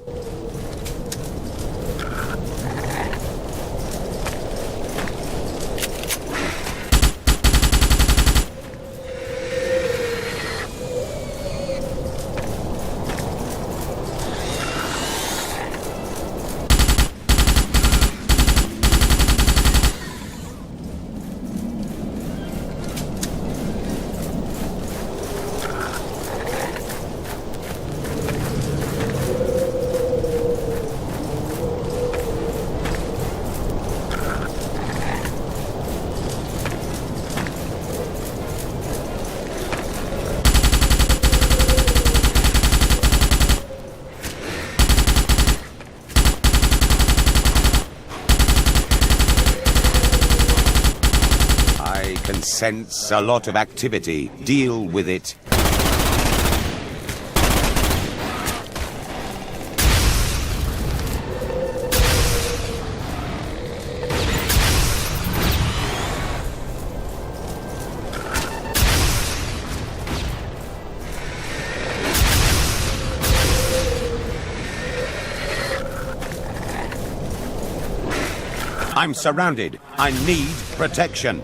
Speaker 13: Sense a lot of activity. Deal with it. I'm surrounded. I need protection.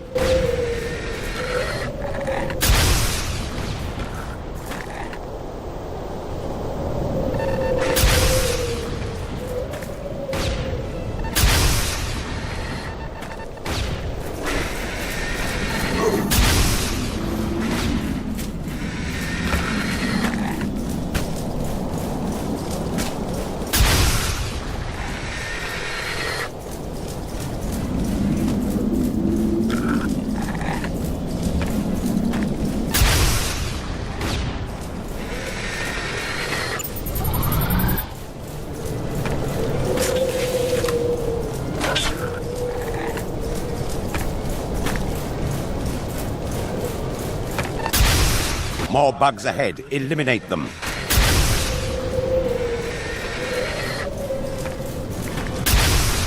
Speaker 13: More bugs ahead. Eliminate them.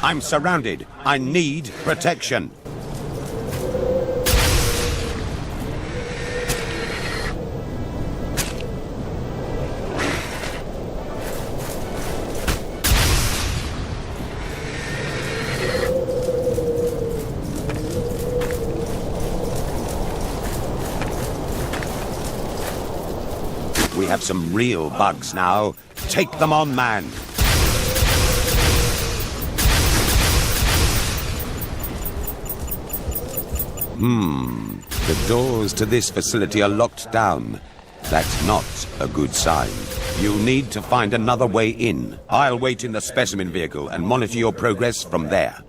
Speaker 13: I'm surrounded. I need protection. We have some real bugs now. Take them on, man. The doors to this facility are locked down. That's not a good sign. You'll need to find another way in. I'll wait in the specimen vehicle and monitor your progress from there.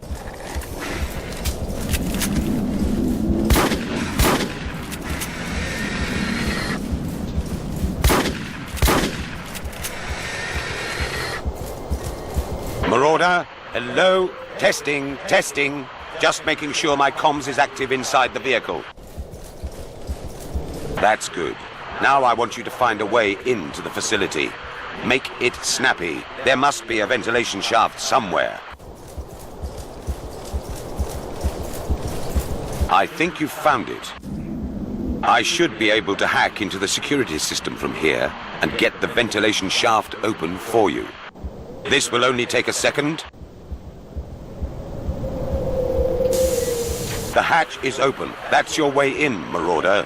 Speaker 13: Marauder, hello? Testing, testing. Just making sure my comms is active inside the vehicle. That's good. Now I want you to find a way into the facility. Make it snappy. There must be a ventilation shaft somewhere. I think you've found it. I should be able to hack into the security system from here and get the ventilation shaft open for you. This will only take a second. The hatch is open. That's your way in, Marauder.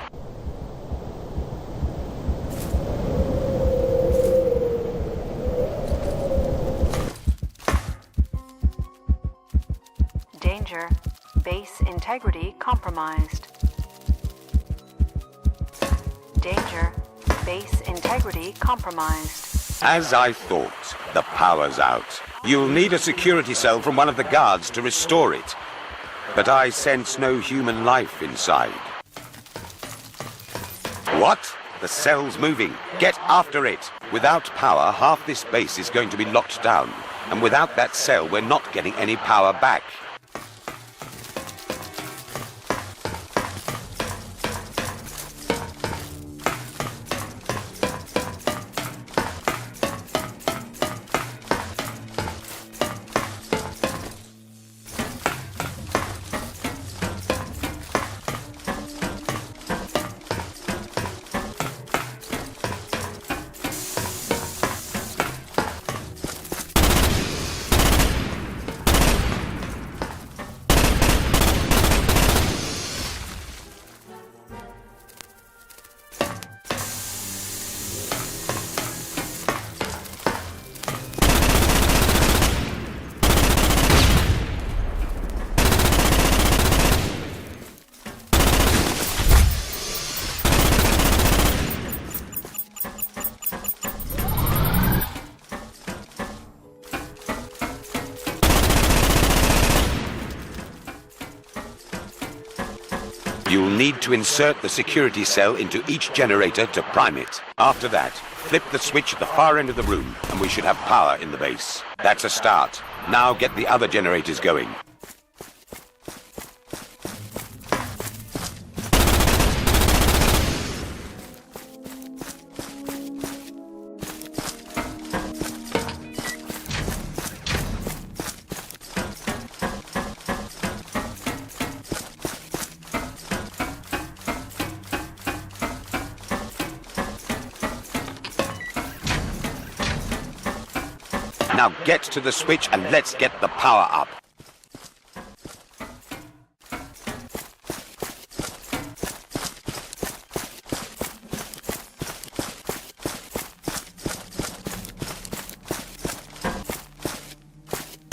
Speaker 6: Danger. Base integrity compromised. Danger. Base integrity compromised.
Speaker 13: As I thought, the power's out. You'll need a security cell from one of the guards to restore it. But I sense no human life inside. What? The cell's moving. Get after it. Without power, half this base is going to be locked down. And without that cell, we're not getting any power back. You'll need to insert the security cell into each generator to prime it. After that, flip the switch at the far end of the room, and we should have power in the base. That's a start. Now get the other generators going. Now get to the switch and let's get the power up.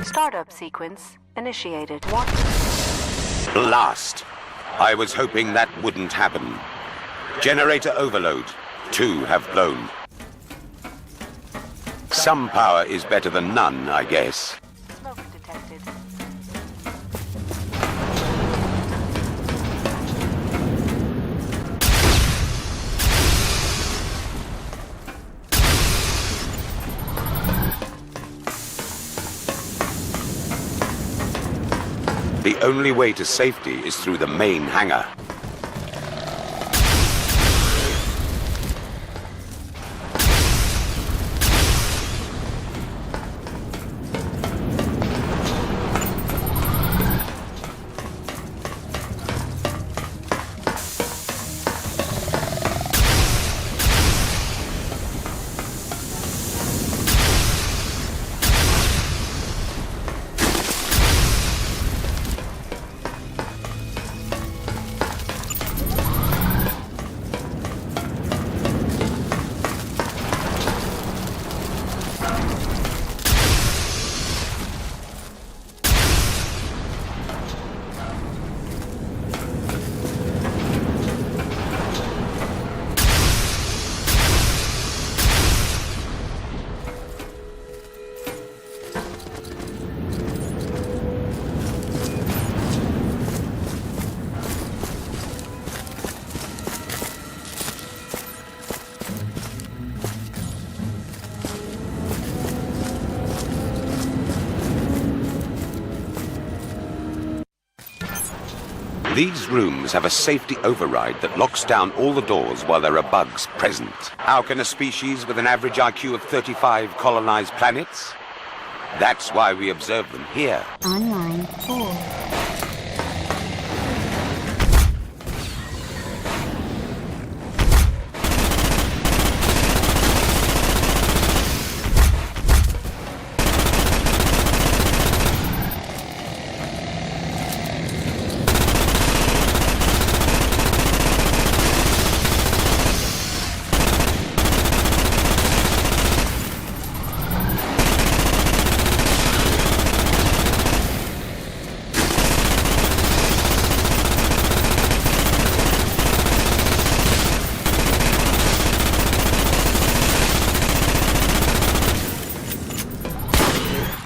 Speaker 6: Startup sequence initiated.
Speaker 13: Blast! I was hoping that wouldn't happen. Generator overload. 2 have blown. Some power is better than none, I guess.
Speaker 6: Smoke detected.
Speaker 13: The only way to safety is through the main hangar. These rooms have a safety override that locks down all the doors while there are bugs present. How can a species with an average IQ of 35 colonize planets? That's why we observe them here.
Speaker 8: Online 4.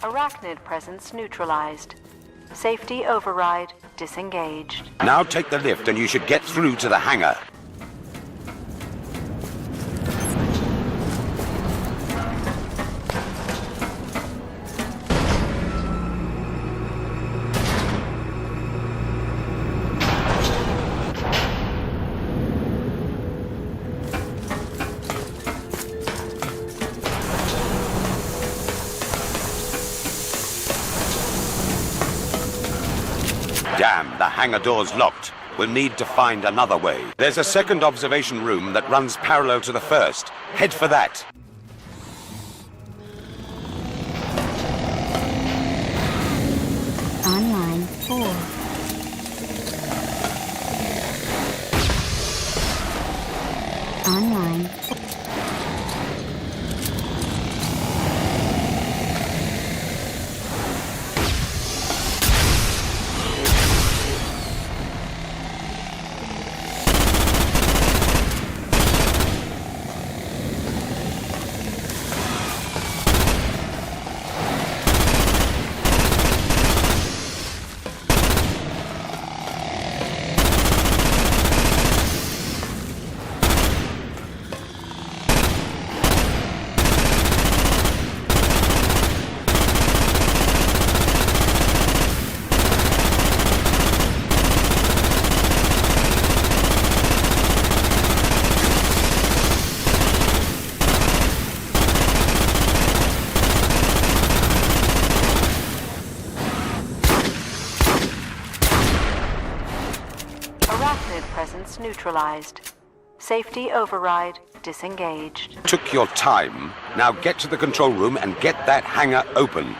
Speaker 6: Arachnid presence neutralized. Safety override disengaged.
Speaker 13: Now take the lift and you should get through to the hangar. Damn, the hangar door's locked. We'll need to find another way. There's a second observation room that runs parallel to the first. Head for that.
Speaker 8: Online 4. Online 4.
Speaker 6: Arachnid presence neutralized. Safety override disengaged.
Speaker 13: Took your time. Now get to the control room and get that hangar open.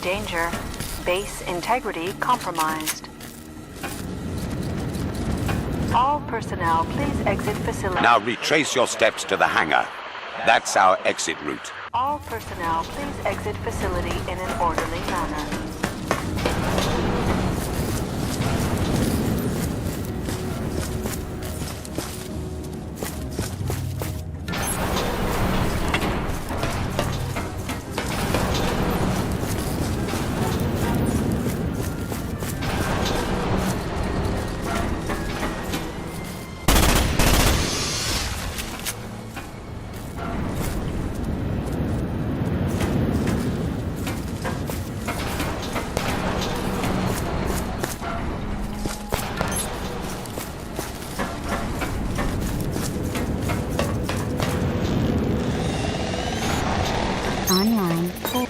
Speaker 6: Danger. Base integrity compromised. All personnel, please exit facility.
Speaker 13: Now retrace your steps to the hangar. That's our exit route.
Speaker 6: All personnel, please exit facility in an orderly manner.
Speaker 8: Online 4.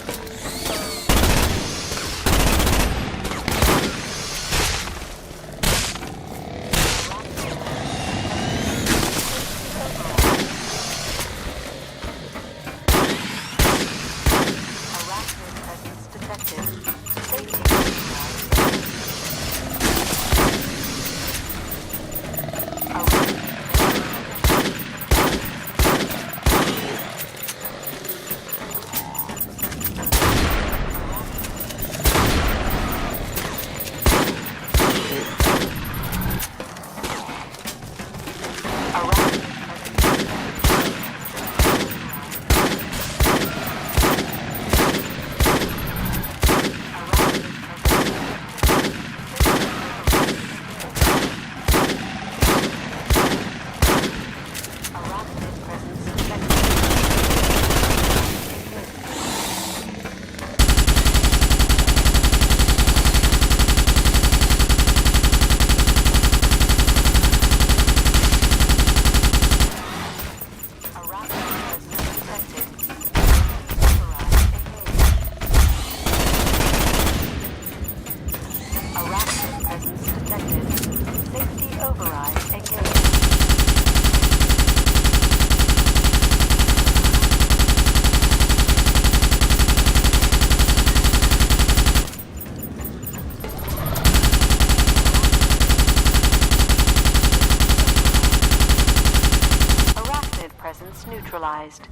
Speaker 6: initialized.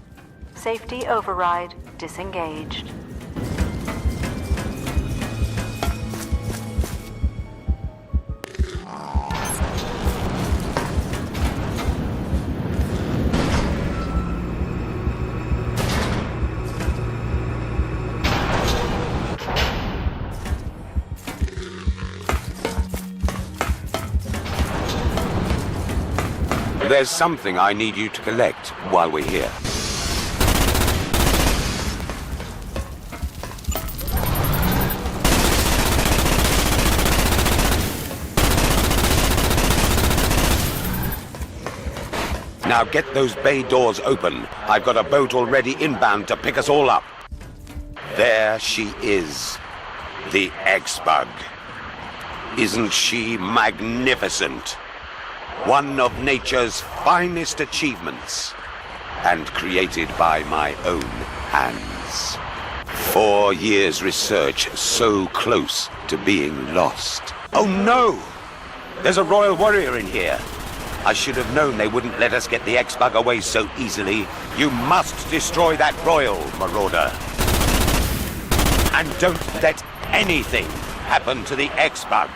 Speaker 6: Safety override disengaged.
Speaker 13: There's something I need you to collect while we're here. Now get those bay doors open. I've got a boat already inbound to pick us all up. There she is, the X-Bug. Isn't she magnificent? One of nature's finest achievements, and created by my own hands. 4 years research so close to being lost. Oh no! There's a royal warrior in here. I should have known they wouldn't let us get the X-Bug away so easily. You must destroy that royal, Marauder. And don't let anything happen to the X-Bug.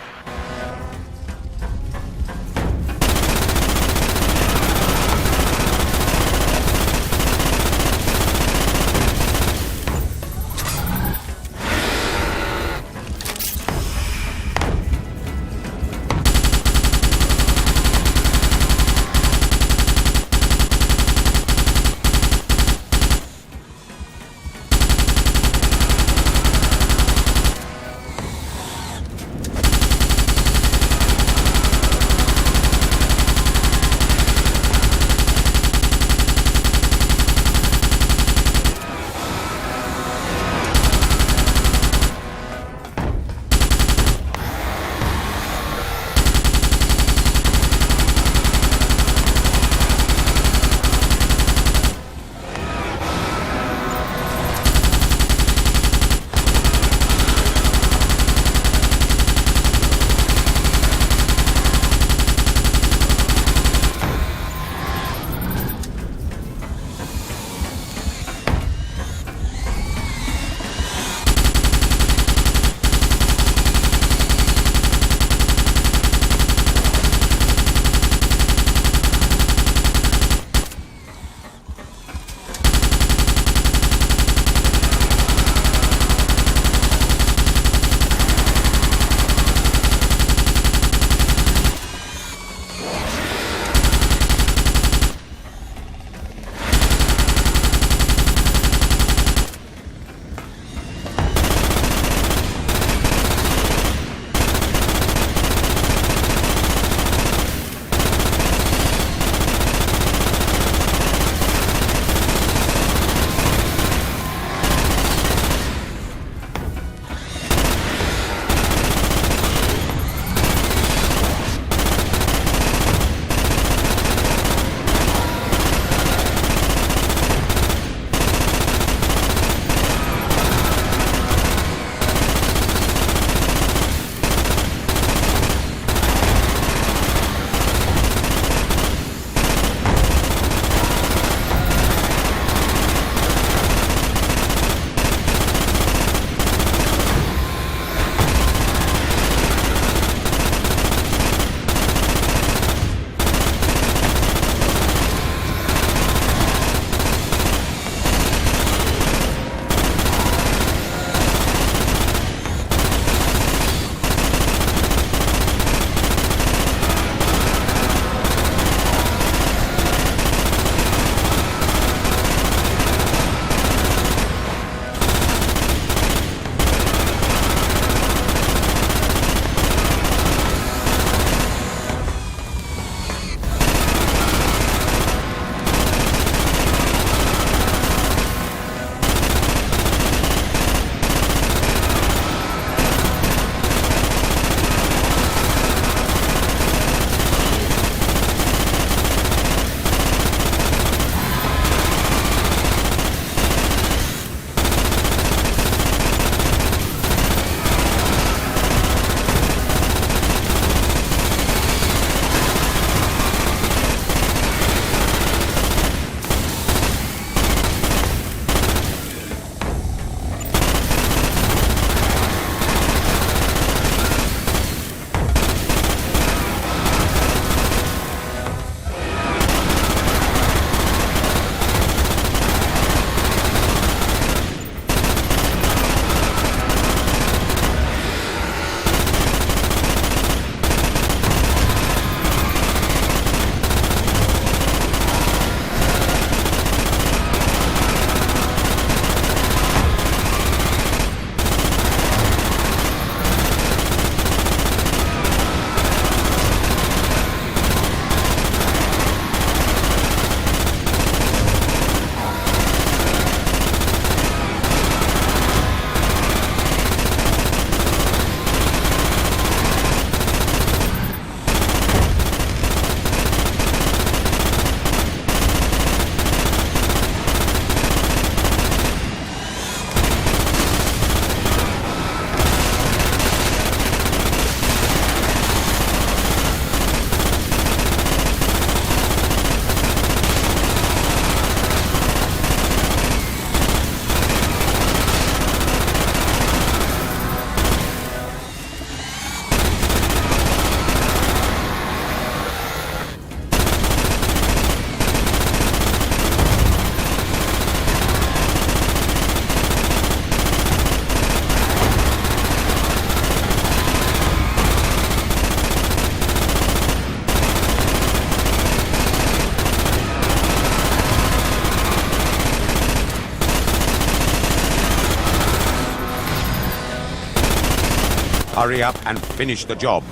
Speaker 13: Hurry up and finish the job.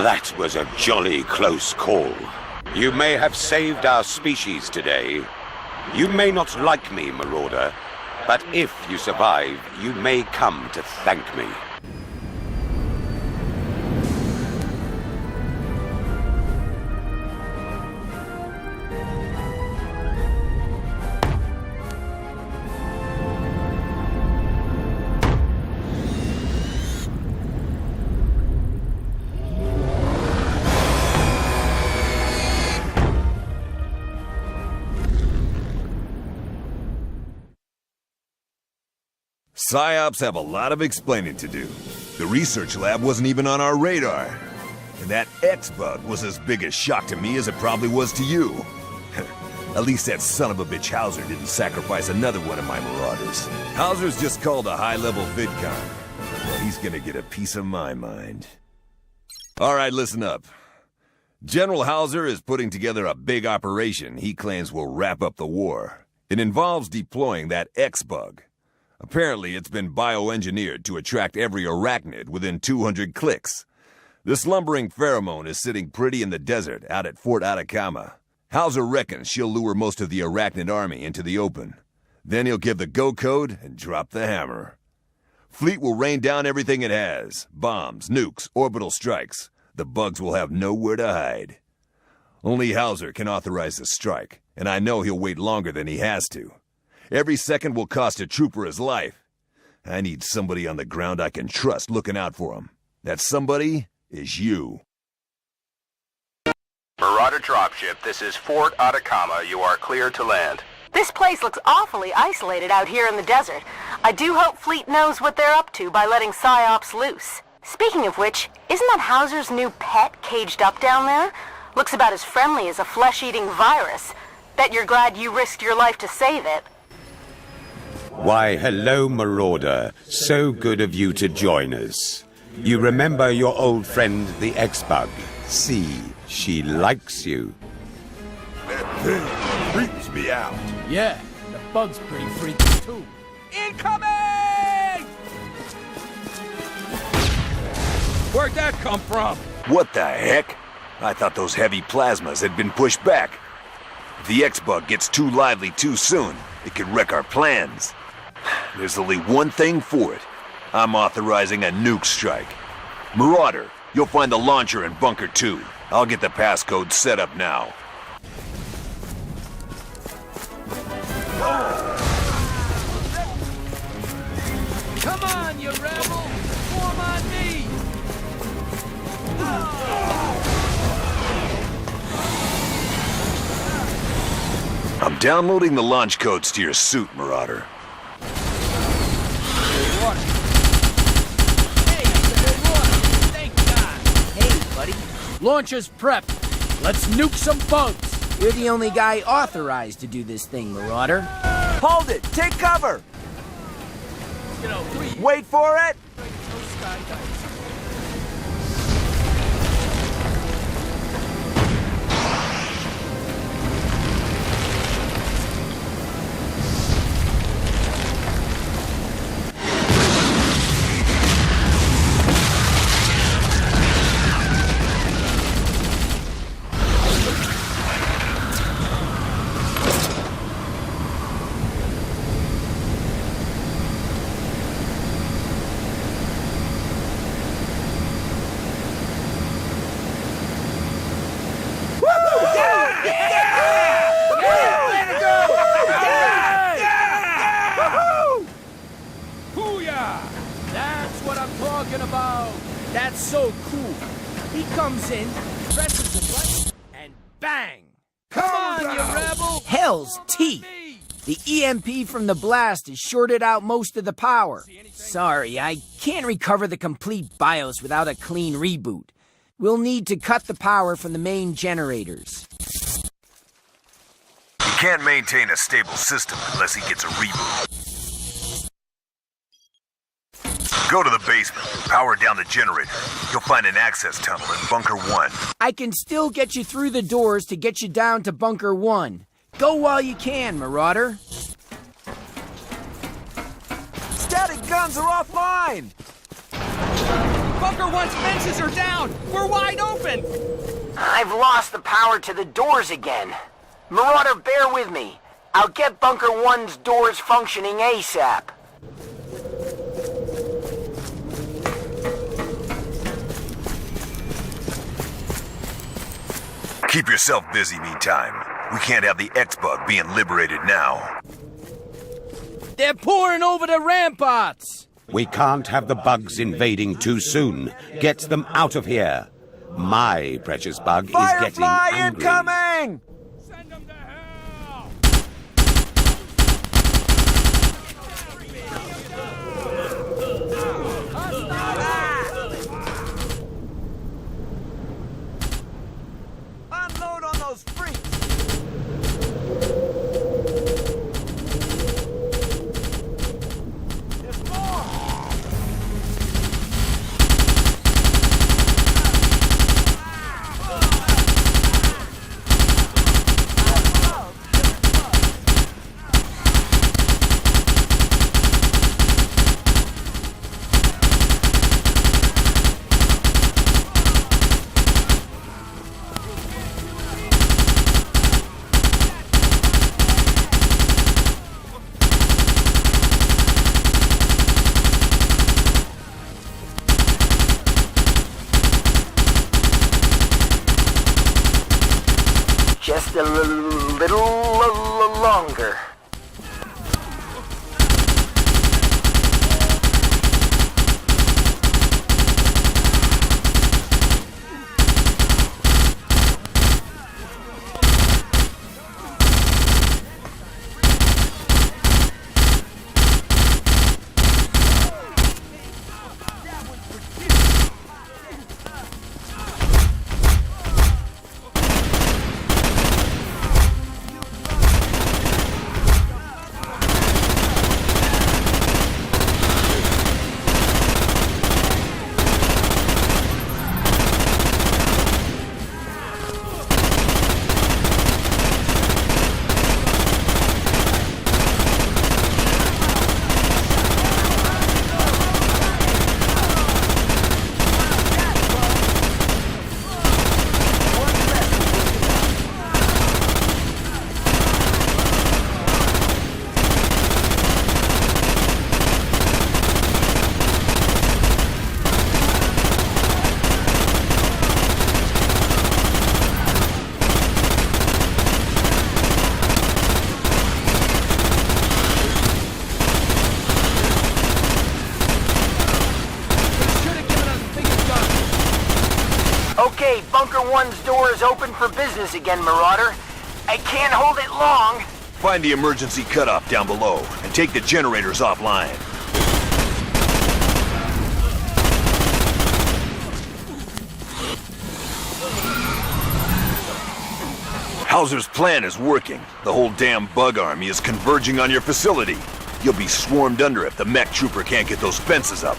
Speaker 13: That was a jolly close call. You may have saved our species today. You may not like me, Marauder, but if you survive, you may come to thank me.
Speaker 1: PsyOps have a lot of explaining to do. The research lab wasn't even on our radar. And that X-bug was as big a shock to me as it probably was to you. At least that son of a bitch Hauser didn't sacrifice another one of my marauders. Hauser's just called a high-level vidcon. He's gonna get a piece of my mind. Alright, listen up. General Hauser is putting together a big operation he claims will wrap up the war. It involves deploying that X-bug. Apparently, it's been bioengineered to attract every arachnid within 200 clicks. This lumbering pheromone is sitting pretty in the desert out at Fort Atacama. Hauser reckons she'll lure most of the arachnid army into the open. Then he'll give the go code and drop the hammer. Fleet will rain down everything it has. Bombs, nukes, orbital strikes. The bugs will have nowhere to hide. Only Hauser can authorize the strike, and I know he'll wait longer than he has to. Every second will cost a trooper his life. I need somebody on the ground I can trust looking out for him. That somebody is you.
Speaker 11: Marauder dropship, this is Fort Atacama. You are clear to land.
Speaker 6: This place looks awfully isolated out here in the desert. I do hope Fleet knows what they're up to by letting PsyOps loose. Speaking of which, isn't that Hauser's new pet caged up down there? Looks about as friendly as a flesh-eating virus. Bet you're glad you risked your life to save it.
Speaker 13: Why, hello, Marauder. So good of you to join us. You remember your old friend, the X-Bug? See, she likes you.
Speaker 9: That thing freaks me out.
Speaker 15: Yeah, the bug's pretty freaky too.
Speaker 5: Incoming! Where'd that come from?
Speaker 1: What the heck? I thought those heavy plasmas had been pushed back. If the X-Bug gets too lively too soon, it could wreck our plans. There's only one thing for it. I'm authorizing a nuke strike. Marauder, you'll find the launcher in Bunker 2. I'll get the passcode set up now.
Speaker 15: Come on, you rebel! Form on me!
Speaker 1: I'm downloading the launch codes to your suit, Marauder.
Speaker 4: Hey, buddy.
Speaker 15: Launcher's prepped. Let's nuke some bugs.
Speaker 4: You're the only guy authorized to do this thing, Marauder.
Speaker 3: Hold it! Take cover!
Speaker 15: You know,
Speaker 3: Wait for it!
Speaker 15: That's so cool. He comes in, presses the button, and bang! Come on, you rebel!
Speaker 4: Hell's teeth! The EMP from the blast has shorted out most of the power. Sorry, I can't recover the complete BIOS without a clean reboot. We'll need to cut the power from the main generators.
Speaker 1: You can't maintain a stable system unless he gets a reboot. Go to the basement, power down the generator. You'll find an access tunnel in Bunker 1.
Speaker 4: I can still get you through the doors to get you down to Bunker 1. Go while you can, Marauder.
Speaker 3: Static guns are offline!
Speaker 5: Bunker 1's fences are down! We're wide open!
Speaker 4: I've lost the power to the doors again. Marauder, bear with me. I'll get Bunker 1's doors functioning ASAP.
Speaker 1: Keep yourself busy meantime. We can't have the X-Bug being liberated now.
Speaker 15: They're pouring over the ramparts!
Speaker 13: We can't have the bugs invading too soon. Get them out of here. My precious bug is getting
Speaker 3: Firefly
Speaker 13: angry.
Speaker 3: incoming! Unload on those freaks! There's more!
Speaker 4: Just a little longer. Okay, Bunker 1's door is open for business again, Marauder. I can't hold it long.
Speaker 1: Find the emergency cutoff down below and take the generators offline. Hauser's plan is working. The whole damn bug army is converging on your facility. You'll be swarmed under if the mech trooper can't get those fences up.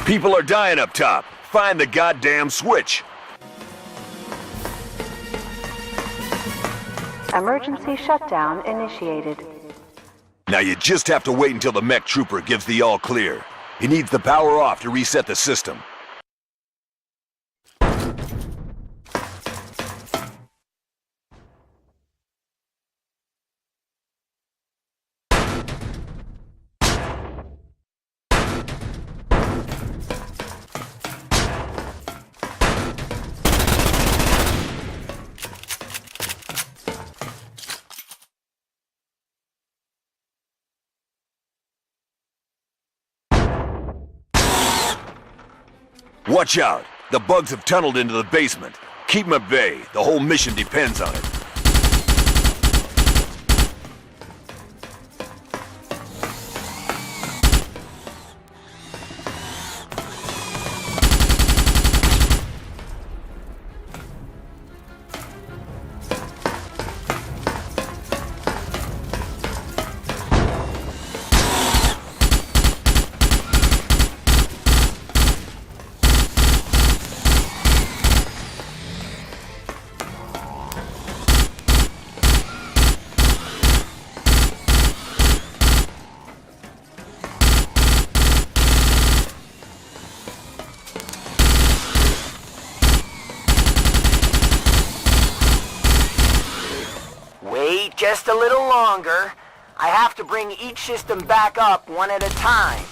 Speaker 1: People are dying up top. Find the goddamn switch.
Speaker 6: Emergency shutdown initiated.
Speaker 1: Now you just have to wait until the mech trooper gives the all clear. He needs the power off to reset the system. Watch out! The bugs have tunneled into the basement. Keep them at bay. The whole mission depends on it.
Speaker 4: Just a little longer. I have to bring each system back up one at a time.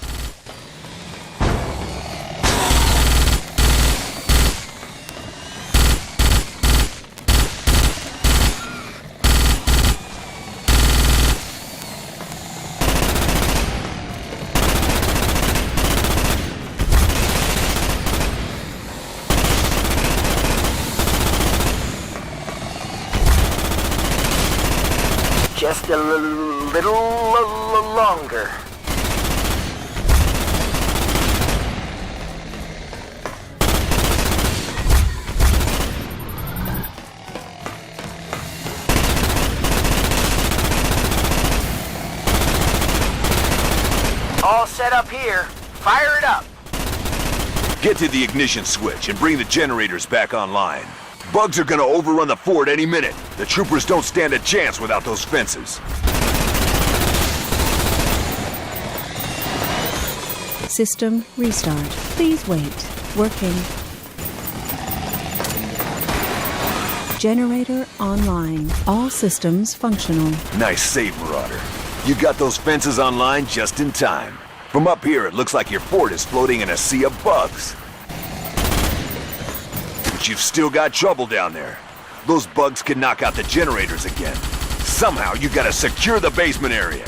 Speaker 4: Just a little longer. All set up here. Fire it up.
Speaker 1: Get to the ignition switch and bring the generators back online. Bugs are gonna overrun the fort any minute. The troopers don't stand a chance without those fences.
Speaker 7: System restart. Please wait. Working. Generator online. All systems functional.
Speaker 1: Nice save, Marauder. You got those fences online just in time. From up here, it looks like your fort is floating in a sea of bugs. But you've still got trouble down there. Those bugs can knock out the generators again. Somehow, you gotta secure the basement area.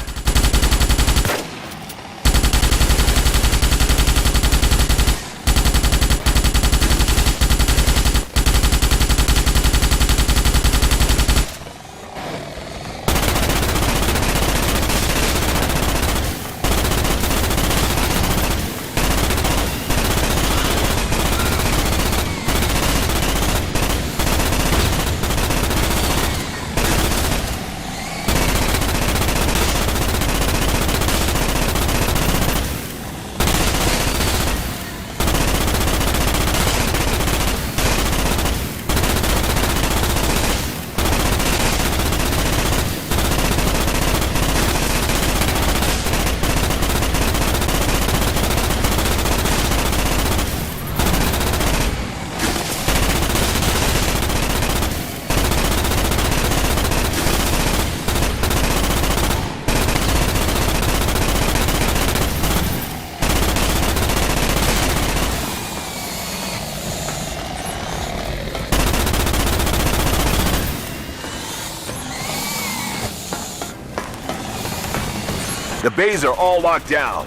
Speaker 1: The bays are all locked down.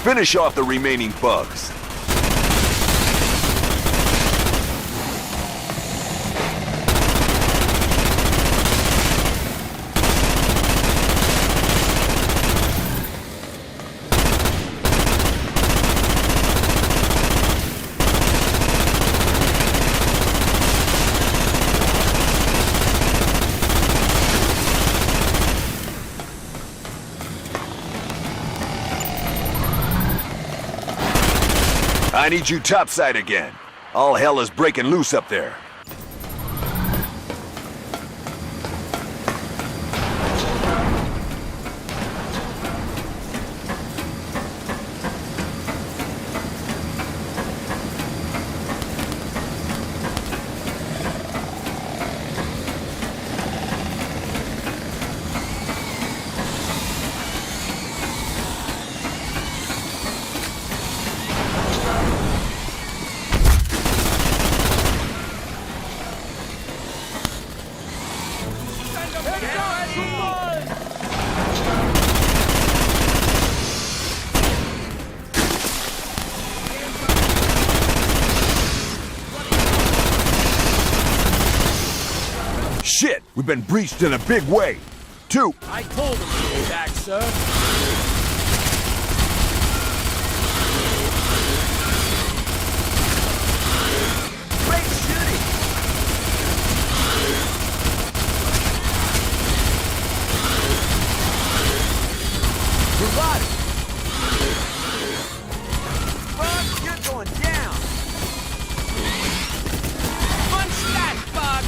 Speaker 1: Finish off the remaining bugs. I need you topside again. All hell is breaking loose up there. Shit! We've been breached in a big way. 2.
Speaker 15: I told him to go back, sir.
Speaker 3: Great shooting! Revive! Bug, you're going down!
Speaker 15: Punch that, Bug!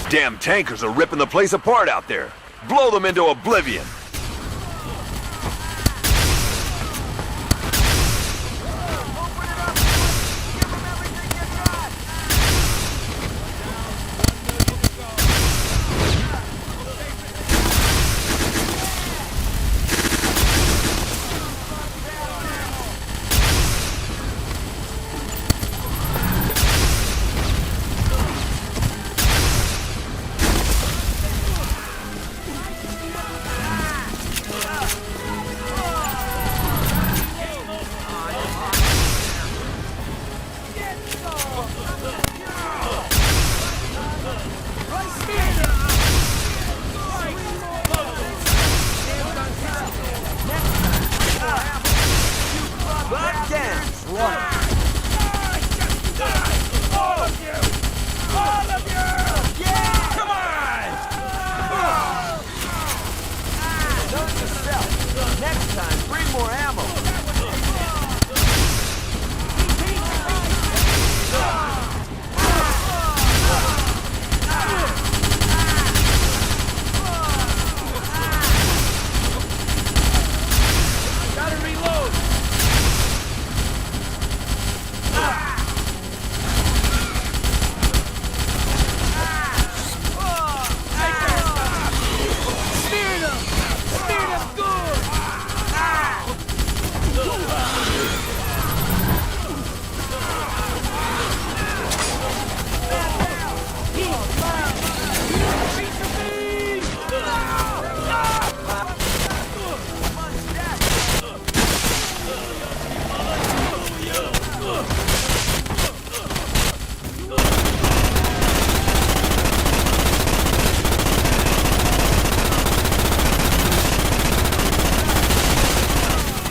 Speaker 1: Damn tankers are ripping the place apart out there. Blow them into oblivion.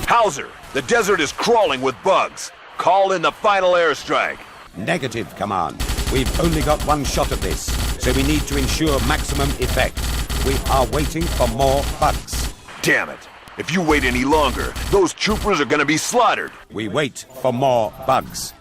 Speaker 1: Hauser, the desert is crawling with bugs. Call in the final airstrike.
Speaker 13: Negative, Command. We've only got one shot at this, so we need to ensure maximum effect. We are waiting for more bugs.
Speaker 1: Damn it. If you wait any longer, those troopers are gonna be slaughtered.
Speaker 13: We wait for more bugs.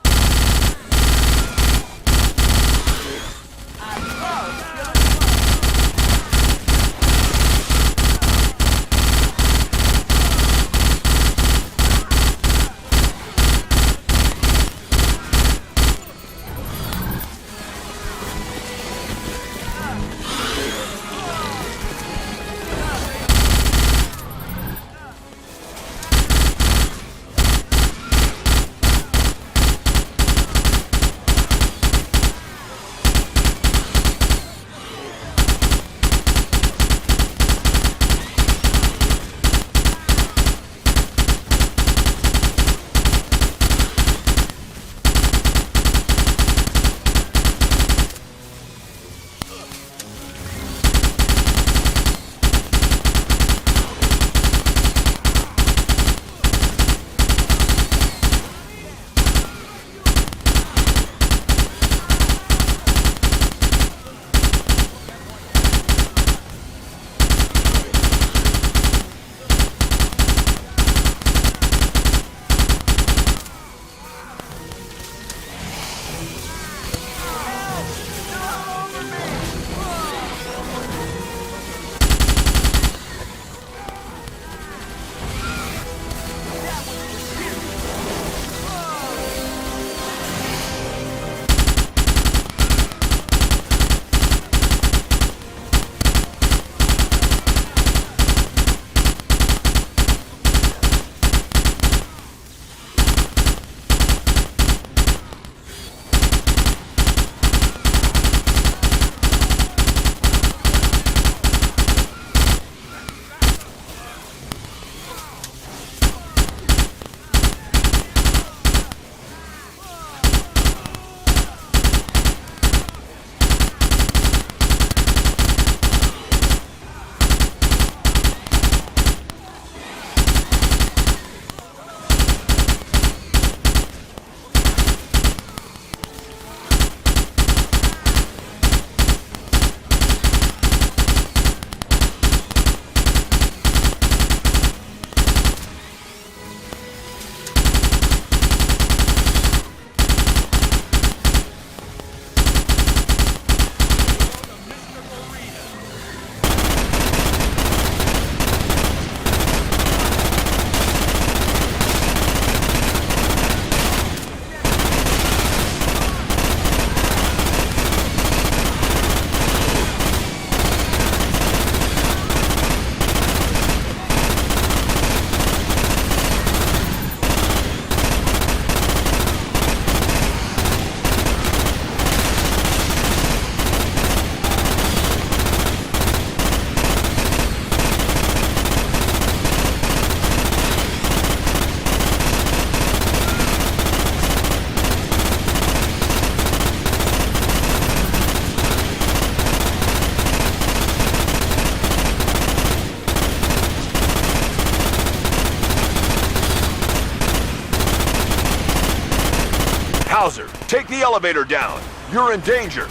Speaker 1: Hauser, take the elevator down. You're in danger.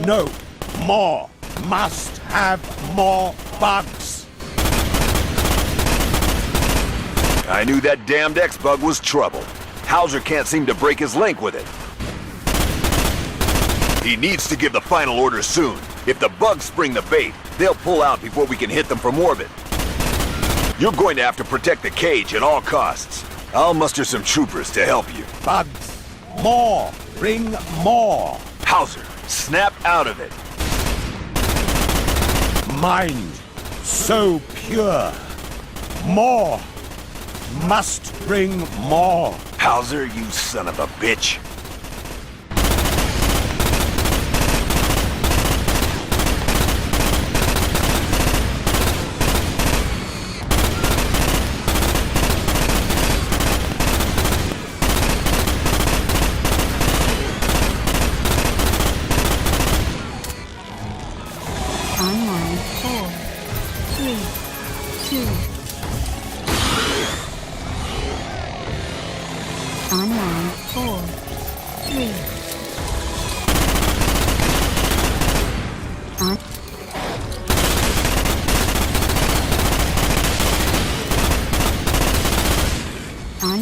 Speaker 13: No. More. Must have more bugs.
Speaker 1: I knew that damned X-Bug was trouble. Hauser can't seem to break his link with it. He needs to give the final order soon. If the bugs spring the bait, they'll pull out before we can hit them from orbit. You're going to have to protect the cage at all costs. I'll muster some troopers to help you.
Speaker 13: Bugs. More. Bring more.
Speaker 1: Hauser, snap out of it.
Speaker 13: Mind. So pure. More. Must bring more.
Speaker 1: Hauser, you son of a bitch.
Speaker 8: Online 4, 3, 2. Online 4, 3. On. On.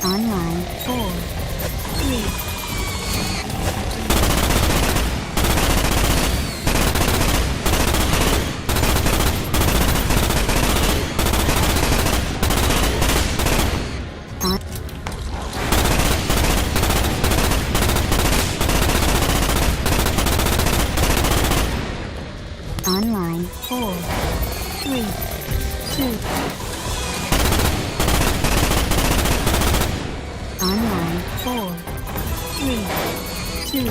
Speaker 8: Online 4, 3. Online 4, 3, 2. Online 4, 3, 2.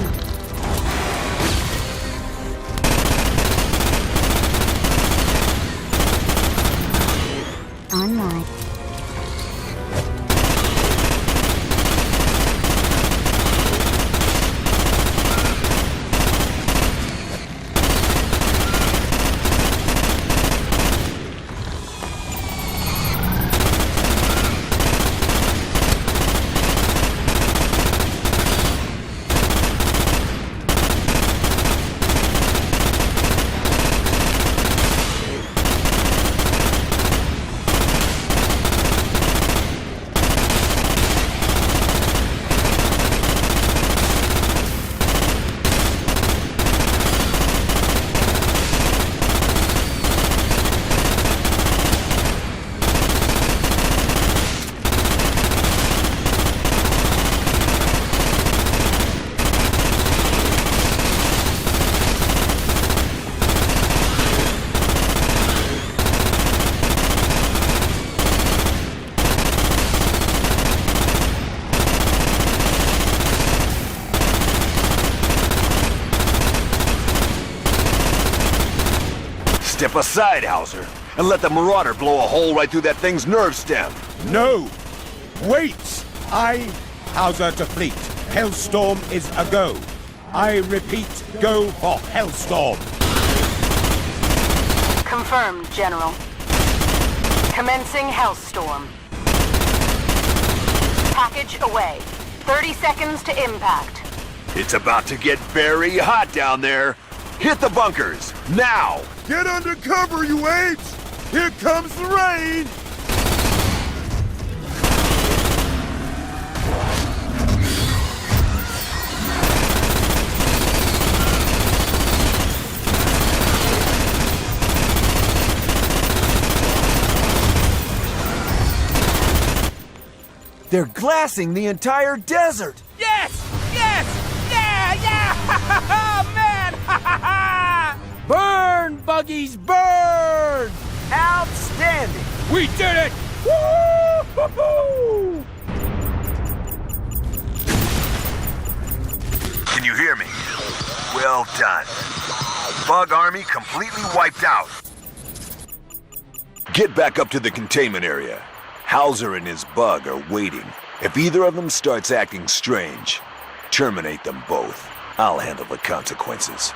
Speaker 8: Online.
Speaker 1: Step aside, Hauser, and let the Marauder blow a hole right through that thing's nerve stem.
Speaker 13: No! Wait! Hauser to fleet. Hellstorm is a go. I repeat, go for Hellstorm.
Speaker 6: Confirmed, General. Commencing Hellstorm. Package away. 30 seconds to impact.
Speaker 1: It's about to get very hot down there. Hit the bunkers, now!
Speaker 9: Get under cover, you apes! Here comes the rain!
Speaker 3: They're glassing the entire desert!
Speaker 5: Yes! Yes! Yeah! Yeah! Oh, man!
Speaker 15: Burn, buggies, burn!
Speaker 3: Outstanding!
Speaker 5: We did it! Woo-hoo-hoo!
Speaker 1: Can you hear me? Well done. Bug army completely wiped out. Get back up to the containment area. Hauser and his bug are waiting. If either of them starts acting strange, terminate them both. I'll handle the consequences.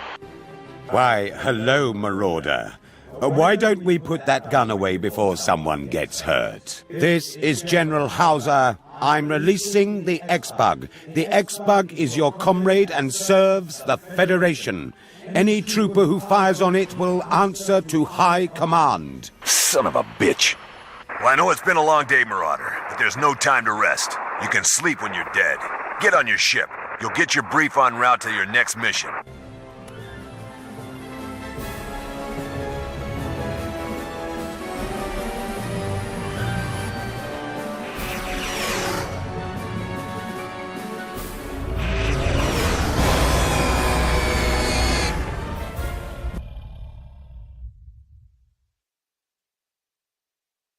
Speaker 13: Why, hello, Marauder. Why don't we put that gun away before someone gets hurt? This is General Hauser. I'm releasing the X-Bug. The X-Bug is your comrade and serves the Federation. Any trooper who fires on it will answer to High Command.
Speaker 1: Son of a bitch. Well, I know it's been a long day, Marauder, but there's no time to rest. You can sleep when you're dead. Get on your ship. You'll get your brief en route to your next mission.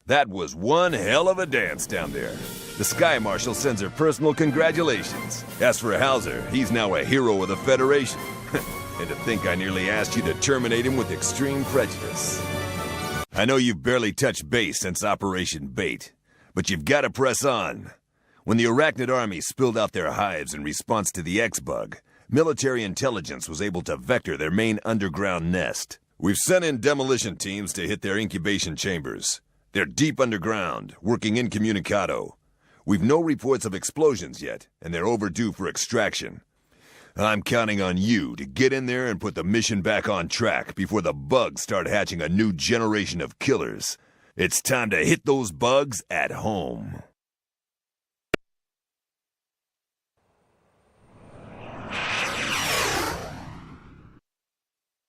Speaker 1: That was one hell of a dance down there. The Sky Marshal sends her personal congratulations. As for Hauser, he's now a hero of the Federation. And to think I nearly asked you to terminate him with extreme prejudice. I know you've barely touched base since Operation Bait, but you've got to press on. When the Arachnid army spilled out their hives in response to the X-Bug, military intelligence was able to vector their main underground nest. We've sent in demolition teams to hit their incubation chambers. They're deep underground, working incommunicado. We've no reports of explosions yet, and they're overdue for extraction. I'm counting on you to get in there and put the mission back on track before the bugs start hatching a new generation of killers. It's time to hit those bugs at home.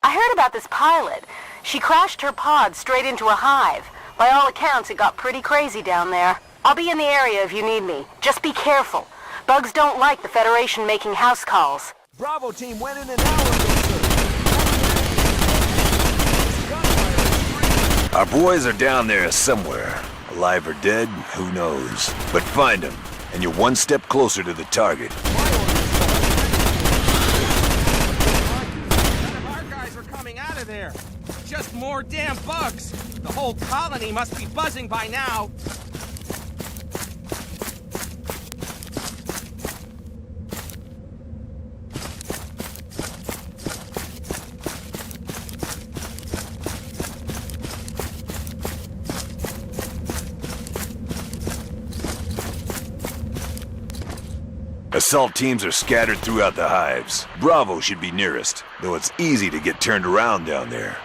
Speaker 6: I heard about this pilot. She crashed her pod straight into a hive. By all accounts, it got pretty crazy down there. I'll be in the area if you need me. Just be careful. Bugs don't like the Federation making house calls.
Speaker 3: Bravo team went in an hour ago, sir.
Speaker 1: Our boys are down there somewhere. Alive or dead, who knows. But find them, and you're one step closer to the target.
Speaker 5: None of our guys are coming out of there. Just more damn bugs. The whole colony must be buzzing by now.
Speaker 1: Assault teams are scattered throughout the hives. Bravo should be nearest, though it's easy to get turned around down there.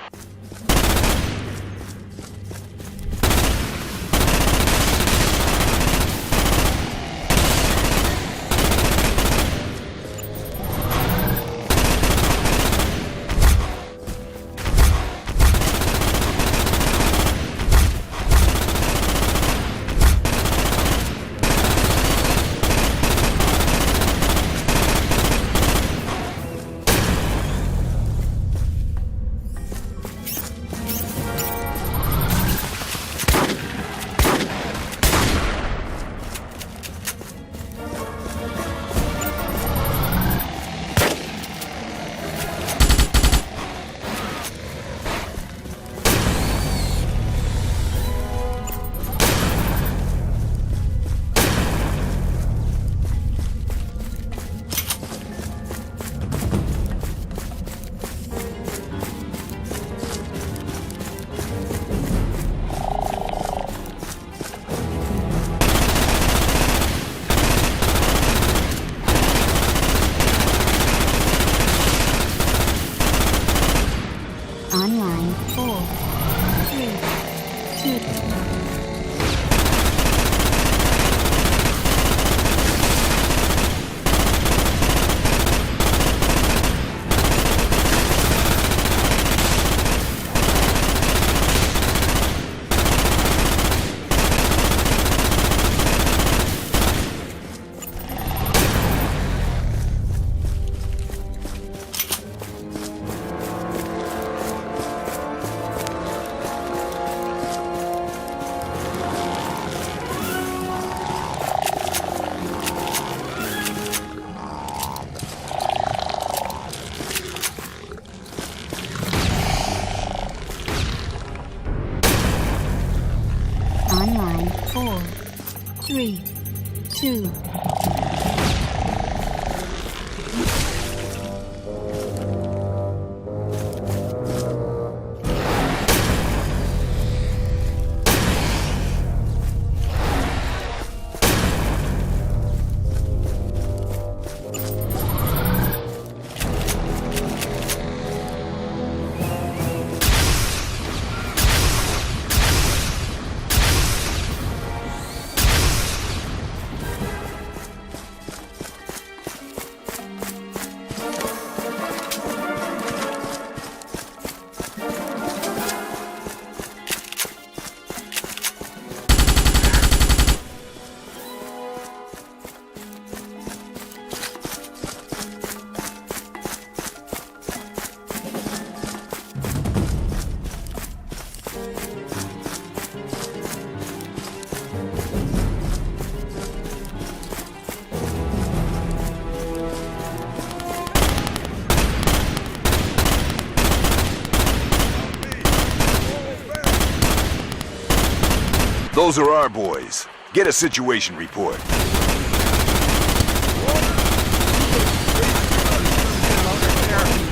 Speaker 1: Those are our boys. Get a situation report.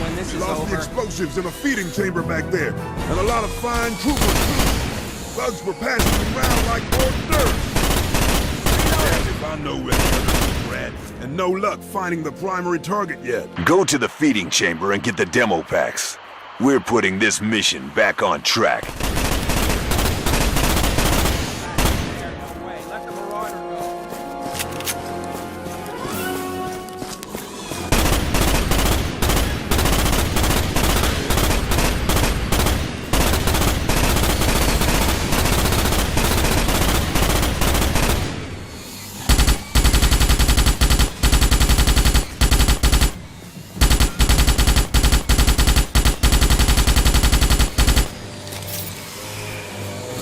Speaker 5: When this is
Speaker 9: Lost
Speaker 5: over.
Speaker 9: the explosives in a feeding chamber back there, and a lot of fine troopers too. Bugs were passing around like hors d'oeuvres. Damn if I know where the others are at, and no luck finding the primary target yet.
Speaker 1: Go to the feeding chamber and get the demo packs. We're putting this mission back on track.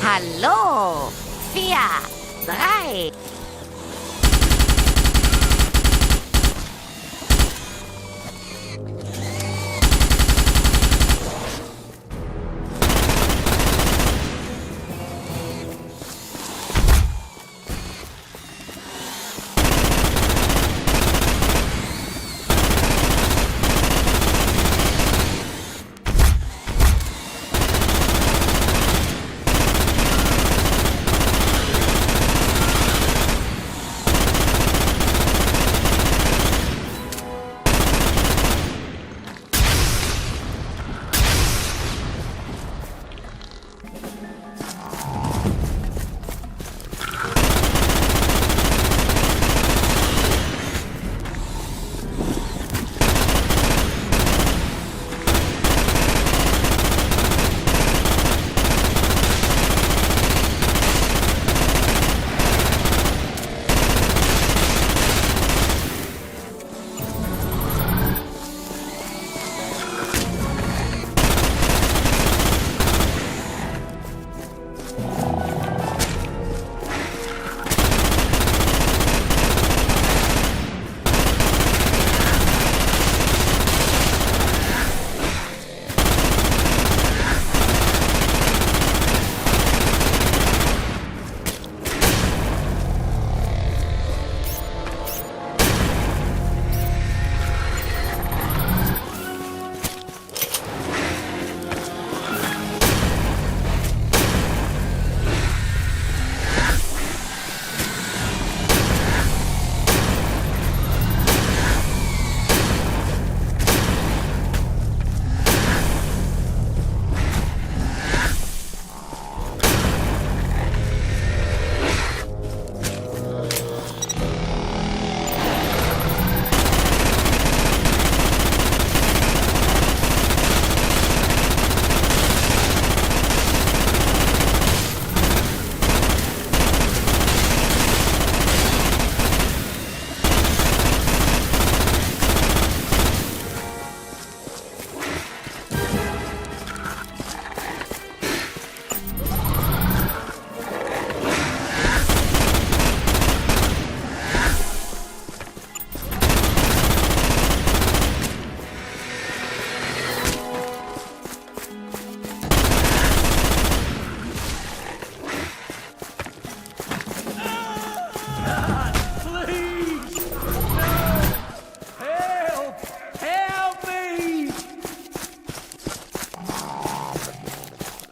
Speaker 16: Hallo, 4, 3.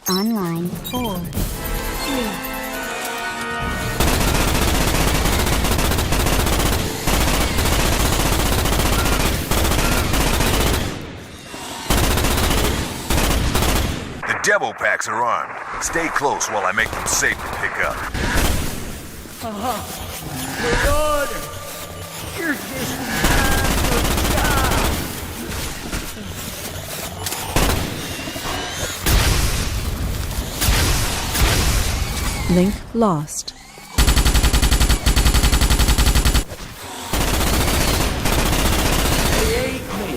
Speaker 8: Online 4, 3.
Speaker 1: The demo packs are armed. Stay close while I make them safe to pick up.
Speaker 15: Marauder! You're just a job!
Speaker 7: Link lost.
Speaker 15: They ate me!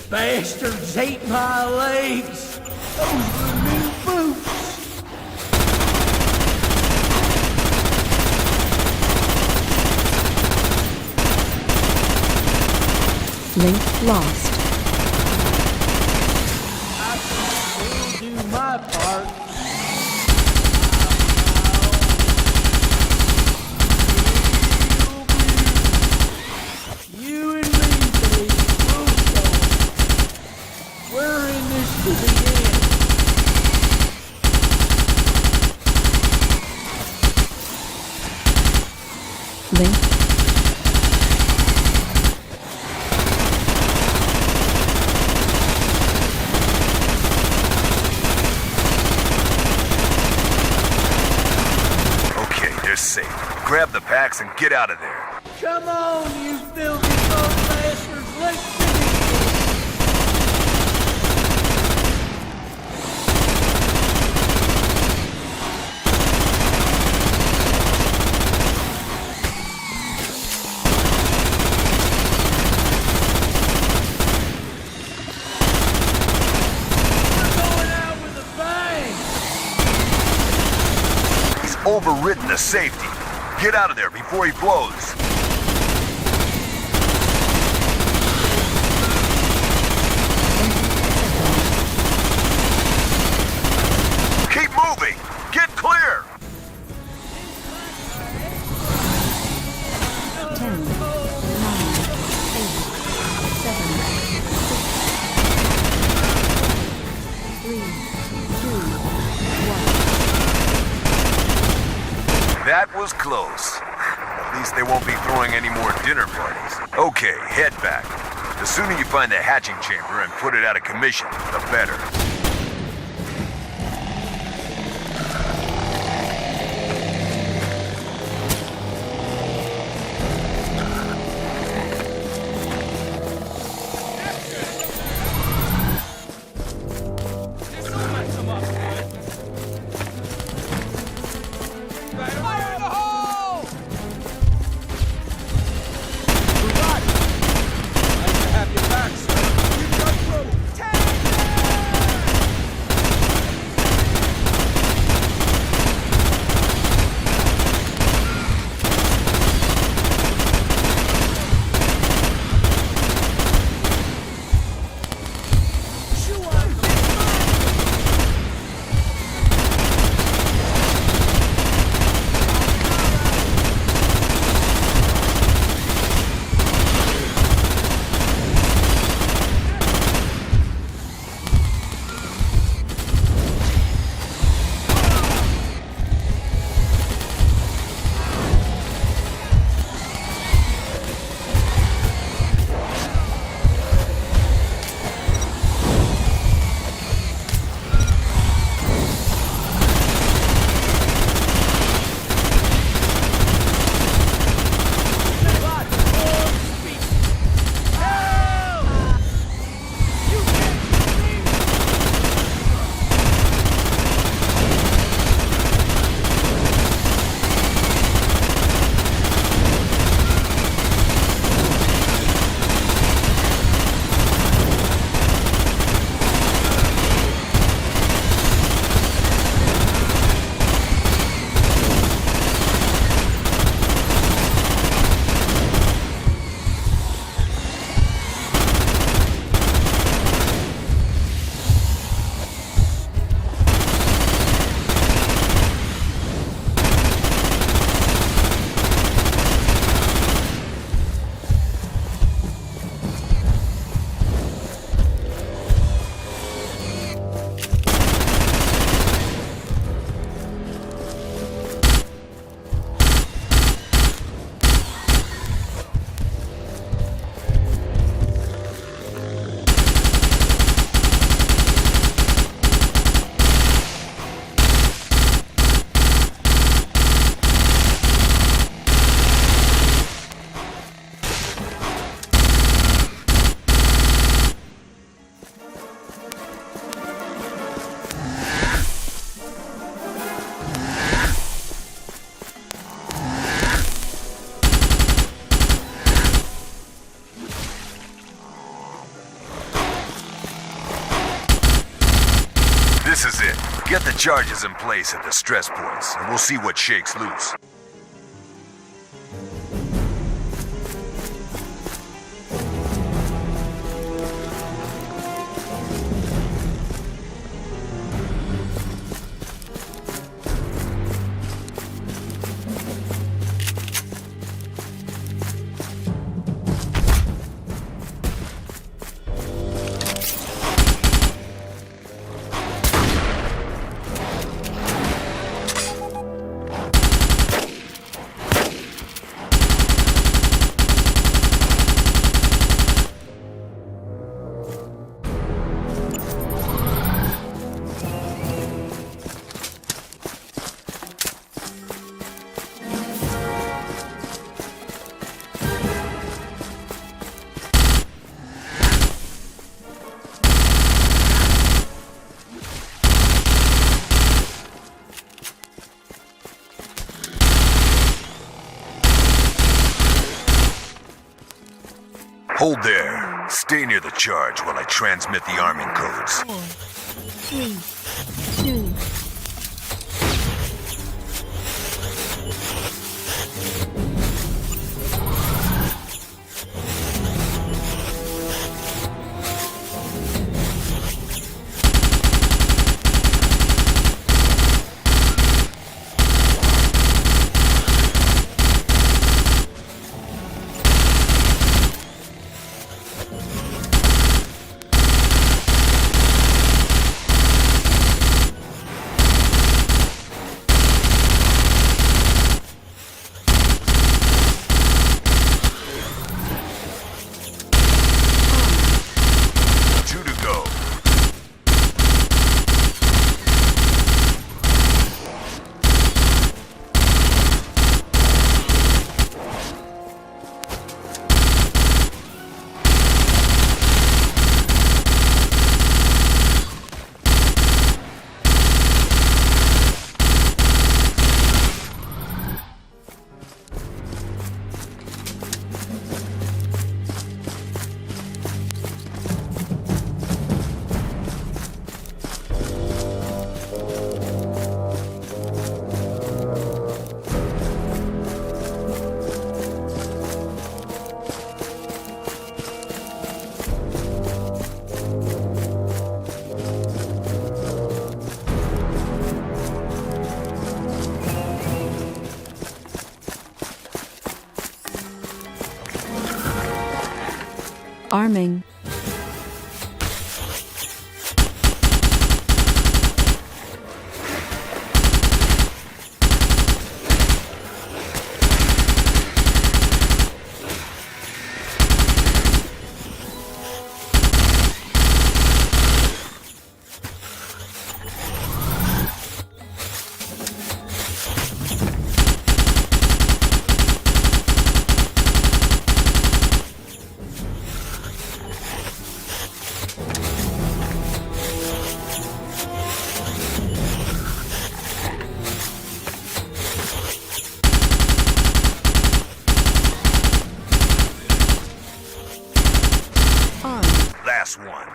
Speaker 15: Bastards ate my legs! Those were new boots!
Speaker 7: Link lost.
Speaker 15: I can still do my part.
Speaker 7: Link.
Speaker 1: Okay, they're safe. Grab the packs and get out of there.
Speaker 15: Come on, you filthy gold bastards. Let's finish this.
Speaker 1: Overridden the safety. Get out of there before he blows. Keep moving. Get clear.
Speaker 7: 10, 9, 8, 7, 6, 3, 2, 1.
Speaker 1: That was close. At least they won't be throwing any more dinner parties. Okay, head back. The sooner you find the hatching chamber and put it out of commission, the better. This is it. Get the charges in place at the stress points, and we'll see what shakes loose. Hold there. Stay near the charge while I transmit the arming codes.
Speaker 8: 4, 3, 2. Arming.
Speaker 1: Last one.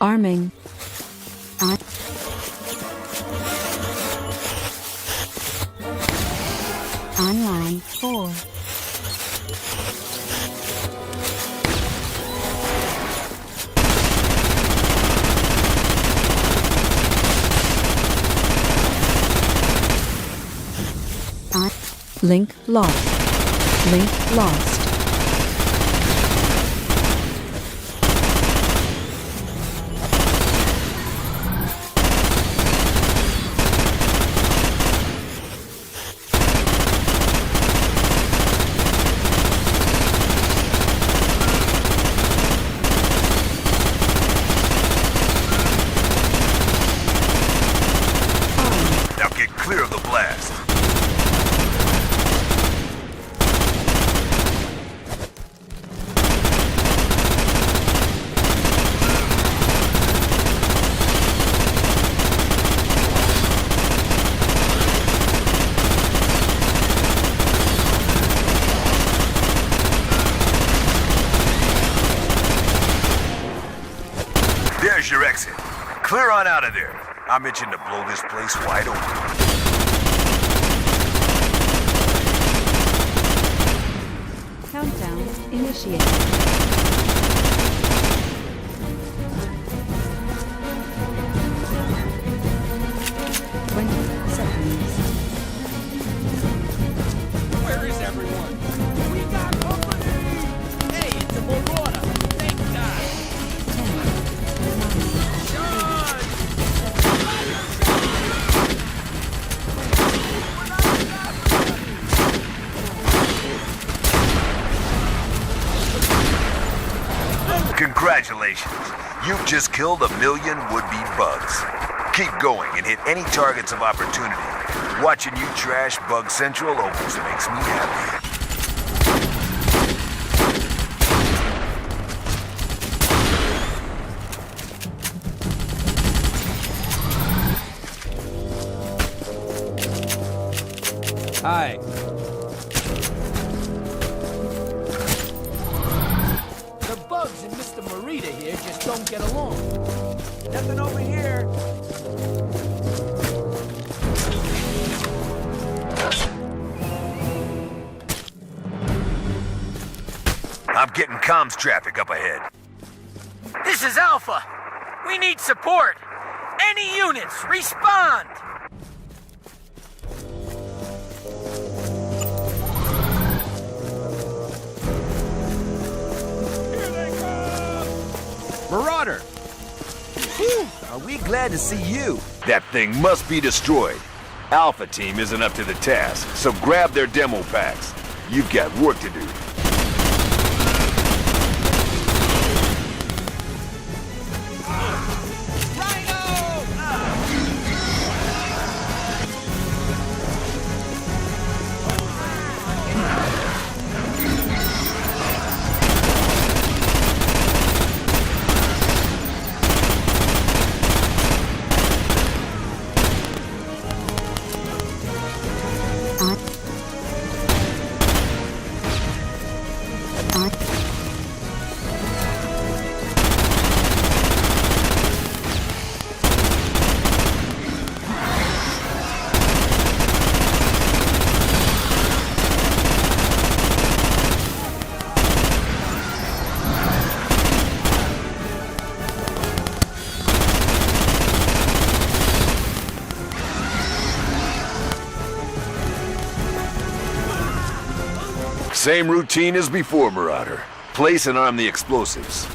Speaker 7: Arming.
Speaker 8: Online 4.
Speaker 7: Link lost. Link lost.
Speaker 1: Now get clear of the
Speaker 17: Clear on out of there. I'm itching to blow this place wide open.
Speaker 7: Countdown initiated. 20 seconds.
Speaker 15: Where is everyone? We got company! Hey, it's a marauder! Thank God!
Speaker 7: 10.
Speaker 17: Congratulations. You've just killed 1 million would-be bugs. Keep going and hit any targets of opportunity. Watching you trash Bug Central almost makes me happy.
Speaker 14: Hi.
Speaker 15: The bugs and Mr. Morita here just don't get along.
Speaker 3: Nothing over here.
Speaker 17: I'm getting comms traffic up ahead.
Speaker 15: This is Alpha. We need support. Any units, respond!
Speaker 3: Marauder! Whew, are we glad to see you?
Speaker 1: That thing must be destroyed. Alpha Team isn't up to the task, so grab their demo packs. You've got work to do. Same routine as before, Marauder. Place and arm the explosives.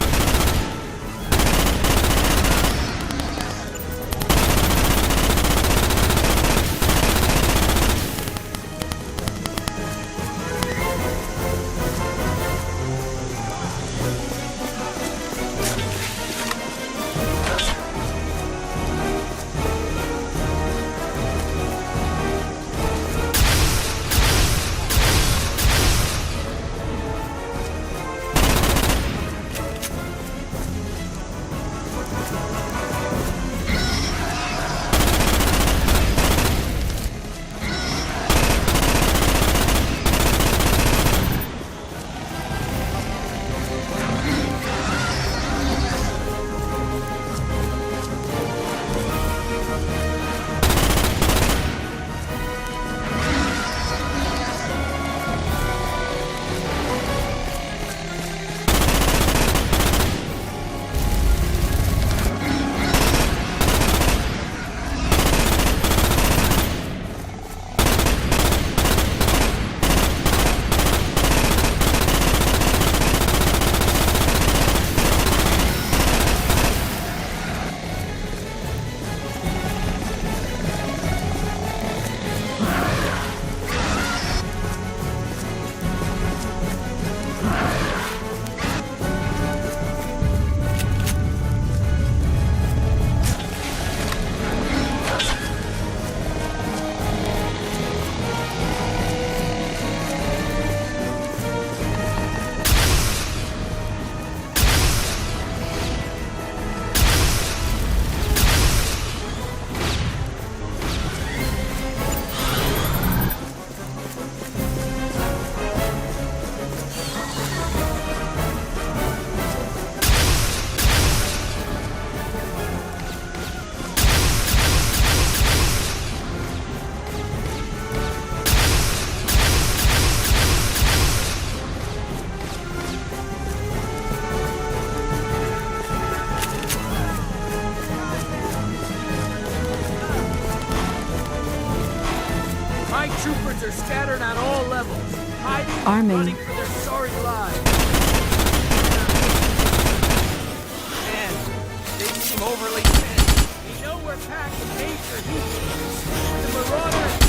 Speaker 15: Allied troopers are scattered on all levels, hiding and
Speaker 7: Arming.
Speaker 15: running for their sorry lives.
Speaker 5: Man, they seem overly tense.
Speaker 15: They know we're packing major heat. The Marauders...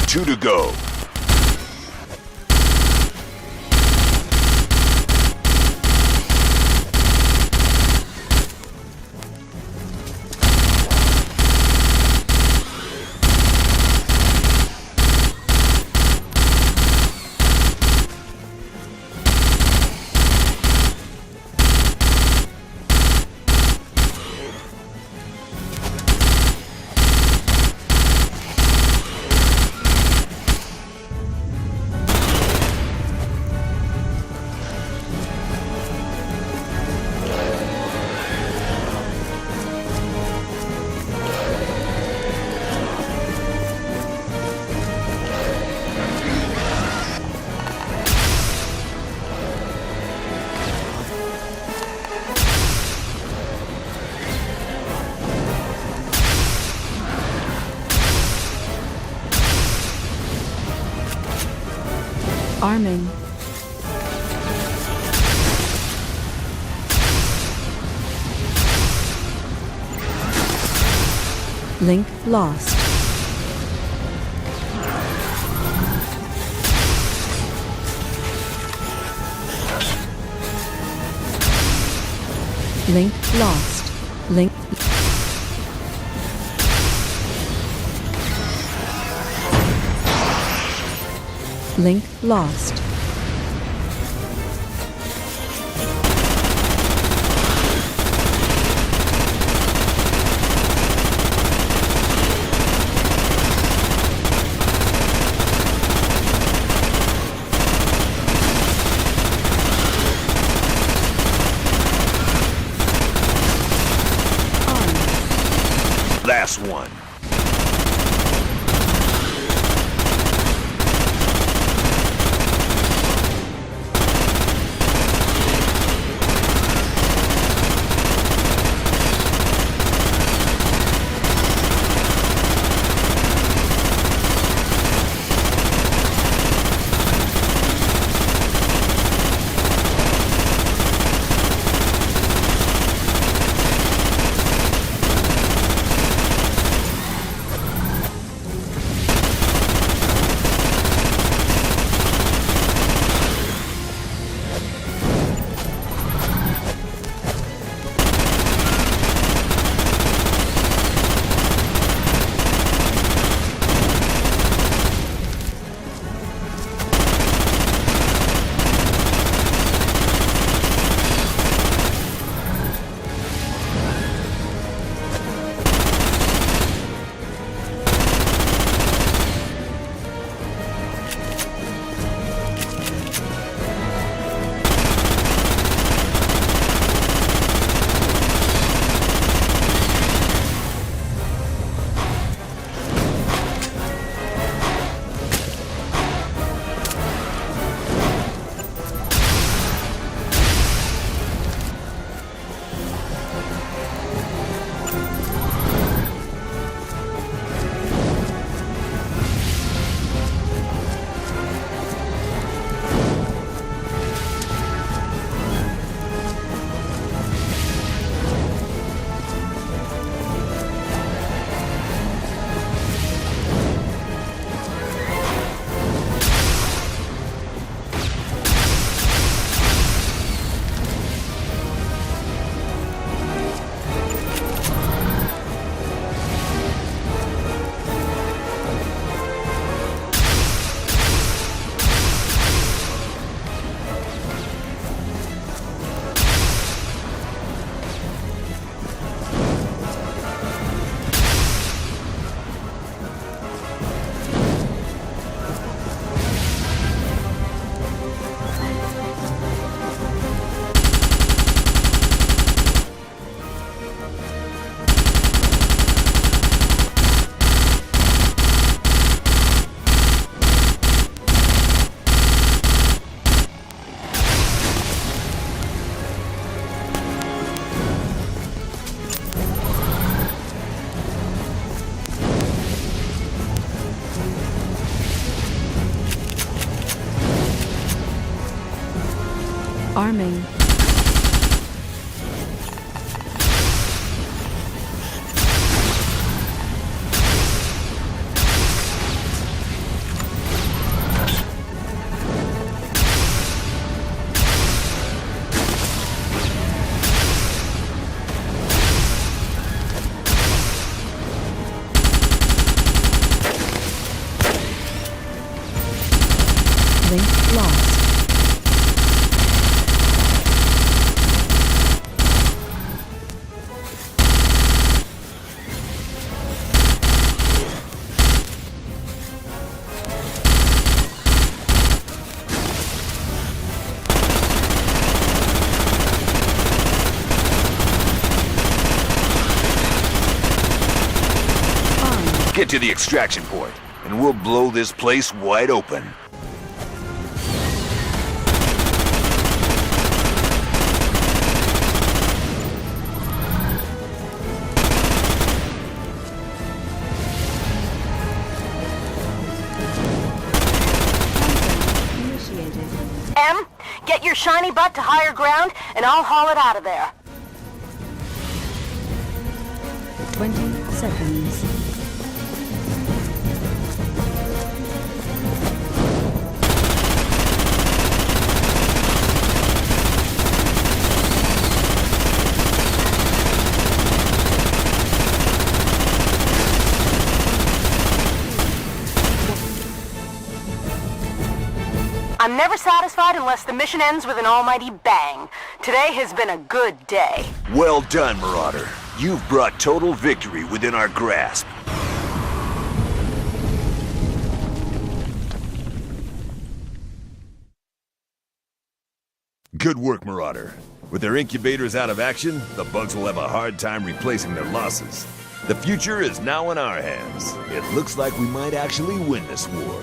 Speaker 1: Two to go.
Speaker 7: Arming. Link lost. Link lost. Link. Link lost.
Speaker 1: Last one.
Speaker 7: lost.
Speaker 17: Get to the extraction point, and we'll blow this place wide open.
Speaker 6: M, get your shiny butt to higher ground, and I'll haul it out of there.
Speaker 7: 20 seconds.
Speaker 6: I'm never satisfied unless the mission ends with an almighty bang. Today has been a good day.
Speaker 17: Well done, Marauder. You've brought total victory within our grasp.
Speaker 1: Good work, Marauder. With their incubators out of action, the bugs will have a hard time replacing their losses. The future is now in our hands. It looks like we might actually win this war.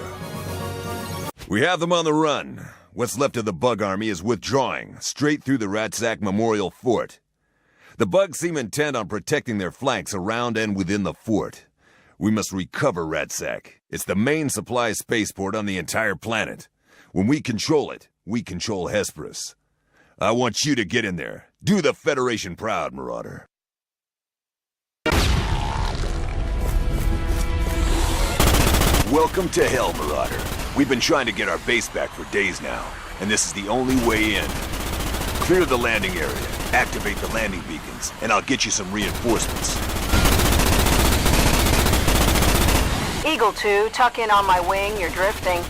Speaker 1: We have them on the run. What's left of the bug army is withdrawing, straight through the Ratsack Memorial Fort. The bugs seem intent on protecting their flanks around and within the fort. We must recover Ratsack. It's the main supply spaceport on the entire planet. When we control it, we control Hesperus. I want you to get in there. Do the Federation proud, Marauder.
Speaker 17: Welcome to Hell, Marauder. We've been trying to get our base back for days now, and this is the only way in. Clear the landing area, activate the landing beacons, and I'll get you some reinforcements.
Speaker 6: Eagle 2, tuck in on my wing, you're drifting.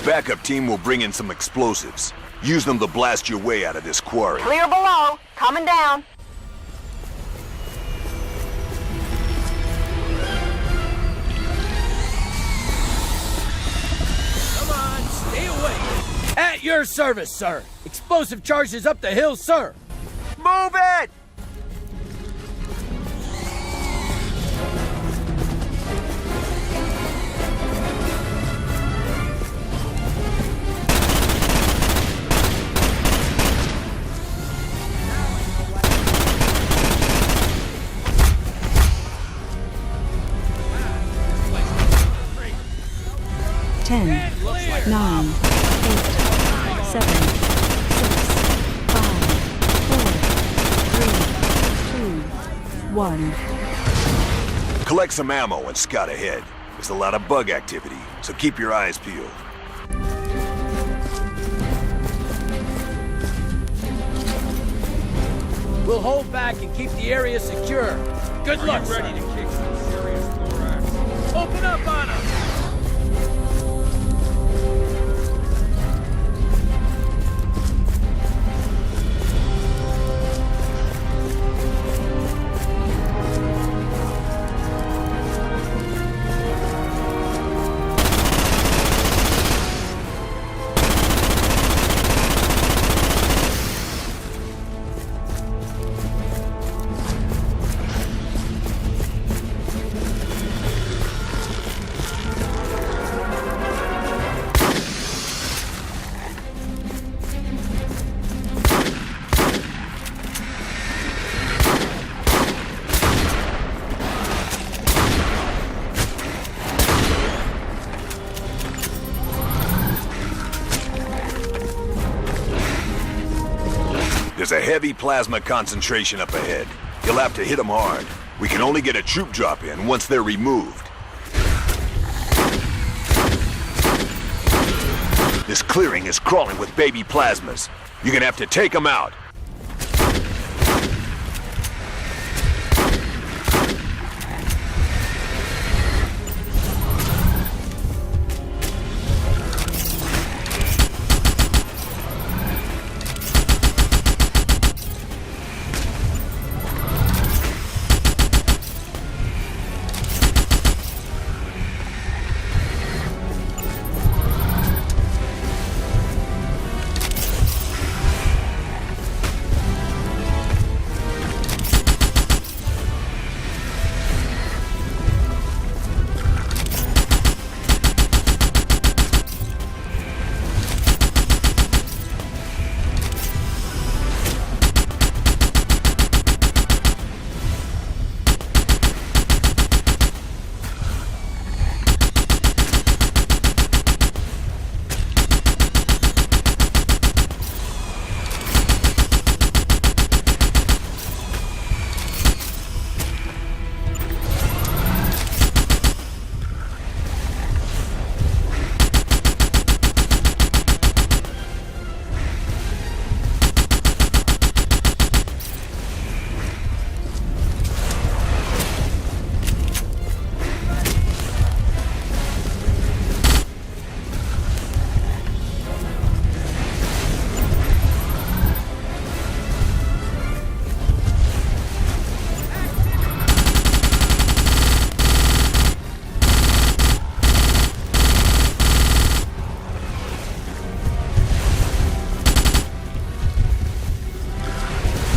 Speaker 17: Backup team will bring in some explosives. Use them to blast your way out of this quarry.
Speaker 6: Clear below. Coming down.
Speaker 15: Come on, stay away. At your your service, sir. Explosive charges up the hill, sir.
Speaker 3: Move it!
Speaker 7: Ten, 9, 8, 7, 6, 5, 4, 3, 2, 1.
Speaker 17: Collect some ammo and scout ahead. There's a lot of bug activity, so keep your eyes peeled.
Speaker 15: We'll hold back and keep the area secure. Good luck, sir.
Speaker 5: Ready to kick some serious thorax.
Speaker 15: Open up on them.
Speaker 17: There's a heavy plasma concentration up ahead. You'll have to hit them hard. We can only get a troop drop in once they're removed. This clearing is crawling with baby plasmas. You're gonna have to take them out.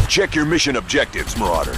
Speaker 17: Check your mission objectives, Marauder.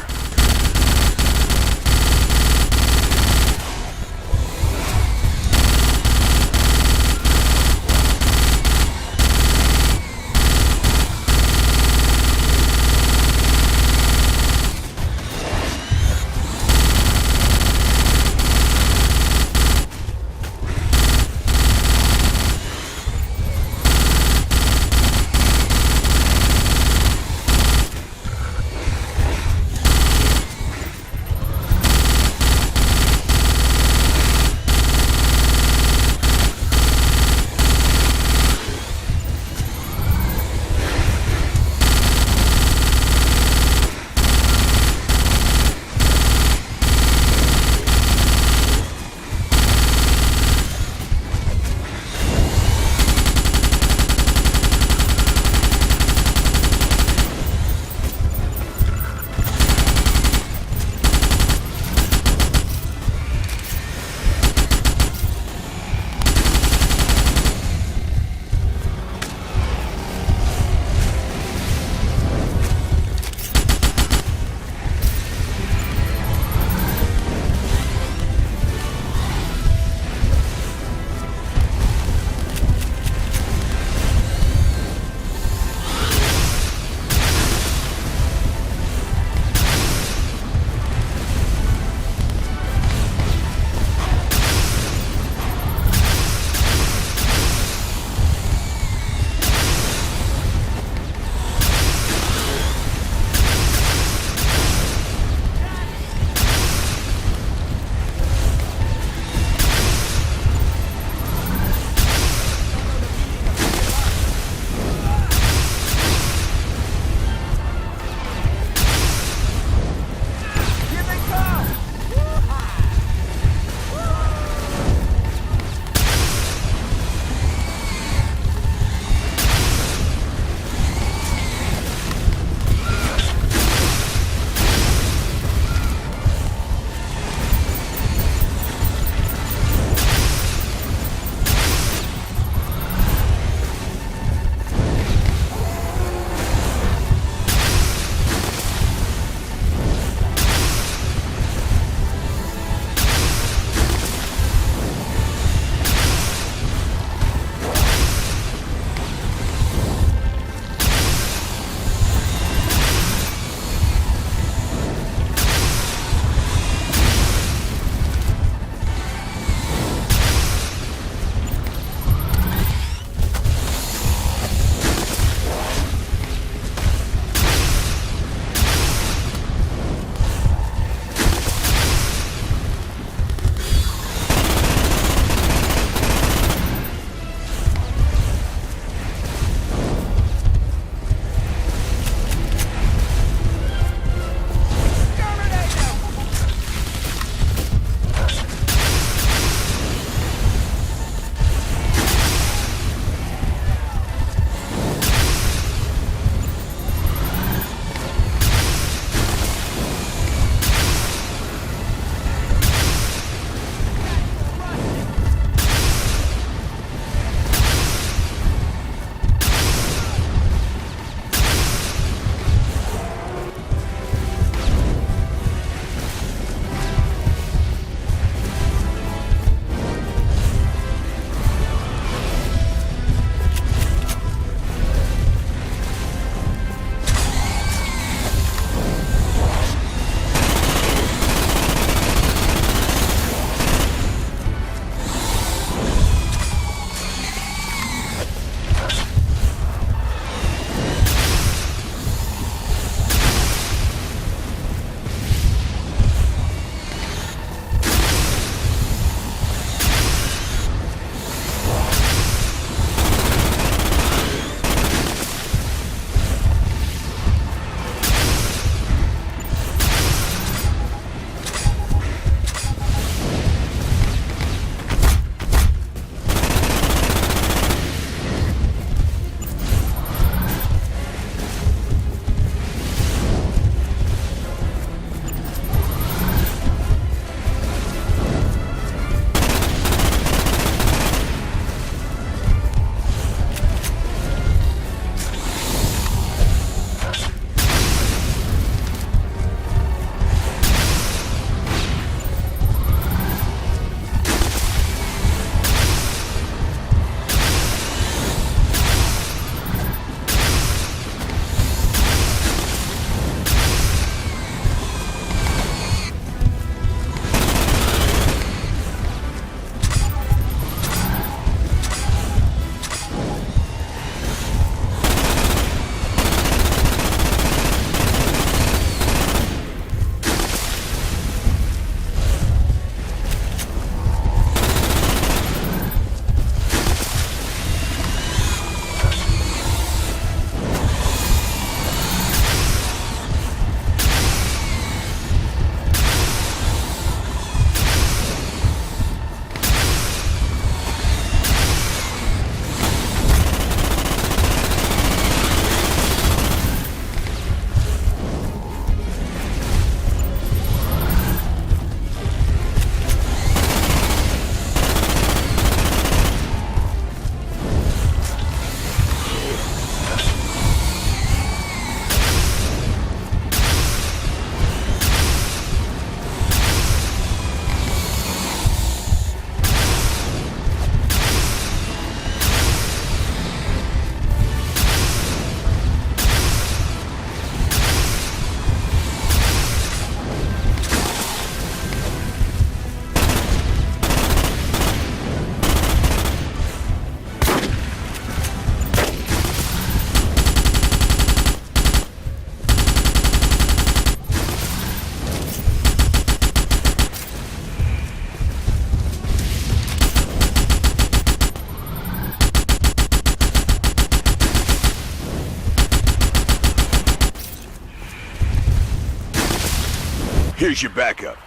Speaker 17: Here's your backup.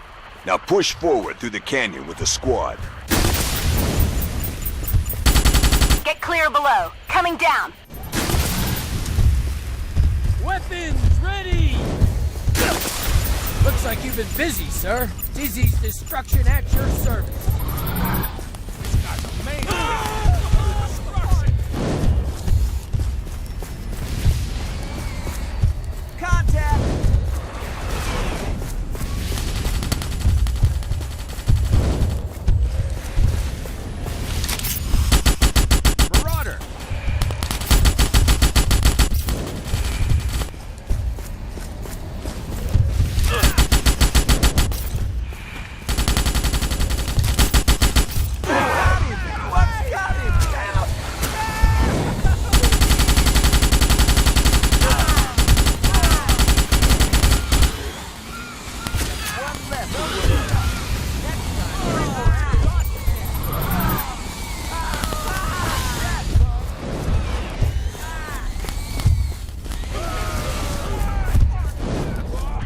Speaker 17: Now push forward through the canyon with the squad.
Speaker 6: Get clear below. Coming down.
Speaker 15: Weapons ready! Looks like you've been busy, sir. Dizzy's destruction at your service.
Speaker 3: Contact!
Speaker 5: Marauder!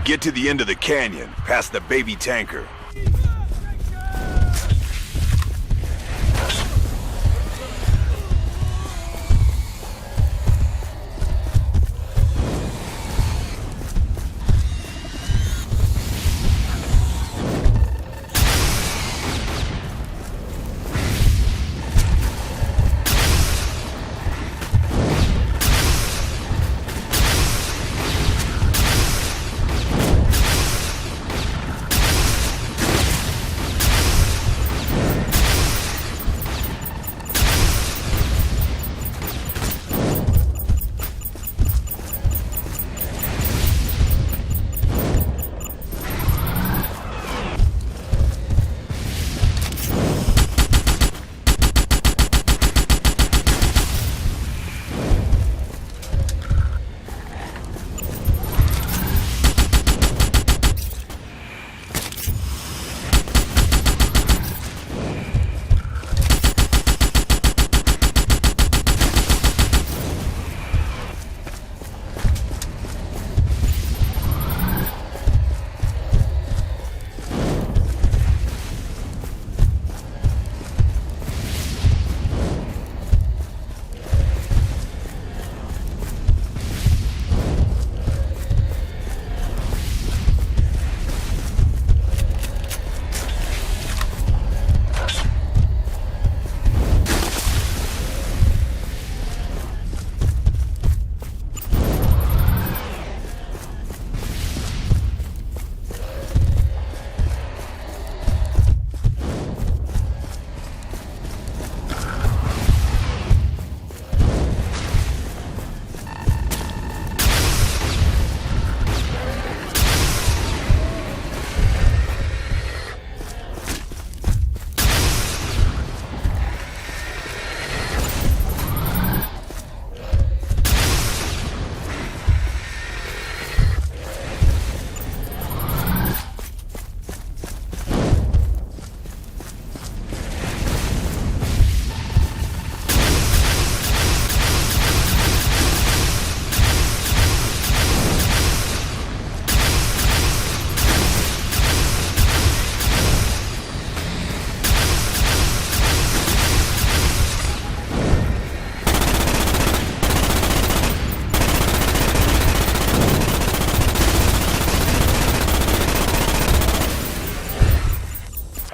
Speaker 17: Get to the end of the canyon, past the baby tanker.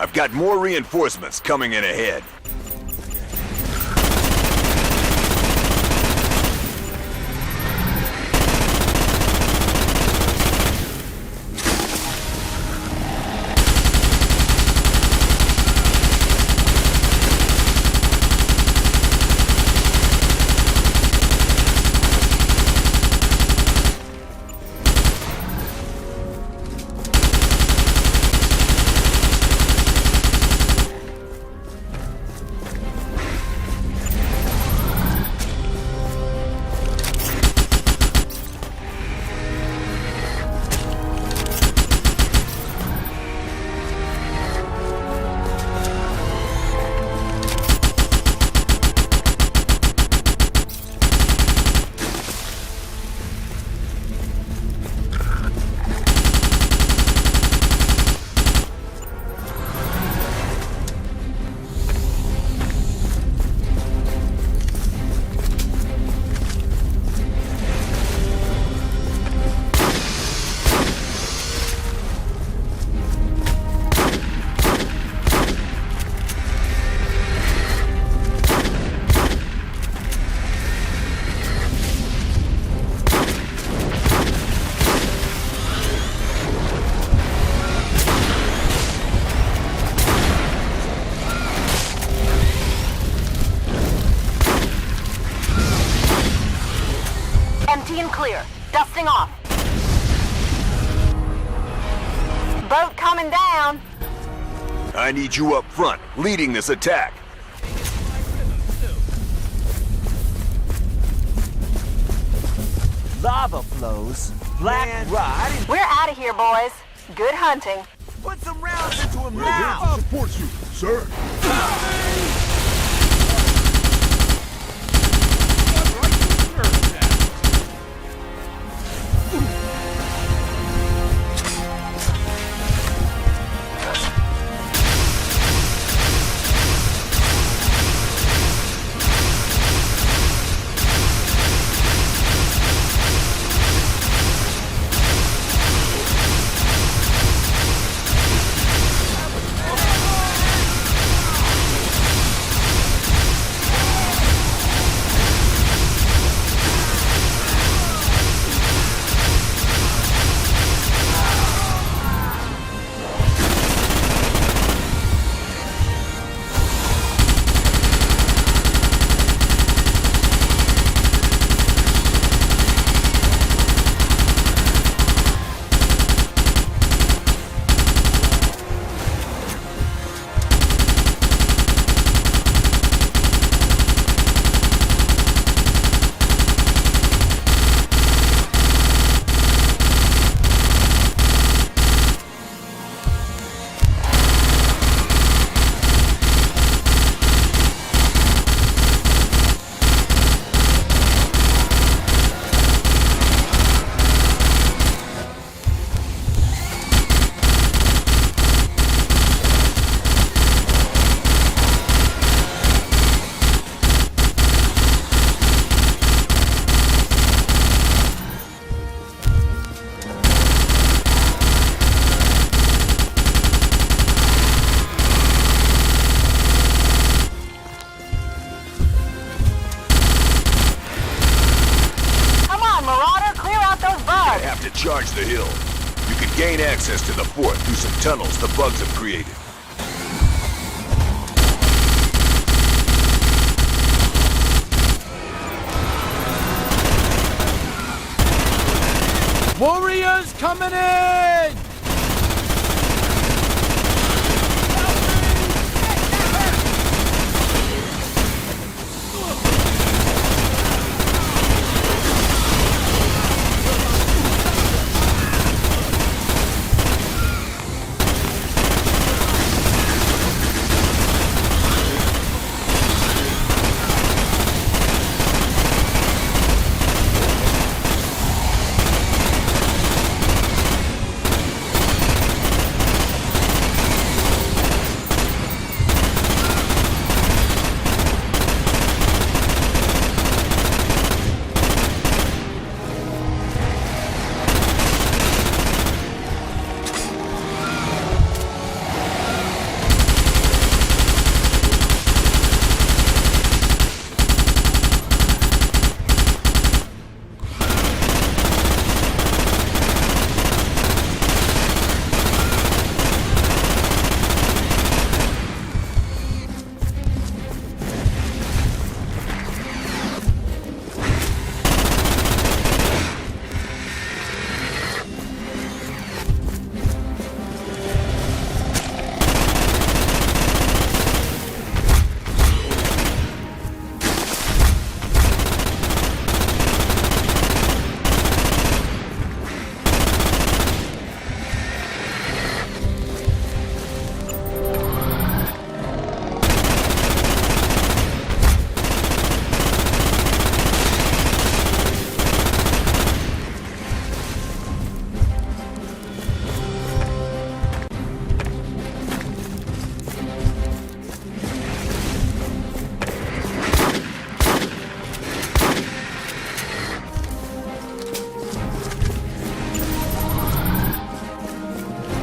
Speaker 17: I've got more reinforcements coming in ahead.
Speaker 6: empty and clear. Dusting off. Boat coming down.
Speaker 17: I need you up front, leading this attack.
Speaker 3: Lava flows, black rock.
Speaker 6: We're out of here, boys. Good hunting.
Speaker 3: Put some rounds into him
Speaker 9: We're here
Speaker 3: now.
Speaker 9: to support you, sir.
Speaker 17: Charge the hill. You can gain access to the fort through some tunnels the bugs have created.
Speaker 15: Warriors coming in!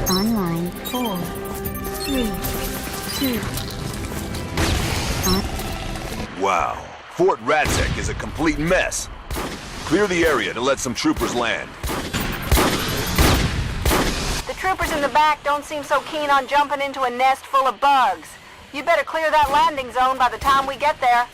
Speaker 8: Online 4, 3, 2.
Speaker 17: Wow. Fort Ratzek is a complete mess. Clear the area to let some troopers land.
Speaker 6: The troopers in the back don't seem so keen on jumping into a nest full of bugs. You better clear that landing zone by the time we get there.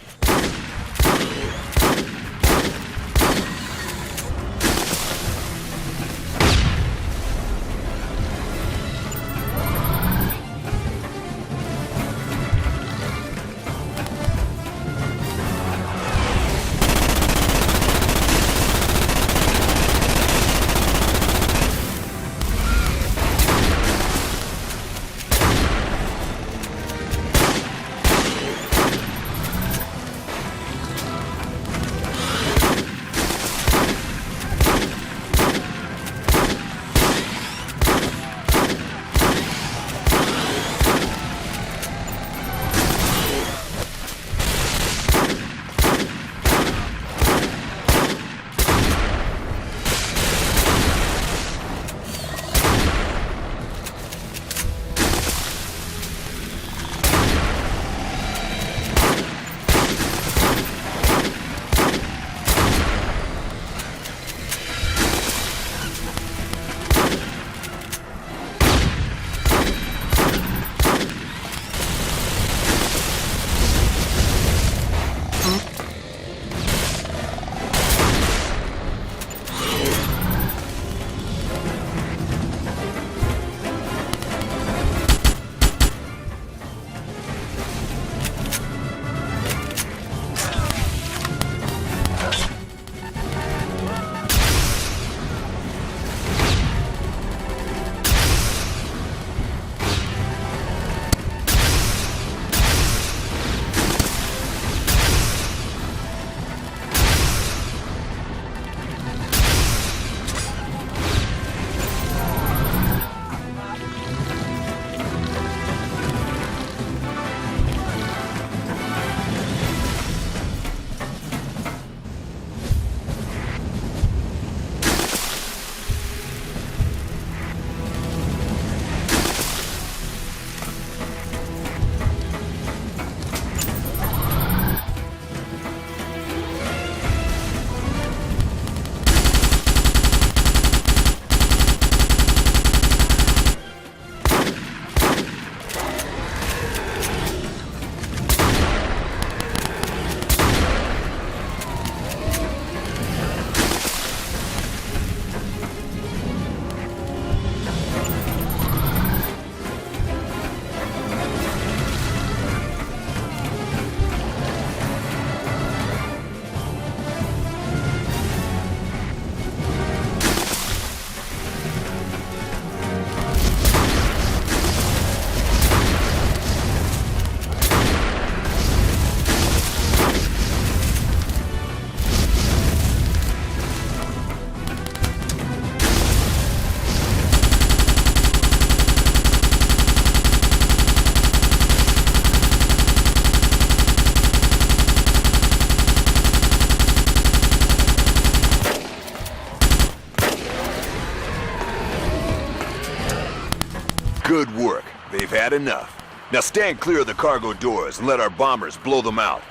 Speaker 17: had enough. Now stand clear of the cargo doors and let our bombers blow them out.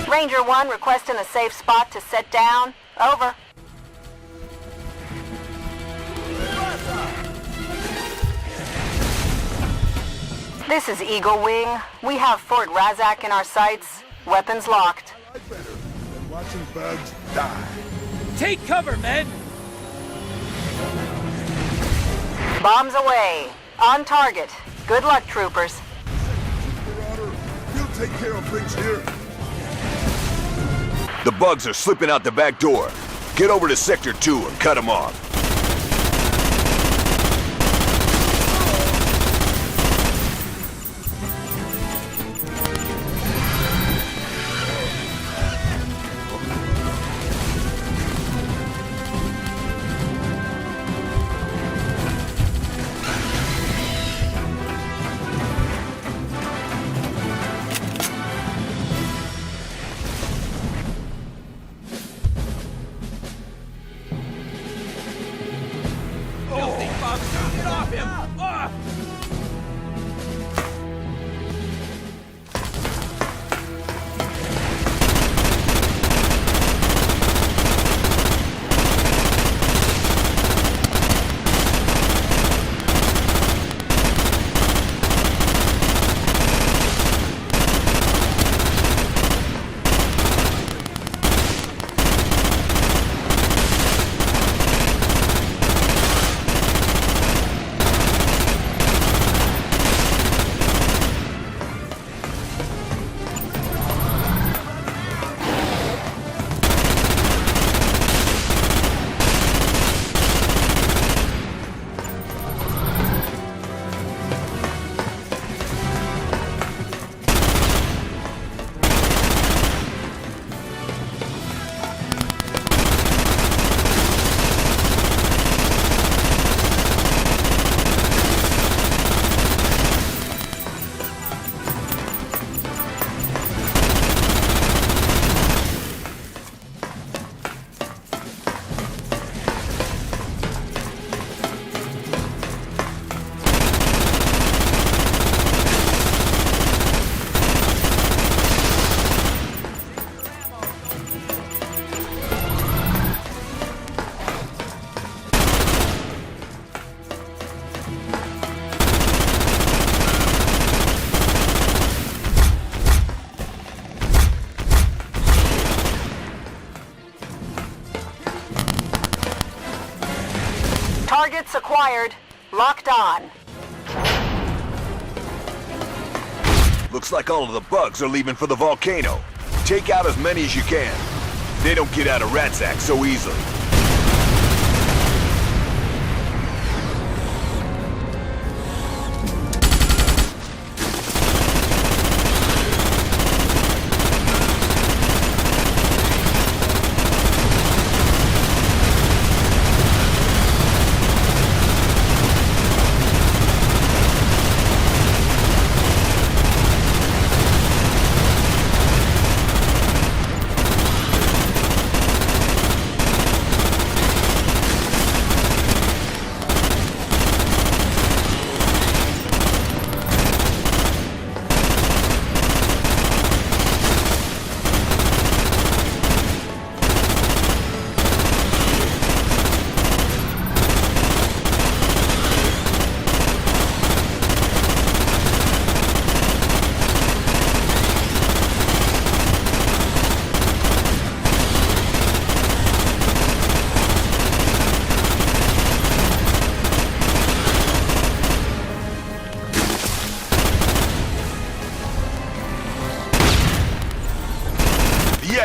Speaker 6: Ranger 1 requesting a safe spot to set down. Over. This is Eagle Wing. We have Fort Razak in our sights. Weapons locked.
Speaker 9: Better than watching bugs die.
Speaker 15: Take cover, men!
Speaker 6: Bombs away. On target. Good luck, troopers.
Speaker 9: Marauder, we'll take care of things here.
Speaker 17: The bugs are slipping out the back door. Get over to Sector 2 and cut them off.
Speaker 15: Get off him! Ah!
Speaker 6: Targets acquired. Locked on.
Speaker 17: Looks like all of the bugs are leaving for the volcano. Take out as many as you can. They don't get out of Ratsack so easily.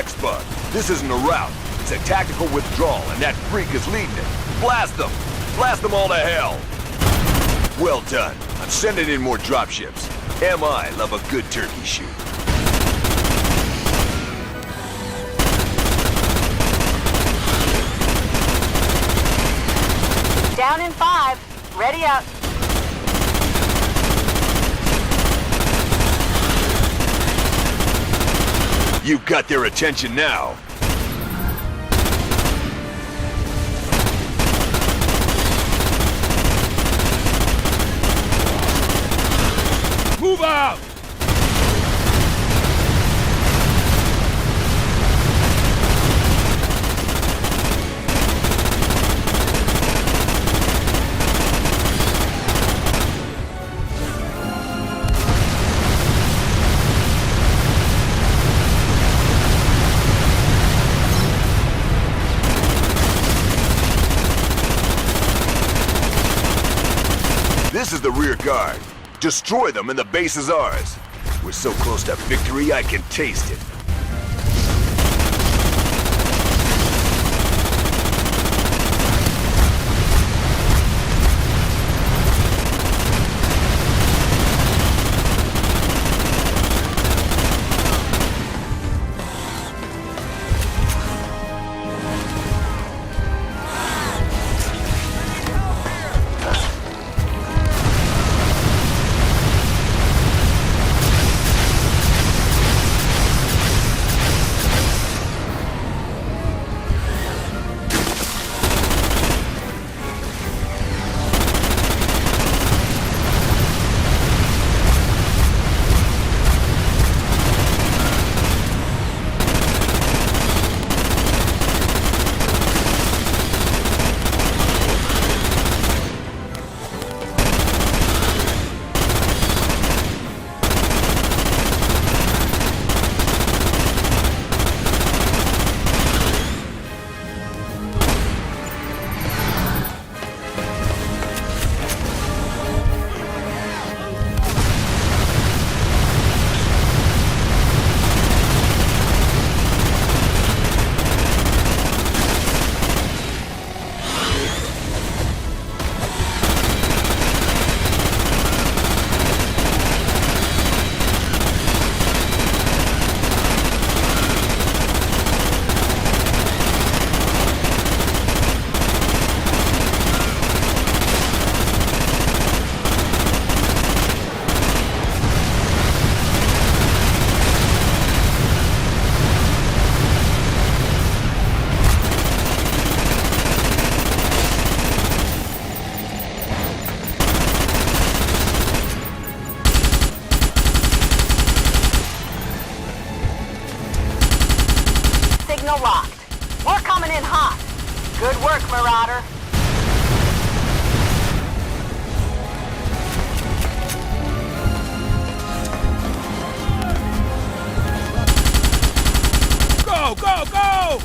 Speaker 17: X-Bug. This isn't a rout. It's a tactical withdrawal, and that freak is leading it. Blast them! Blast them all to hell! Well done. I'm sending in more dropships. MI love a good turkey shoot.
Speaker 6: Down in 5. Ready up.
Speaker 17: You've got their attention now.
Speaker 5: Move out!
Speaker 17: This is the rear guard. Destroy them and the base is ours. We're so close to victory, I can taste it.
Speaker 6: Signal locked. We're coming in hot. Good work, Marauder.
Speaker 5: Go, go, go!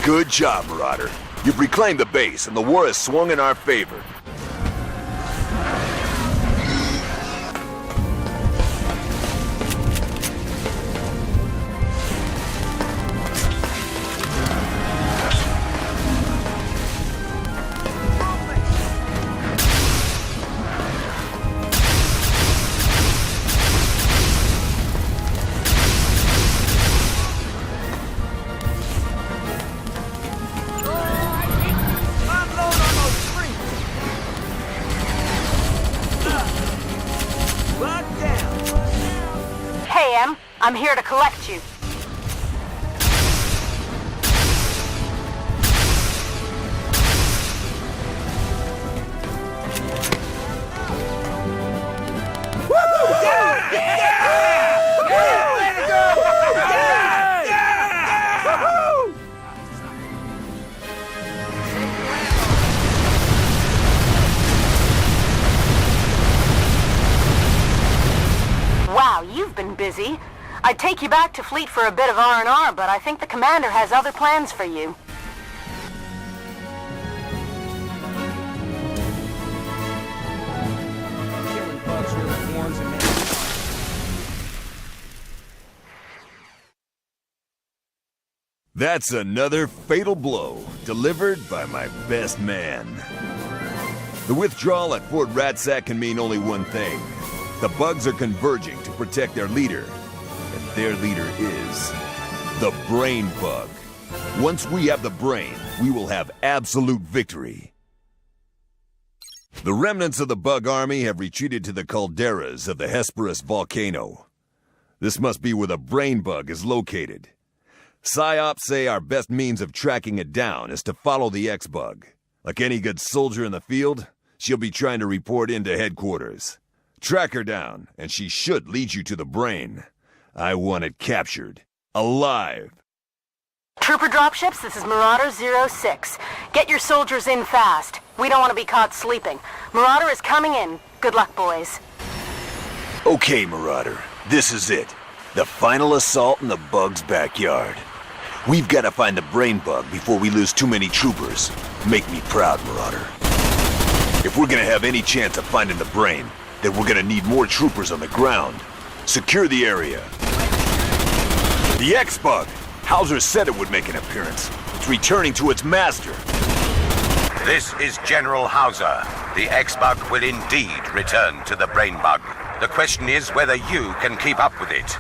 Speaker 17: Good job, Marauder. You've reclaimed the base, and the war has swung in our favor.
Speaker 6: I'm here to collect you. Wow, you've been busy. I'd take you back to Fleet for a bit of R&R, but I think the commander has other plans for you.
Speaker 1: That's another fatal blow, delivered by my best man. The withdrawal at Fort Ratsack can mean only one thing. The bugs are converging to protect their leader. And their leader is the Brain Bug. Once we have the brain, we will have absolute victory. The remnants of the bug army have retreated to the calderas of the Hesperus volcano. This must be where the Brain Bug is located. PsyOps say our best means of tracking it down is to follow the X-Bug. Like any good soldier in the field, she'll be trying to report into headquarters. Track her down, and she should lead you to the brain. I want it captured. Alive.
Speaker 6: Trooper dropships, this is Marauder 06. Get your soldiers in fast. We don't want to be caught sleeping. Marauder is coming in. Good luck, boys.
Speaker 17: Okay, Marauder. This is it. The final assault in the bug's backyard. We've got to find the Brain Bug before we lose too many troopers. Make me proud, Marauder. If we're gonna have any chance of finding the brain, then we're gonna need more troopers on the ground. Secure the area. The X-Bug! Hauser said it would make an appearance. It's returning to its master.
Speaker 11: This is General Hauser. The X-Bug will indeed return to the Brain Bug. The question is whether you can keep up with it.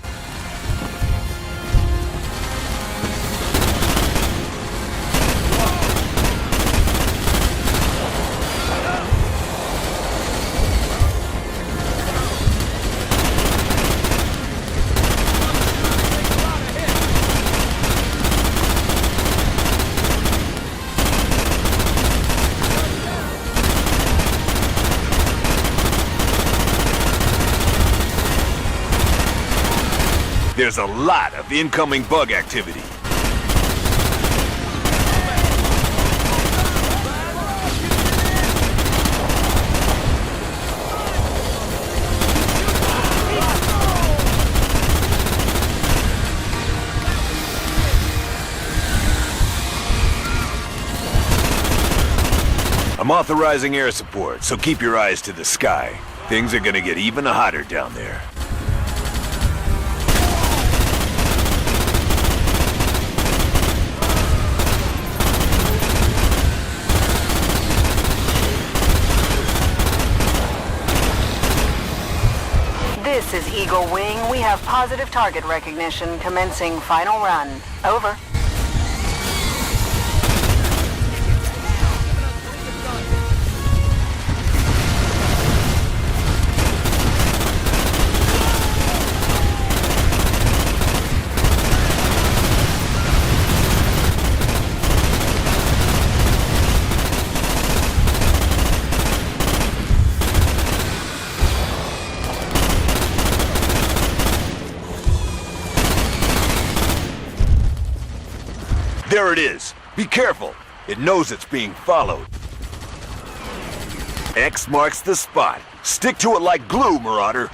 Speaker 17: There's a lot of incoming bug activity. I'm authorizing air support, so keep your eyes to the sky. Things are gonna get even hotter down there.
Speaker 6: This is Eagle Wing. We have positive target recognition commencing final run. Over.
Speaker 17: There it is. Be careful. It knows it's being followed. X marks the spot. Stick to it like glue, Marauder.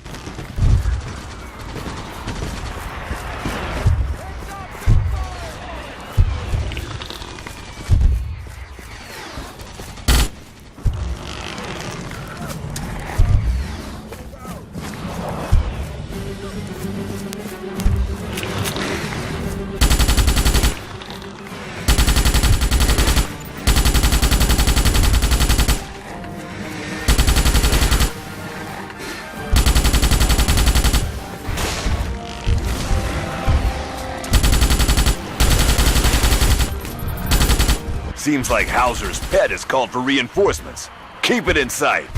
Speaker 17: Seems like Hauser's pet has called for reinforcements. Keep it in sight.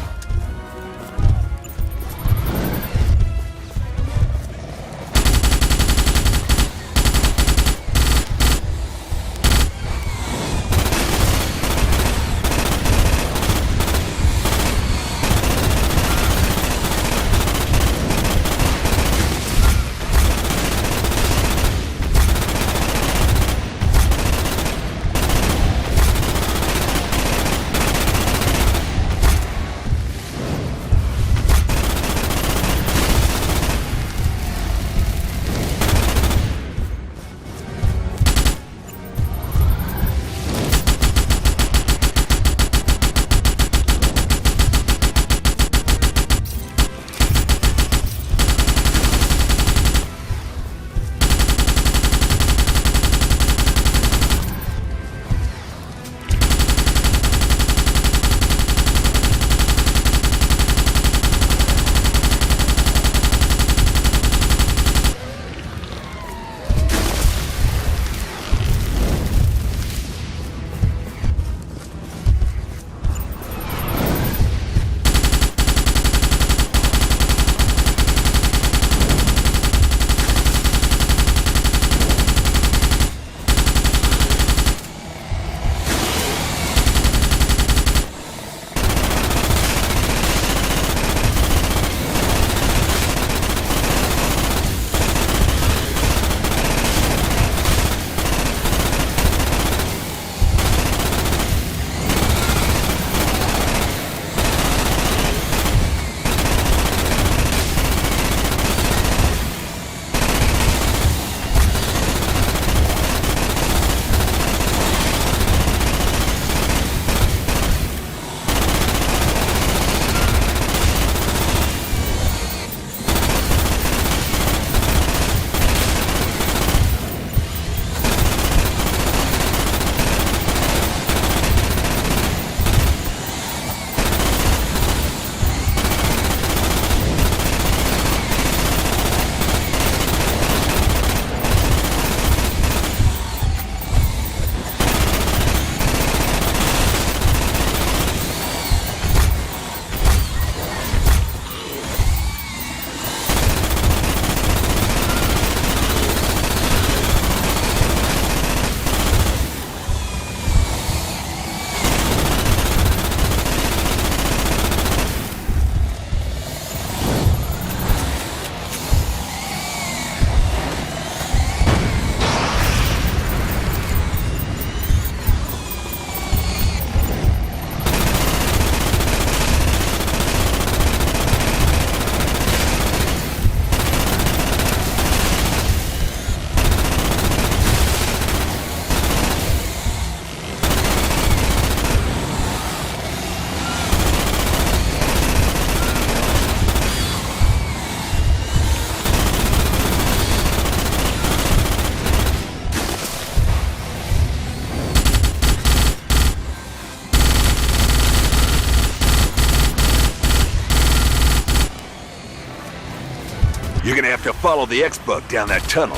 Speaker 17: You're gonna have to follow the X-Bug down that tunnel.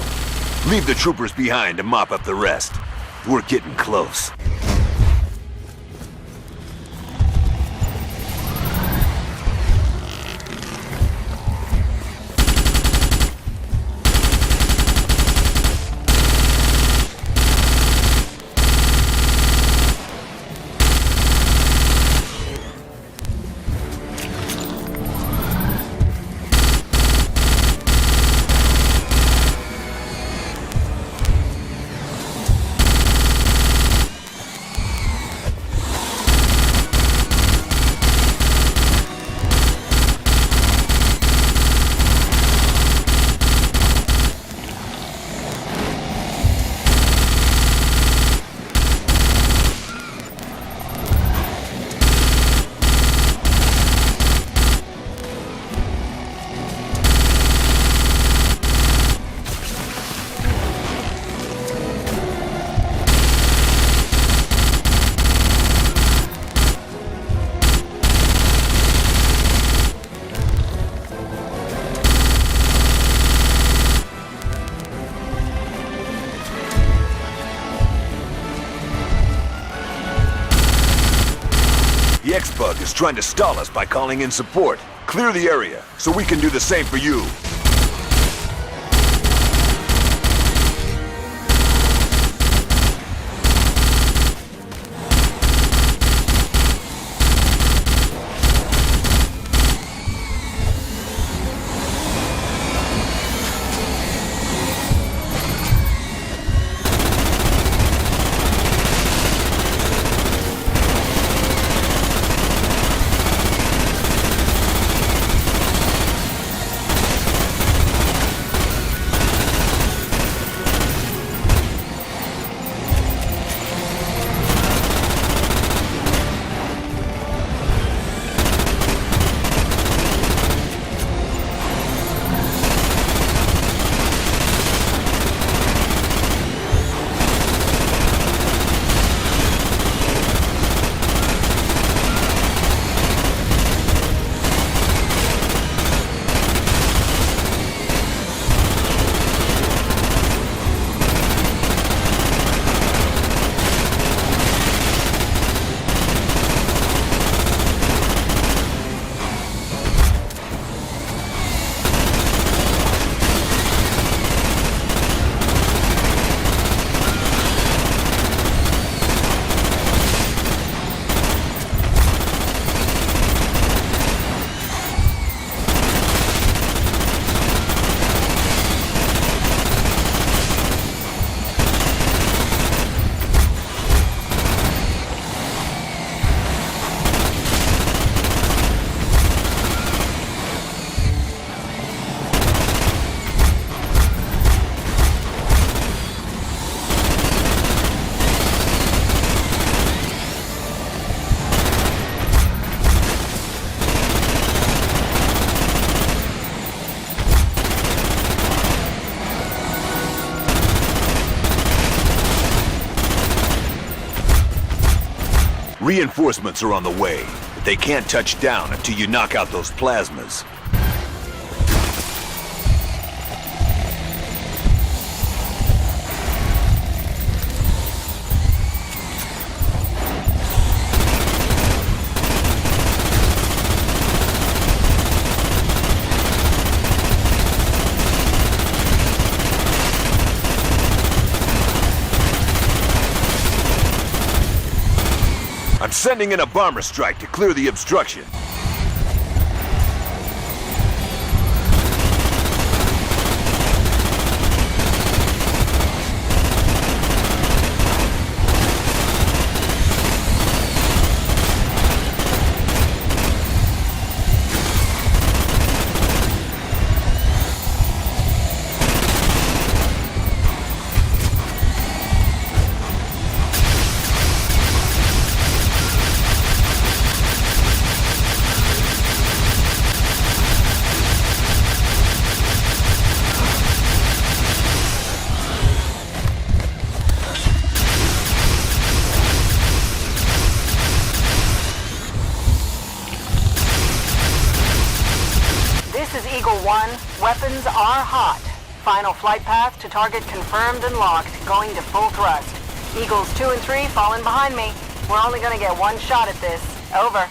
Speaker 17: Leave the troopers behind to mop up the rest. We're getting close. X-Bug is trying to stall us by calling in support. Clear the area, so we can do the same for you. Reinforcements are on the way, but they can't touch down until you knock out those plasmas. I'm sending in a bomber strike to clear the obstruction.
Speaker 6: Weapons are hot. Final flight path to target confirmed and locked, going to full thrust. Eagles 2 and 3 falling behind me. We're only gonna get one shot at this. Over.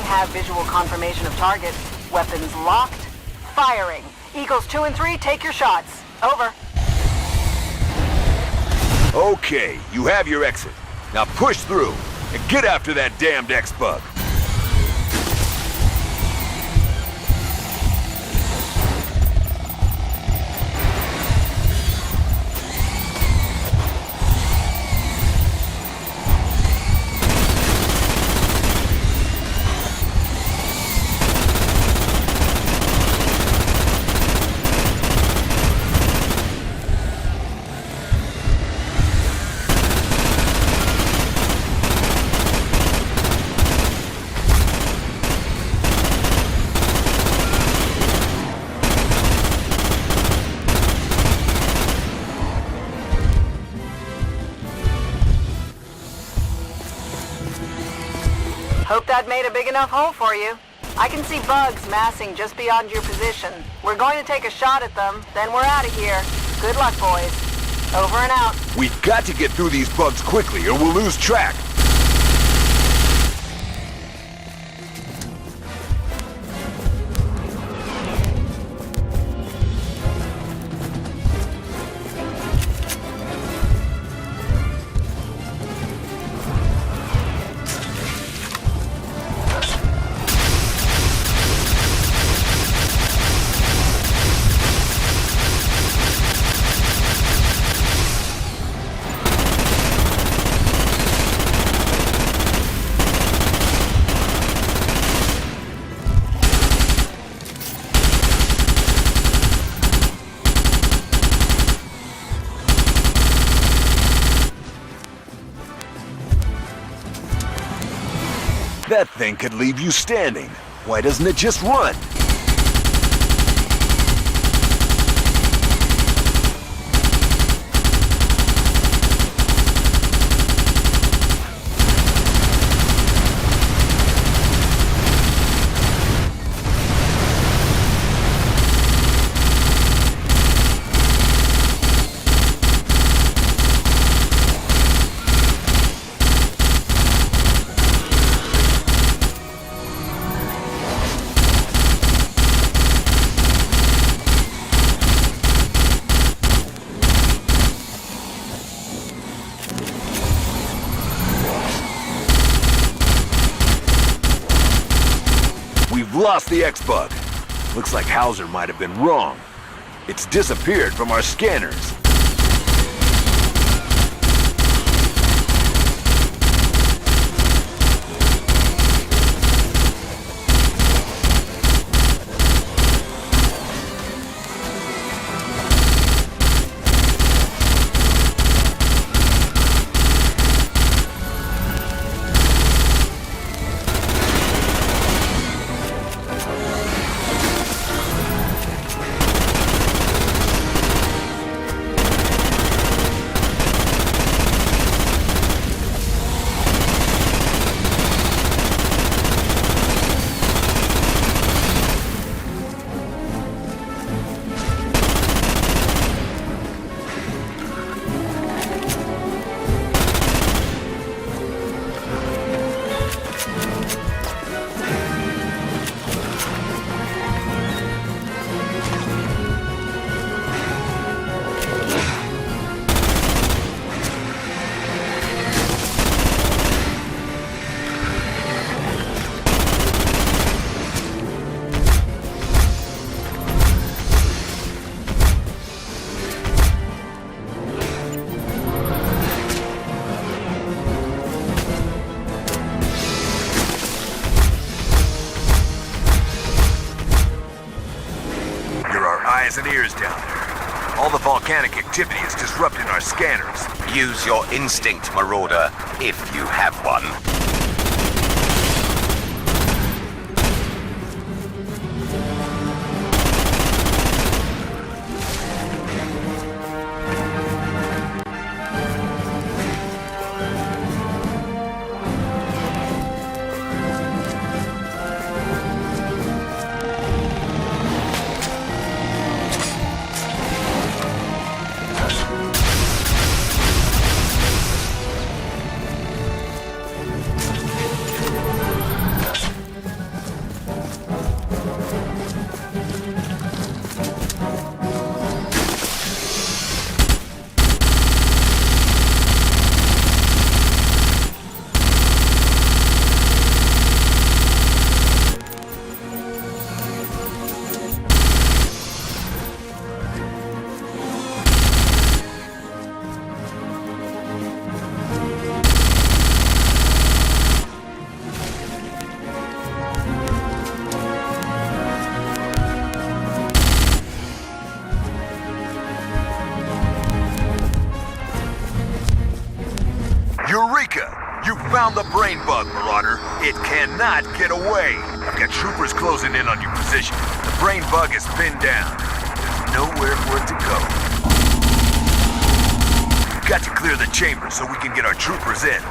Speaker 6: Have visual confirmation of target. Weapons locked. Firing. Eagles 2 and 3, take your shots. Over.
Speaker 17: Okay, you have your exit. Now push through and get after that damned X-Bug.
Speaker 6: that made a big enough hole for you. I can see bugs massing just beyond your position. We're going to take a shot at them, then we're out of here. Good luck, boys. Over and out.
Speaker 17: We've got to get through these bugs quickly or we'll lose track. That thing could leave you standing. Why doesn't it just run? We've lost the X-Bug. Looks like Hauser might have been wrong. It's disappeared from our scanners. And ears down there. All the volcanic activity is disrupting our scanners.
Speaker 11: Use your instinct, Marauder, if you have one.
Speaker 17: Eureka! You found the brain bug, Marauder. It cannot get away. I've got troopers closing in on your position. The brain bug is pinned down. There's nowhere for it to go. We've got to clear the chamber so we can get our troopers in.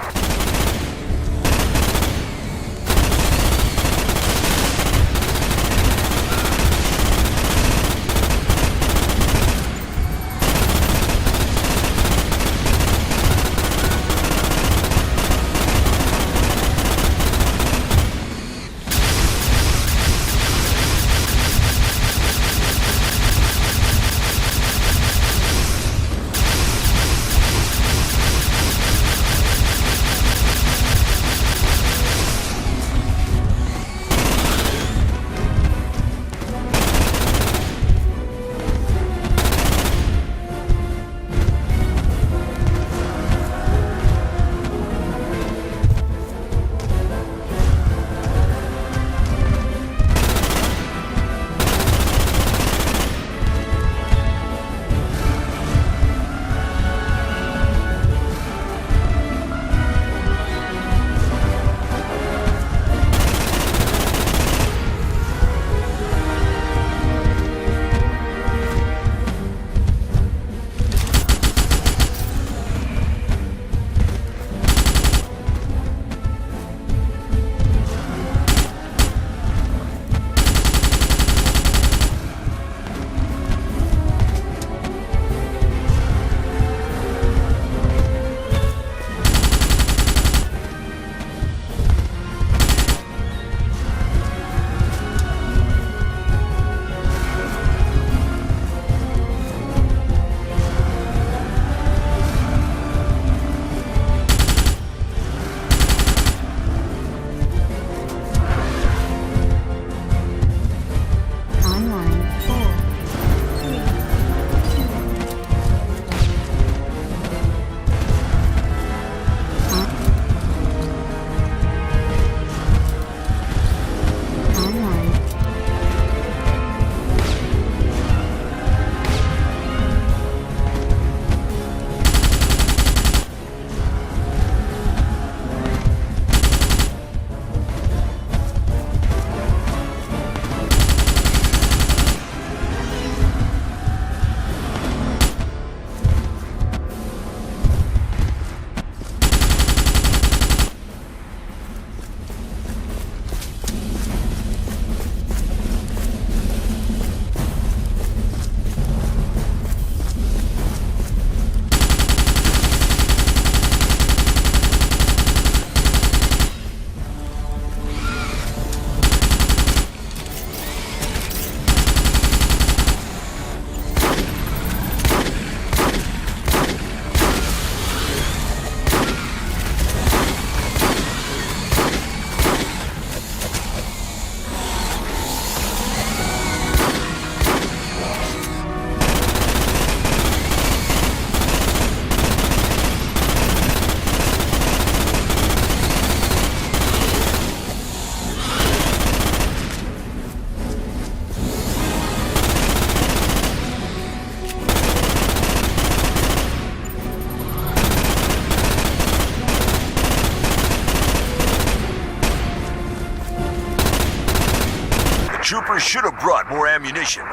Speaker 17: Troopers should have brought more ammunition.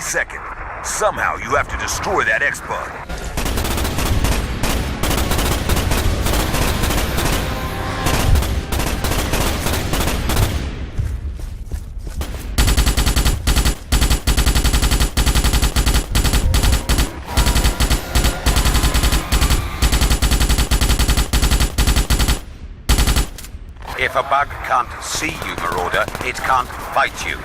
Speaker 17: second. Somehow you have to destroy that X-Bug.
Speaker 13: If a bug can't see you, Marauder, it can't fight you.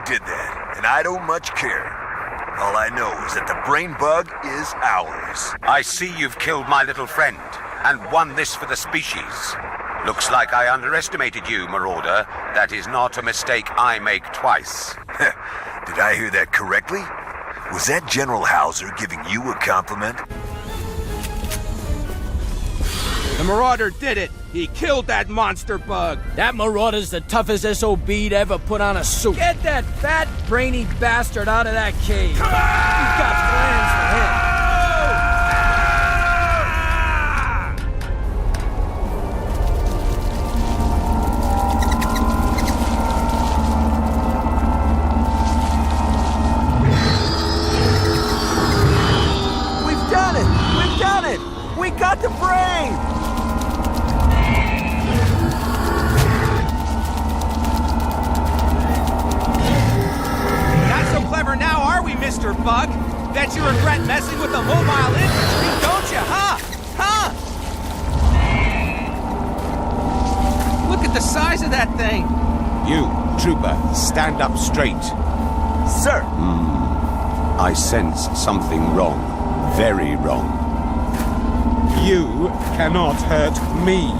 Speaker 17: did that, and I don't much care. All I know is that the brain bug is ours.
Speaker 13: I see you've killed my little friend, and won this for the species. Looks like I underestimated you, Marauder. That is not a mistake I make twice.
Speaker 17: Did I hear that correctly? Was that General Hauser giving you a compliment?
Speaker 5: The Marauder did it! He killed that monster bug!
Speaker 15: That Marauder's the toughest SOB to ever put on a suit. Get that fat, brainy bastard out of that cave. We've got plans for him.
Speaker 3: We've done it! We've done it! We got the brain!
Speaker 5: Clever now, are we, Mr. Bug? Bet you regret messing with the mobile infantry, don't you, huh? Huh? Look at the size of that thing!
Speaker 13: You, trooper, stand up straight.
Speaker 3: Sir!
Speaker 13: I sense something wrong. Very wrong. You cannot hurt me.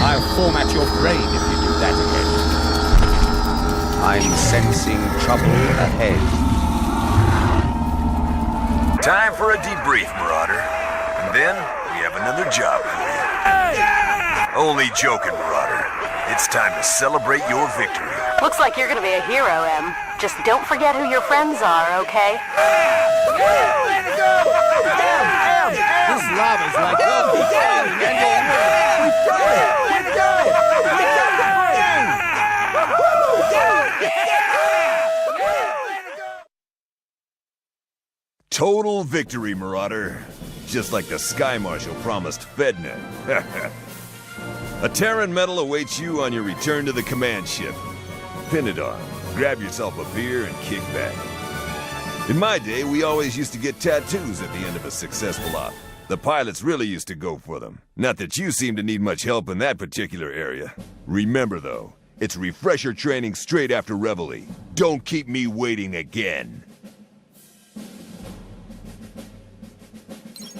Speaker 13: I'll format your brain if you do that again. I'm sensing trouble ahead.
Speaker 17: Time for a debrief, Marauder. And then, we have another job for you. Only joking, Marauder. It's time to celebrate your victory.
Speaker 6: Looks like you're gonna be a hero, Em. Just don't forget who your friends are, okay?
Speaker 3: Way to go!
Speaker 15: This lava's like love.
Speaker 3: We've done it! We've done it! We got the brain!
Speaker 1: Total victory, Marauder. Just like the Sky Marshal promised Fednet. A Terran medal awaits you on your return to the command ship. Pin it on, grab yourself a beer, and kick back. In my day, we always used to get tattoos at the end of a successful op. The pilots really used to go for them. Not that you seem to need much help in that particular area. Remember, though, it's refresher training straight after Reveille. Don't keep me waiting again.